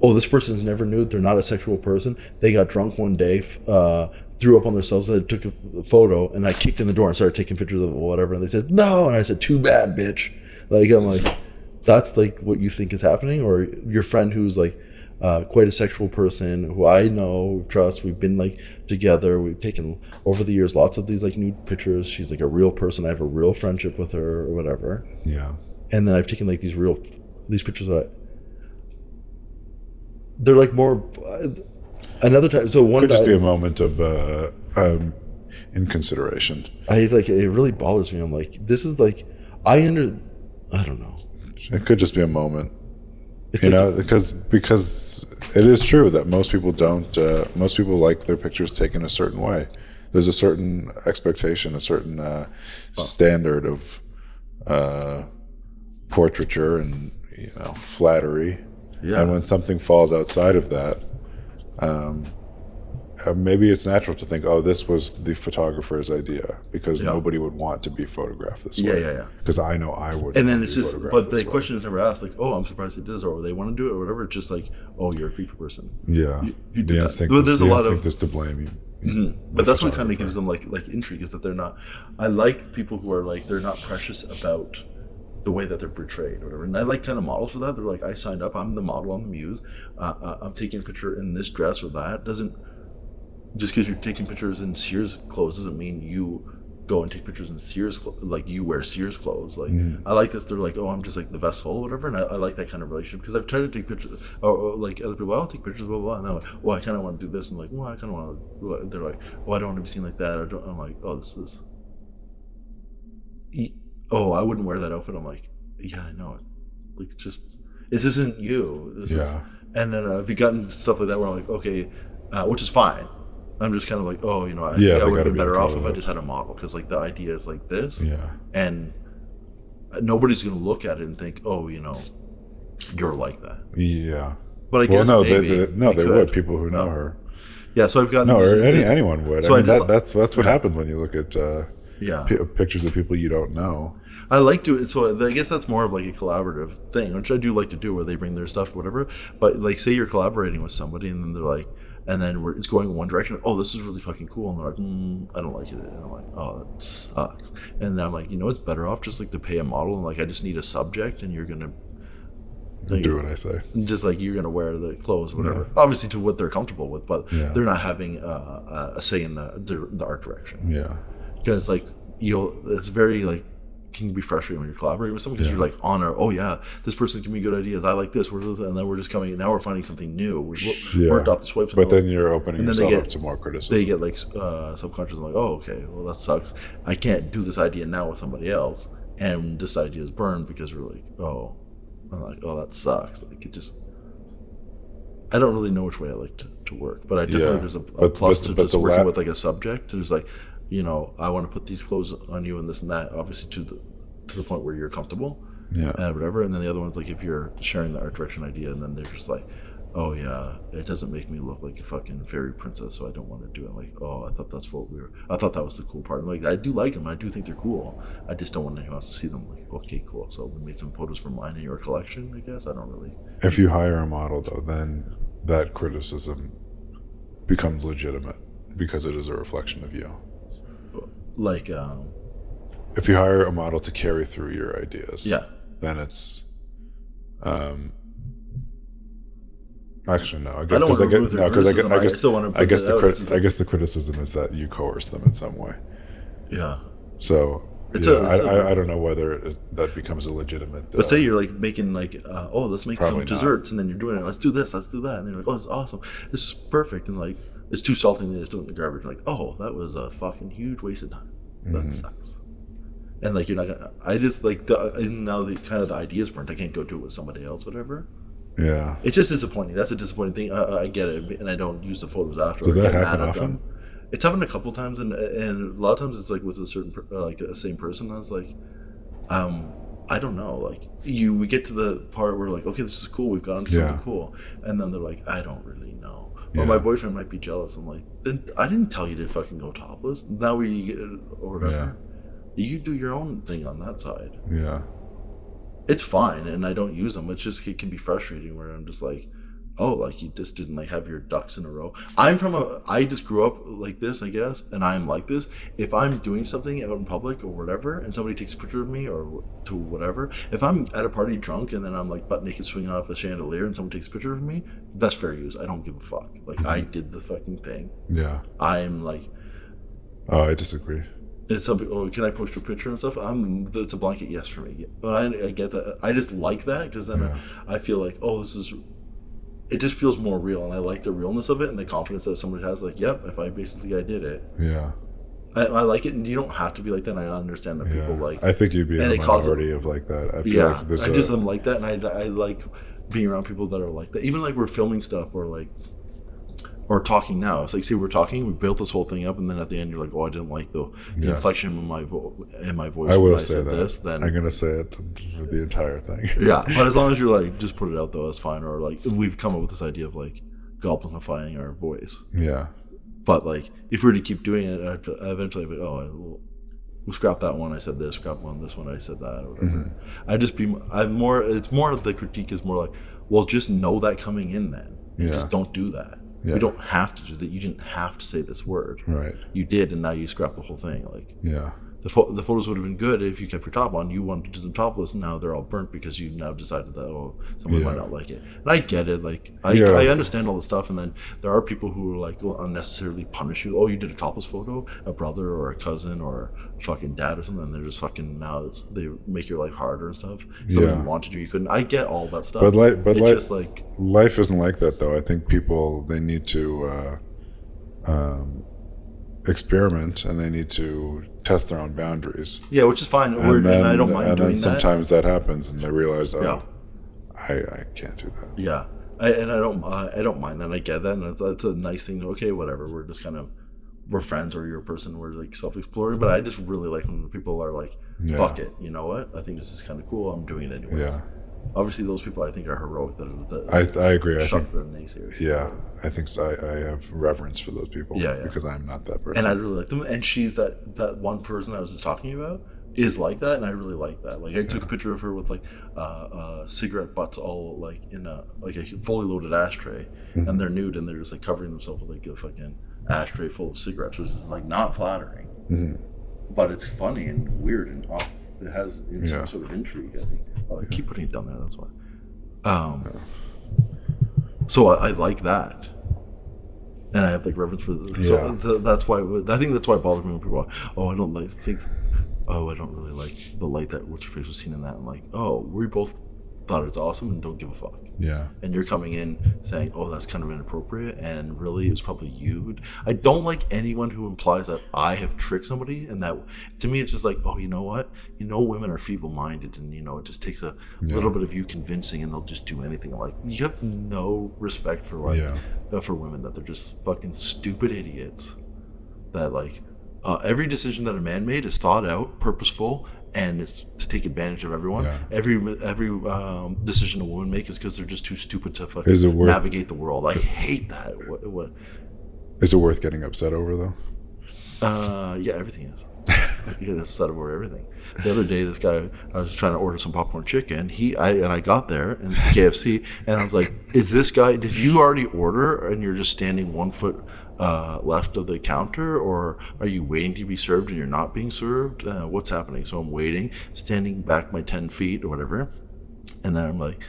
Speaker 1: oh, this person's never nude. They're not a sexual person. They got drunk one day, threw up on themselves. I took a photo and I kicked in the door and started taking pictures of it or whatever. And they said, no. And I said, too bad, bitch. Like, I'm like, that's like what you think is happening? Or your friend who's like quite a sexual person who I know, trust, we've been like together. We've taken over the years lots of these like nude pictures. She's like a real person. I have a real friendship with her or whatever.
Speaker 2: Yeah.
Speaker 1: And then I've taken like these pictures that they're like more another time. So one
Speaker 2: could just be a moment of inconsideration.
Speaker 1: I like it really bothers me. I'm like, this is like I don't know.
Speaker 2: It could just be a moment.
Speaker 1: It's
Speaker 2: because it is true that most people don't. Most people like their pictures taken a certain way. There's a certain expectation, a certain standard of portraiture and flattery.
Speaker 1: Yeah.
Speaker 2: And when something falls outside of that, maybe it's natural to think, oh, this was the photographer's idea because nobody would want to be photographed this way.
Speaker 1: Yeah.
Speaker 2: Because I know I would.
Speaker 1: And then it's just, but the question is never asked, like, oh, I'm surprised it does, or they want to do it, or whatever. It's just like, oh, you're a creepy person.
Speaker 2: Yeah.
Speaker 1: You do
Speaker 2: the
Speaker 1: that.
Speaker 2: instinct,
Speaker 1: Well, there's
Speaker 2: the
Speaker 1: a lot
Speaker 2: instinct
Speaker 1: of,
Speaker 2: is to blame you.
Speaker 1: Mm-hmm. But that's what kind of gives them like intrigue, is that they're not. I like people who are like, they're not precious about the way that they're portrayed or whatever. And I like kind of models for that. They're like, I signed up, I'm the model on the Muse, I'm taking a picture in this dress or that. Doesn't, just because you're taking pictures in Sears clothes doesn't mean you go and take pictures in Sears, like you wear Sears clothes. Like, I like this. They're like, oh, I'm just like the vessel or whatever. And I like that kind of relationship, because I've tried to take pictures, or like other people, I'll take pictures, blah, blah, blah. And I'm like, well, I kind of want to do this. And I'm like, well, I kind of want to, they're like, oh, I don't want to be seen like that. I'm like, oh, this is, oh, I wouldn't wear that outfit. I'm like, yeah, I know it. Like, just, this isn't you. This is, and then if you gotten stuff like that where I'm like, okay, which is fine. I'm just kind of like, oh, I think I would have been better off if I just had a model, because like the idea is like this, and nobody's gonna look at it and think, oh, you're like that.
Speaker 2: Yeah.
Speaker 1: But I guess maybe
Speaker 2: they would. People who know her.
Speaker 1: Yeah. So I've gotten
Speaker 2: anyone would.
Speaker 1: So
Speaker 2: I mean, that's what happens when you look at pictures of people you don't know.
Speaker 1: I like to, so I guess that's more of like a collaborative thing, which I do like to do, where they bring their stuff, whatever. But like, say you're collaborating with somebody, and then they're like, and then it's going in one direction. Oh, this is really fucking cool. And they're like, I don't like it. And I'm like, oh, that sucks. And then I'm like, it's better off just like to pay a model, and like, I just need a subject, and you're gonna
Speaker 2: do what I say.
Speaker 1: Just like, you're gonna wear the clothes, whatever. Obviously to what they're comfortable with, but they're not having a say in the art direction.
Speaker 2: Yeah.
Speaker 1: Because like it's very like, can be frustrating when you're collaborating with someone, because you're like this person give me good ideas, I like this, and then we're just coming, now we're finding something new. We worked off the swipes,
Speaker 2: but then you're opening yourself up to more criticism.
Speaker 1: They get like subconscious, like, oh, okay, well, that sucks, I can't do this idea now with somebody else, and this idea is burned because we're like, oh, I'm like, oh, that sucks. Like, it just, I don't really know which way I like to work, but I definitely there's a plus to just working with like a subject, to just like, I want to put these clothes on you and this and that, obviously to the point where you're comfortable, whatever. And then the other one's like, if you're sharing the art direction idea, and then they're just like, oh yeah, it doesn't make me look like a fucking fairy princess, so I don't want to do it. I'm like, oh, I thought that's what I thought that was the cool part. I'm like, I do like them, I do think they're cool, I just don't want anyone else to see them. Like, okay, cool, so we made some photos for mine in your collection, I guess. I don't really.
Speaker 2: If you hire a model, though, then that criticism becomes legitimate, because it is a reflection of you.
Speaker 1: Like,
Speaker 2: if you hire a model to carry through your ideas, then it's actually no. I guess the criticism is that you coerce them in some way.
Speaker 1: Yeah.
Speaker 2: So I don't know whether that becomes a legitimate.
Speaker 1: But say you're like making like, oh, let's make some desserts, and then you're doing it. Let's do this. Let's do that. And they're like, oh, this is awesome. This is perfect. And like, it's too salty, and they just do it in the garbage. Like, oh, that was a fucking huge waste of time. That sucks. And like you're not gonna. I just like now the kind of the idea is burnt. I can't go do it with somebody else, whatever.
Speaker 2: Yeah.
Speaker 1: It's just disappointing. That's a disappointing thing. I get it, and I don't use the photos after.
Speaker 2: Does
Speaker 1: I
Speaker 2: that
Speaker 1: get
Speaker 2: happen
Speaker 1: mad at
Speaker 2: often?
Speaker 1: them. It's happened a couple times, and a lot of times it's like with a certain like the same person. I was like, I don't know. Like we get to the part where like, okay, this is cool. We've gone to something cool, and then they're like, I don't really know. Or my boyfriend might be jealous. I'm like, then I didn't tell you to fucking go topless. Now we get or whatever. You do your own thing on that side.
Speaker 2: Yeah.
Speaker 1: It's fine, and I don't use them. It's just it can be frustrating where I'm just like, oh, like you just didn't like have your ducks in a row. I just grew up like this, I guess, and I'm like this. If I'm doing something out in public or whatever, and somebody takes a picture of me or to whatever, if I'm at a party drunk and then I'm like butt naked swinging off a chandelier and someone takes a picture of me, that's fair use. I don't give a fuck. Like I did the fucking thing.
Speaker 2: Yeah.
Speaker 1: I'm like,
Speaker 2: Oh, I disagree.
Speaker 1: it's something. Oh, can I post your picture and stuff? It's a blanket yes for me. But I get that. I just like that because then I feel like, oh, this is. It just feels more real, and I like the realness of it and the confidence that somebody has. Like, yep, if I did it.
Speaker 2: Yeah.
Speaker 1: I like it, and you don't have to be like that. And I understand that people like.
Speaker 2: I think you'd be in
Speaker 1: and
Speaker 2: a
Speaker 1: it causes-
Speaker 2: minority of like that. I feel like this.
Speaker 1: I just am like that, and I like being around people that are like that. Even like we're filming stuff or like. Or talking now. It's like, see, we're talking, we built this whole thing up, and then at the end, you're like, oh, I didn't like the inflection in my voice.
Speaker 2: I will
Speaker 1: when
Speaker 2: say
Speaker 1: said
Speaker 2: that.
Speaker 1: This, then
Speaker 2: I'm going to say it for the entire thing.
Speaker 1: yeah, but as long as you're like, just put it out though, that's fine. Or like, we've come up with this idea of like goblinifying our voice.
Speaker 2: Yeah.
Speaker 1: But like, if we were to keep doing it, I'd eventually be like, oh, we'll scrap that one. I said this. Scrap this one. I said that. Or whatever. I'm more. It's more of the critique is more like, well, just know that coming in then. Just don't do that.
Speaker 2: Yeah.
Speaker 1: You don't have to do that. You didn't have to say this word.
Speaker 2: Right.
Speaker 1: You did, and now you scrap the whole thing. Like,
Speaker 2: Yeah.
Speaker 1: the photos would have been good if you kept your top on. You wanted to do them topless, and now they're all burnt because you now decided that somebody might not like it. And I get it. Like I understand all the stuff, and then there are people who are like will unnecessarily punish you. Oh, you did a topless photo, a brother or a cousin or a fucking dad or something. And they're just fucking they make your life harder and stuff. Something you wanted to, you couldn't. I get all that stuff. Just like
Speaker 2: life isn't like that though. I think people they need to experiment and they need to test their own boundaries.
Speaker 1: Yeah, which is fine.
Speaker 2: And
Speaker 1: I don't mind doing that.
Speaker 2: And then sometimes that happens, and they realize, I can't do that.
Speaker 1: Yeah, I don't mind that. I get that, and that's a nice thing. Okay, whatever. We're just we're friends, or you're a person. We're like self-exploring. But I just really like when people are like, fuck it. You know what? I think this is kind of cool. I'm doing it anyways.
Speaker 2: Yeah.
Speaker 1: Obviously, those people I think are heroic.
Speaker 2: I agree. I think
Speaker 1: the naysayers.
Speaker 2: Yeah, I think so. I have reverence for those people.
Speaker 1: Yeah.
Speaker 2: Because I'm not that person.
Speaker 1: And I really like them. And she's that one person I was just talking about is like that, and I really like that. Like I took a picture of her with like cigarette butts all like in a fully loaded ashtray, and they're nude and they're just like covering themselves with like a fucking ashtray full of cigarettes, which is like not flattering, but it's funny and weird and off. It has some sort of intrigue, I think. I keep putting it down there, that's why. So I like that. And I have like reverence for this. So that's why I think that's why it bothers me when people are, I don't really like the light that what's your face was seen in that. I'm like, we both thought it's awesome and don't give a fuck.
Speaker 2: Yeah.
Speaker 1: And you're coming in saying, that's kind of inappropriate, and really it's probably you. I don't like anyone who implies that I have tricked somebody, and that to me it's just like, you know what? Women are feeble-minded, and it just takes a little bit of you convincing, and they'll just do anything. Like, you have no respect for for women, that they're just fucking stupid idiots. That like every decision that a man made is thought out, purposeful, and it's to take advantage of everyone.
Speaker 2: Yeah.
Speaker 1: Every decision a woman makes is because they're just too stupid to fucking navigate the world. I hate that. What?
Speaker 2: Is it worth getting upset over though?
Speaker 1: Yeah, everything is. You get upset over everything. The other day, this guy, I was trying to order some popcorn chicken. I got there in the KFC, and I was like, "Is this guy? Did you already order, and you're just standing 1 foot left of the counter, or are you waiting to be served and you're not being served? What's happening?" So I'm waiting, standing back my 10 feet or whatever, and then I'm like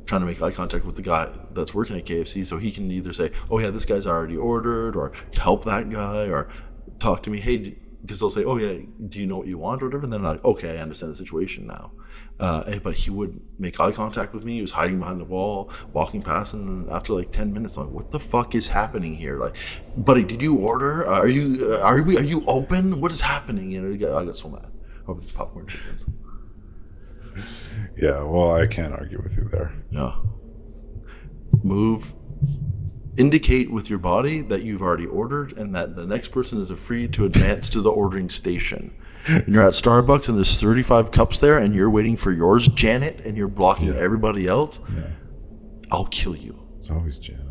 Speaker 1: trying to make eye contact with the guy that's working at KFC, so he can either say, this guy's already ordered, or help that guy, or talk to me, hey. Because they'll say, do you know what you want or whatever? And then I'm like, okay, I understand the situation now. But he would make eye contact with me. He was hiding behind the wall, walking past, and after like 10 minutes, I'm like, what the fuck is happening here? Like, buddy, did you order? Are you open? What is happening? I got so mad. Oh, it's popcorn chickens.
Speaker 2: Yeah, well, I can't argue with you there.
Speaker 1: Yeah. Indicate with your body that you've already ordered and that the next person is free to advance to the ordering station. And you're at Starbucks and there's 35 cups there and you're waiting for yours, Janet, and you're blocking everybody else.
Speaker 2: Yeah.
Speaker 1: I'll kill you.
Speaker 2: It's always Janet.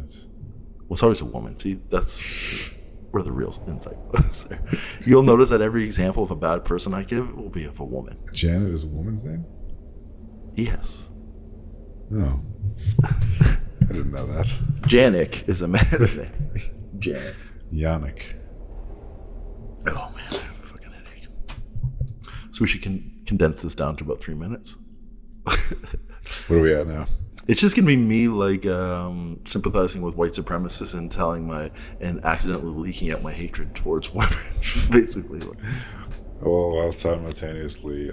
Speaker 1: Well, it's always a woman. See, that's where the real insight was there. You'll notice that every example of a bad person I give will be of a woman.
Speaker 2: Janet is a woman's name?
Speaker 1: Yes.
Speaker 2: No. I didn't know that.
Speaker 1: Janik is a man's name. Janik.
Speaker 2: Yannick.
Speaker 1: Oh, man, I have a fucking headache. So we should condense this down to about 3 minutes.
Speaker 2: What are we at now?
Speaker 1: It's just gonna be me like sympathizing with white supremacists and and accidentally leaking out my hatred towards women. Just basically.
Speaker 2: Well, while simultaneously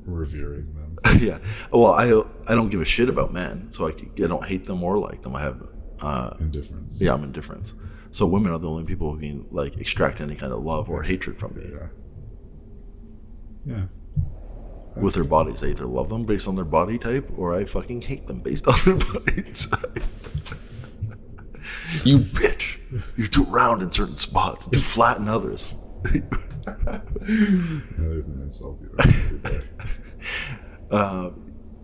Speaker 2: revering them.
Speaker 1: Yeah. Well, I don't give a shit about men, so I don't hate them or like them. I have
Speaker 2: Indifference.
Speaker 1: Yeah, I'm indifference. So women are the only people who can like extract any kind of love or hatred from me.
Speaker 2: Yeah.
Speaker 1: With their bodies, I either love them based on their body type, or I fucking hate them based on their body type. You bitch! You're too round in certain spots, too flat in others.
Speaker 2: There's an insult you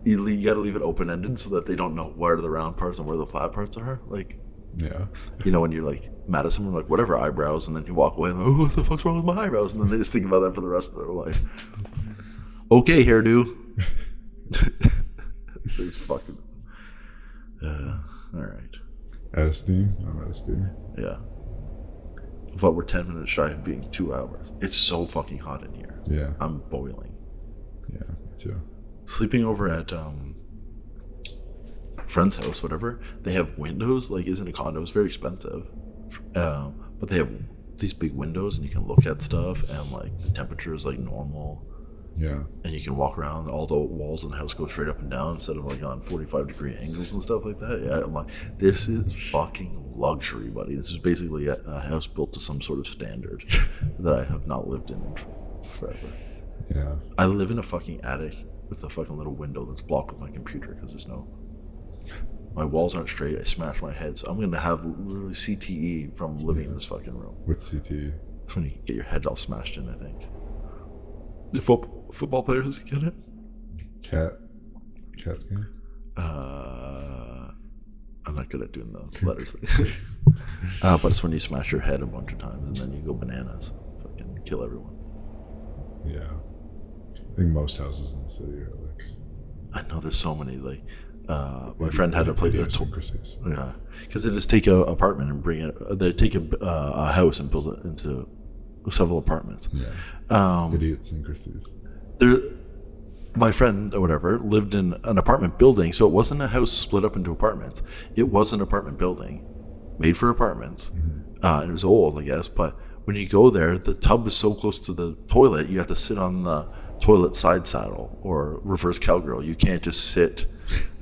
Speaker 1: You gotta leave it open-ended so that they don't know where the round parts and where the flat parts are. Like,
Speaker 2: yeah.
Speaker 1: You know, when you're like mad at someone, like whatever eyebrows, and then you walk away and oh, what the fuck's wrong with my eyebrows? And then they just think about that for the rest of their life. Okay, hairdo. It's fucking. All right.
Speaker 2: Out of steam? I'm out of steam.
Speaker 1: Yeah. But we're 10 minutes shy of being 2 hours. It's so fucking hot in here.
Speaker 2: Yeah.
Speaker 1: I'm boiling.
Speaker 2: Yeah, me too.
Speaker 1: Sleeping over at friend's house, whatever. They have windows. Like, isn't a condo? It's very expensive. But they have these big windows, and you can look at stuff, and like the temperature is like normal.
Speaker 2: Yeah.
Speaker 1: And you can walk around. All the walls in the house go straight up and down instead of like on 45-degree angles and stuff like that. Yeah, I'm like, this is fucking luxury, buddy. This is basically a house built to some sort of standard that I have not lived in forever.
Speaker 2: Yeah.
Speaker 1: I live in a fucking attic with a fucking little window that's blocked with my computer because my walls aren't straight. I smashed my head, so I'm gonna have literally CTE from living in this fucking room.
Speaker 2: What's CTE?
Speaker 1: That's when you get your head all smashed in, I think. The football players get it.
Speaker 2: Cat scan?
Speaker 1: I'm not good at doing the letters thing. But it's when you smash your head a bunch of times and then you go bananas. Fucking kill everyone.
Speaker 2: Yeah. I think most houses in the city are like...
Speaker 1: I know there's so many, like... my friend had to play the
Speaker 2: idiosyncrasies.
Speaker 1: Yeah, because they just take an apartment and bring it. They take a house and build it into several apartments.
Speaker 2: Yeah, idiosyncrasies.
Speaker 1: My friend or whatever lived in an apartment building, so it wasn't a house split up into apartments. It was an apartment building made for apartments, and it was old, I guess. But when you go there, the tub is so close to the toilet, you have to sit on the toilet side saddle or reverse cowgirl. You can't just sit.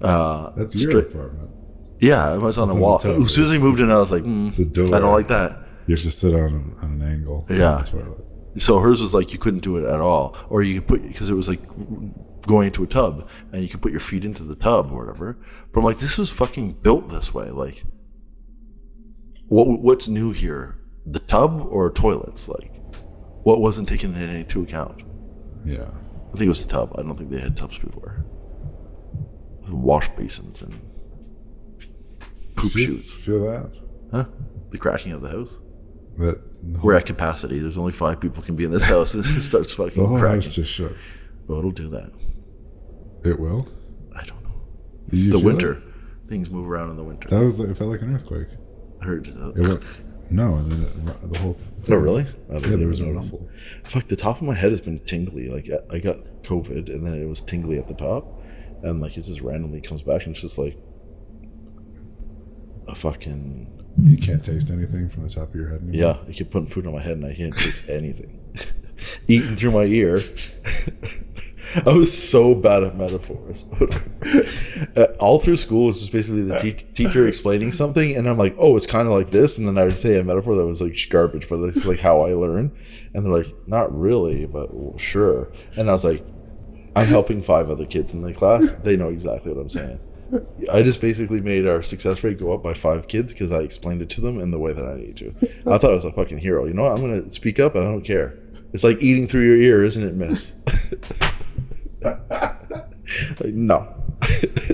Speaker 2: That's
Speaker 1: straight.
Speaker 2: your apartment.
Speaker 1: Yeah, I was on a wall. As soon as we moved in, I was like,
Speaker 2: The door.
Speaker 1: I don't like that.
Speaker 2: You have to sit on an angle.
Speaker 1: Yeah. So hers was like you couldn't do it at all, or you could put because it was like going into a tub, and you could put your feet into the tub or whatever. But I'm like, this was fucking built this way. Like, what's new here? The tub or toilets? Like, what wasn't taken into account?
Speaker 2: Yeah.
Speaker 1: I think it was the tub. I don't think they had tubs before. Wash basins and poop
Speaker 2: Did you
Speaker 1: chutes.
Speaker 2: Feel that?
Speaker 1: Huh? The cracking of the house.
Speaker 2: We're
Speaker 1: We're at capacity. There's only 5 people can be in this house. It starts fucking
Speaker 2: the whole
Speaker 1: cracking.
Speaker 2: house just shook.
Speaker 1: Well, it'll do that.
Speaker 2: It will.
Speaker 1: I don't know.
Speaker 2: Did
Speaker 1: It's
Speaker 2: you
Speaker 1: the
Speaker 2: feel
Speaker 1: winter.
Speaker 2: it?
Speaker 1: Things move around in the winter.
Speaker 2: That was. It felt like an earthquake.
Speaker 1: I heard.
Speaker 2: It went. No, and then the whole.
Speaker 1: Oh, really? I
Speaker 2: Yeah, there was a
Speaker 1: notice.
Speaker 2: rumble.
Speaker 1: Fuck, the top of my head has been tingly. Like, I got COVID, and then it was tingly at the top. And, like, it just randomly comes back, and it's just like a fucking...
Speaker 2: You can't taste anything from the top of your head anymore?
Speaker 1: Yeah, I keep putting food on my head, and I can't taste anything. Eating through my ear. I was so bad at metaphors. All through school, it's just basically the teacher explaining something, and I'm like, oh, it's kind of like this, and then I would say a metaphor that was like garbage, but this is like how I learn. And they're like, not really, but well, sure. And I was like, I'm helping 5 other kids in the class. They know exactly what I'm saying. I just basically made our success rate go up by 5 kids because I explained it to them in the way that I need to. I thought I was a fucking hero. You know what? I'm going to speak up and I don't care. It's like eating through your ear, isn't it, miss? Like, no.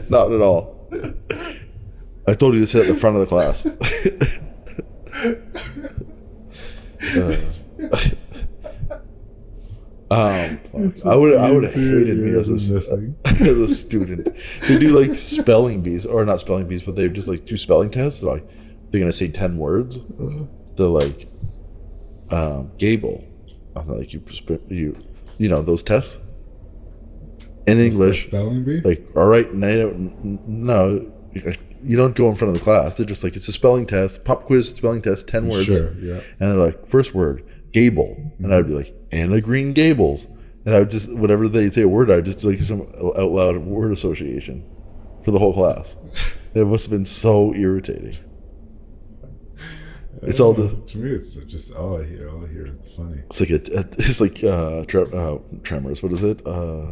Speaker 1: Not at all. I told you to sit at the front of the class. Fuck. I would have hated me as a student. They do like spelling bees, or not spelling bees, but they just like do spelling tests. They're like, they're gonna say 10 words. They're like, Gable. I'm like, you know those tests in English.
Speaker 2: Spelling bee?
Speaker 1: Like, all right, no, you don't go in front of the class. They're just like, it's a spelling test, pop quiz, spelling test, 10 words.
Speaker 2: Sure, yeah.
Speaker 1: And they're like, first word, Gable, and I'd be like, Anna Green Gables, and I would just, whenever they say a word, I'd just like some out loud word association for the whole class. It must have been so irritating. It's all the,
Speaker 2: to me. It's just all I hear. All I hear is the funny.
Speaker 1: it's like tremors. What is it?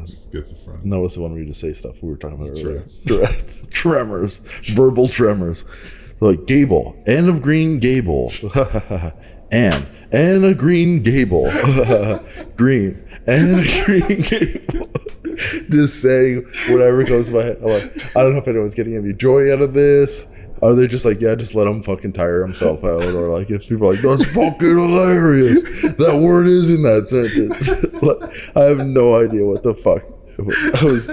Speaker 2: Just gets it from.
Speaker 1: No, it's the one where you just say stuff we were talking about earlier.
Speaker 2: Tourette's.
Speaker 1: Tremors, verbal tremors. They're like Gable, Anne of Green Gable, Anna Green Gable, Green, Anna Green Gable. Just saying whatever goes to my head. I'm like, I don't know if anyone's getting any joy out of this. Are they just like, yeah, just let him fucking tire himself out? Or like, if people are like, that's fucking hilarious. That word is in that sentence. Like, I have no idea what the fuck. I was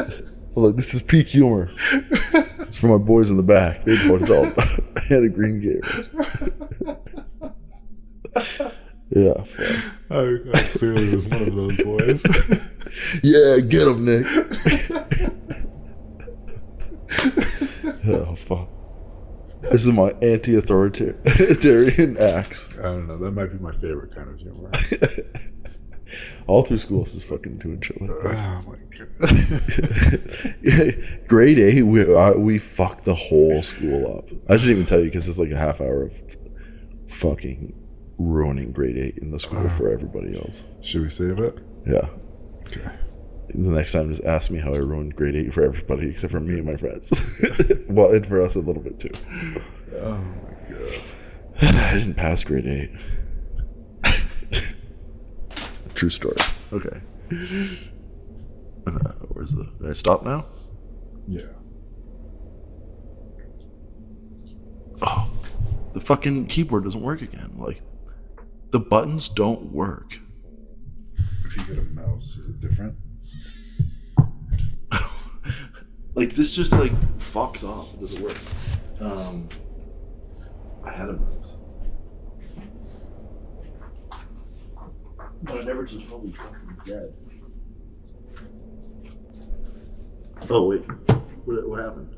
Speaker 1: like, this is peak humor. It's for my boys in the back. They know what it's all about. Anna Green Gables. Yeah, fuck.
Speaker 2: I clearly was one of those boys.
Speaker 1: Yeah, get him, Nick. Oh, fuck. This is my anti-authoritarian acts.
Speaker 2: I don't know. That might be my favorite kind of humor.
Speaker 1: All through school, this is fucking doing shit like that.
Speaker 2: Oh my god.
Speaker 1: Yeah, grade 8, we fucked the whole school up. I shouldn't even tell you because it's like a half hour of fucking ruining grade 8 in the school for everybody else.
Speaker 2: Should we save it?
Speaker 1: Yeah.
Speaker 2: Okay.
Speaker 1: The next time, just ask me how I ruined grade 8 for everybody except for me and my friends. Well, and for us a little bit too.
Speaker 2: Oh my god.
Speaker 1: I didn't pass grade 8. True story. Okay. Where's the... Did I stop now?
Speaker 2: Yeah.
Speaker 1: Oh, the fucking keyboard doesn't work again. Like, the buttons don't work.
Speaker 2: If you get a mouse, is it different?
Speaker 1: Like, this just like fucks off. It doesn't work. I had a mouse, but I never just probably fucking dead. Oh wait, what happened?